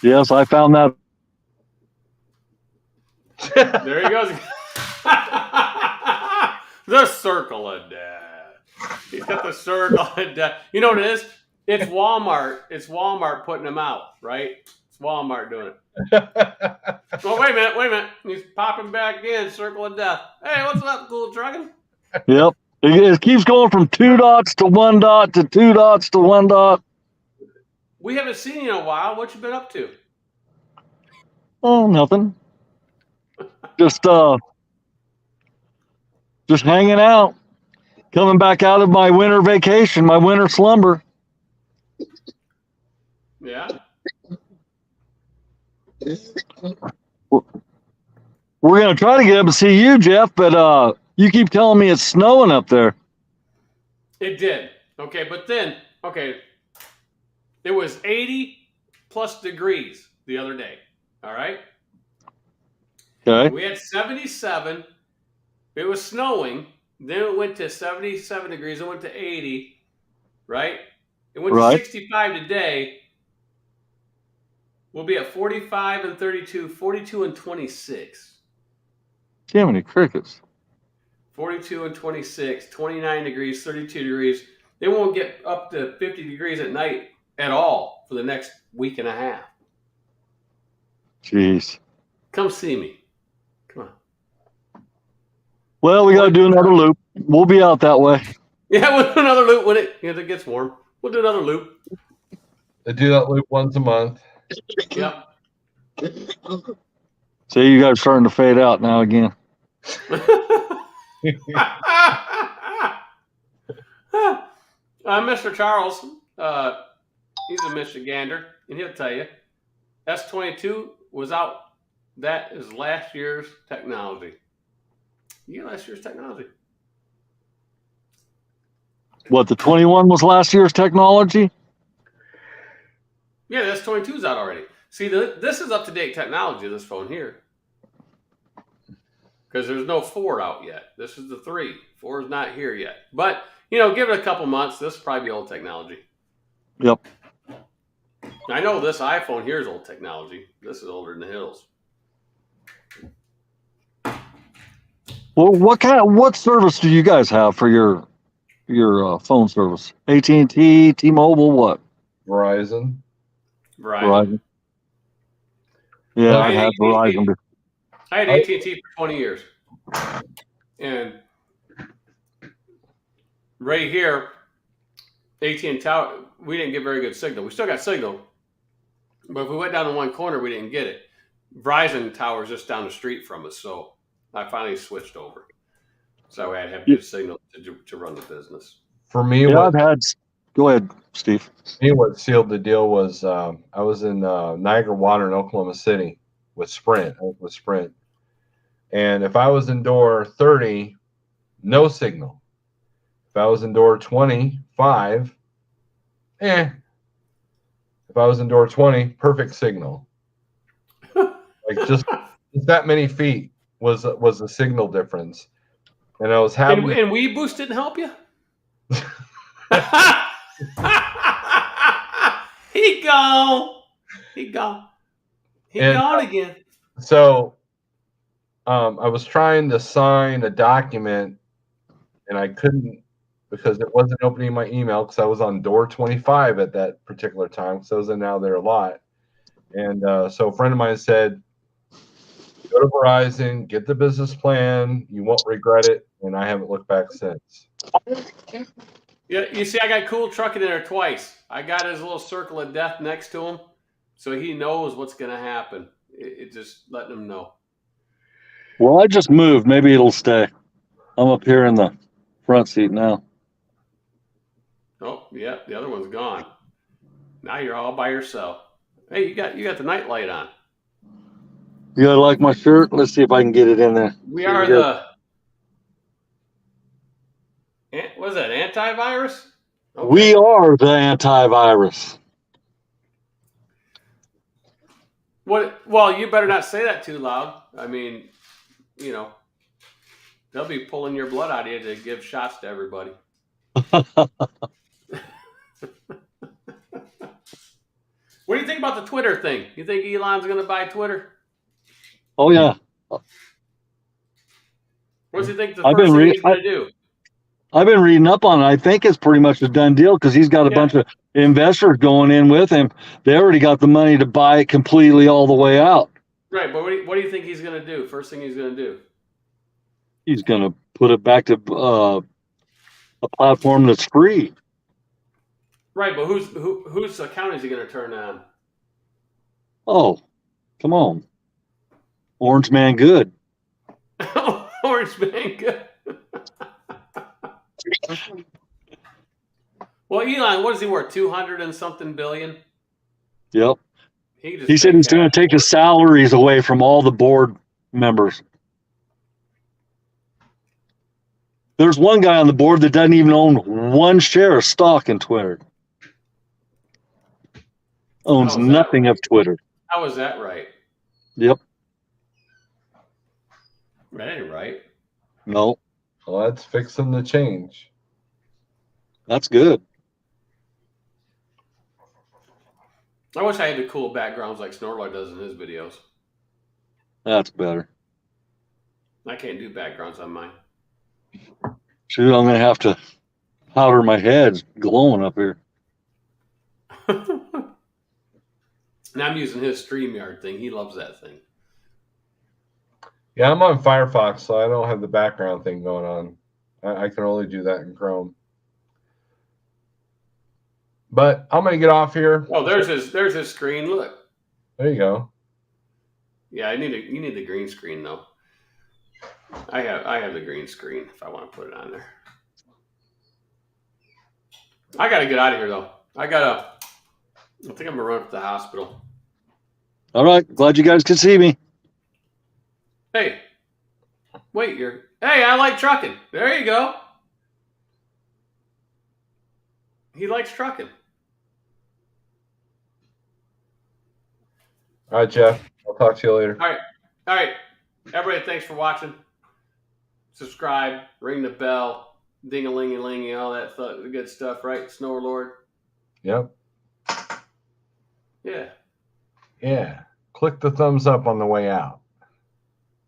Yes, I found that. There he goes. The circle of death. He's got the circle of death. You know what it is? It's Walmart. It's Walmart putting them out, right? It's Walmart doing it. Oh, wait a minute. He's popping back in. Circle of death. Hey, what's up, cool trucking? Yep. It keeps going from 2 dots to 1 dot to 2 dots to 1 dot. We haven't seen you in a while. What you been up to? Oh, nothing. Just hanging out. Coming back out of my winter vacation, my winter slumber. Yeah. We're going to try to get up and see you, Jeff, but you keep telling me it's snowing up there. It did. Okay, but then, it was 80 plus degrees the other day. All right? Okay. We had 77. It was snowing. Then it went to 77 degrees. It went to 80, right? It went to 65 today. We'll be at 45 and 32, 42 and 26. Damn many crickets. 42 and 26, 29 degrees, 32 degrees. They won't get up to 50 degrees at night at all for the next week and a half. Jeez. Come see me. Come on. Well, we got to do another loop. We'll be out that way. Yeah, we'll do another loop when it gets warm. We'll do another loop. They do that loop once a month. Yep. See, you guys are starting to fade out now again. Mr. Charles, he's a Michigander, and he'll tell you, S22 was out. That is last year's technology. Yeah, last year's technology. What, the 21 was last year's technology? Yeah, the S22 is out already. See, this is up-to-date technology, this phone here. Because there's no 4 out yet. This is the 3. 4 is not here yet. But, give it a couple months. This will probably be old technology. Yep. I know this iPhone here is old technology. This is older than the hills. Well, what service do you guys have for your phone service? AT&T, T-Mobile, what? Verizon. Verizon. Yeah, I had Verizon. I had AT&T for 20 years. And right here, AT&T Tower, we didn't get very good signal. We still got signal. But if we went down to one corner, we didn't get it. Verizon Tower is just down the street from us, so I finally switched over. So I had to have good signal to run the business. For me, yeah, go ahead, Steve. For me, what sealed the deal was I was in Niagara Water in Oklahoma City with Sprint. And if I was in door 30, no signal. If I was in door 25, If I was in door 20, perfect signal. Like just that many feet was the signal difference. And I was having and WeBoost didn't help you? He gone. He gone. He gone again. So I was trying to sign a document and I couldn't because it wasn't opening my email because I was on door 25 at that particular time. So I was in now there a lot. And so a friend of mine said, go to Verizon, get the business plan. You won't regret it. And I haven't looked back since. Yeah, you see, I got Cool Trucking in there twice. I got his little circle of death next to him, so he knows what's going to happen. It just letting him know. Well, I just moved. Maybe it'll stay. I'm up here in the front seat now. Oh, yeah, the other one's gone. Now you're all by yourself. Hey, you got the night light on. You gotta like my shirt? Let's see if I can get it in there. We are the what is that, antivirus? Okay. We are the antivirus. What? Well, you better not say that too loud. I mean, you know, they'll be pulling your blood out of you to give shots to everybody. What do you think about the Twitter thing? You think Elon's going to buy Twitter? Oh yeah. What does he think the first thing he's going to do? I've been reading up on it. I think it's pretty much a done deal because he's got a bunch of investors going in with him. They already got the money to buy it completely all the way out. Right, but what do you think he's going to do? First thing he's going to do? He's going to put it back to a platform that's free. Right, but whose account is he going to turn on? Oh, come on. Orange Man good. Orange Man good. Well, Elon, what is he worth? 200 and something billion? Yep. He said he's going to take the salaries away from all the board members. There's one guy on the board that doesn't even own one share of stock in Twitter. Owns nothing of Twitter. How is that right? Yep. That ain't right. No. Well, that's fixing the change. That's good. I wish I had the cool backgrounds like Snorlaw does in his videos. That's better. I can't do backgrounds on mine. Shoot, I'm going to have to powder my head. It's glowing up here. And I'm using his StreamYard thing. He loves that thing. Yeah, I'm on Firefox, so I don't have the background thing going on. I can only do that in Chrome. But I'm gonna get off here. Oh, there's his screen. Look. There you go. Yeah, you need the green screen though. I have the green screen if I want to put it on there. I gotta get out of here though. I think I'm gonna run up to the hospital. All right. Glad you guys could see me. Hey, wait, hey, I like trucking. There you go. He likes trucking. All right, Jeff. I'll talk to you later. All right. Everybody, thanks for watching. Subscribe, ring the bell, ding-a-ling-a-ling, all that good stuff, right? Snore Lord. Yep. Yeah. Yeah. Click the thumbs up on the way out.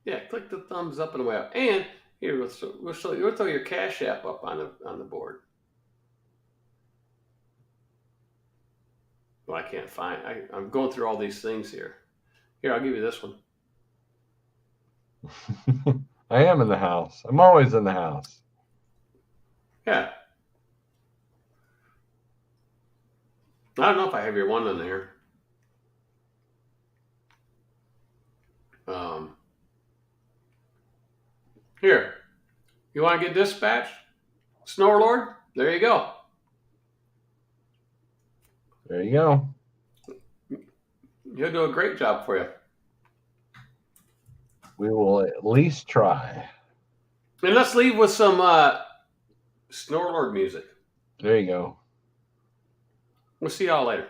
Yeah, click the thumbs up on the way out. And here, we'll throw your Cash App up on the board. Well, I can't find. I'm going through all these things here. Here, I'll give you this one. I am in the house. I'm always in the house. Yeah. I don't know if I have your one in there. Here. You want to get dispatched? Snore Lord? There you go. There you go. He'll do a great job for you. We will at least try. And let's leave with some Snorlord music. There you go. We'll see y'all later.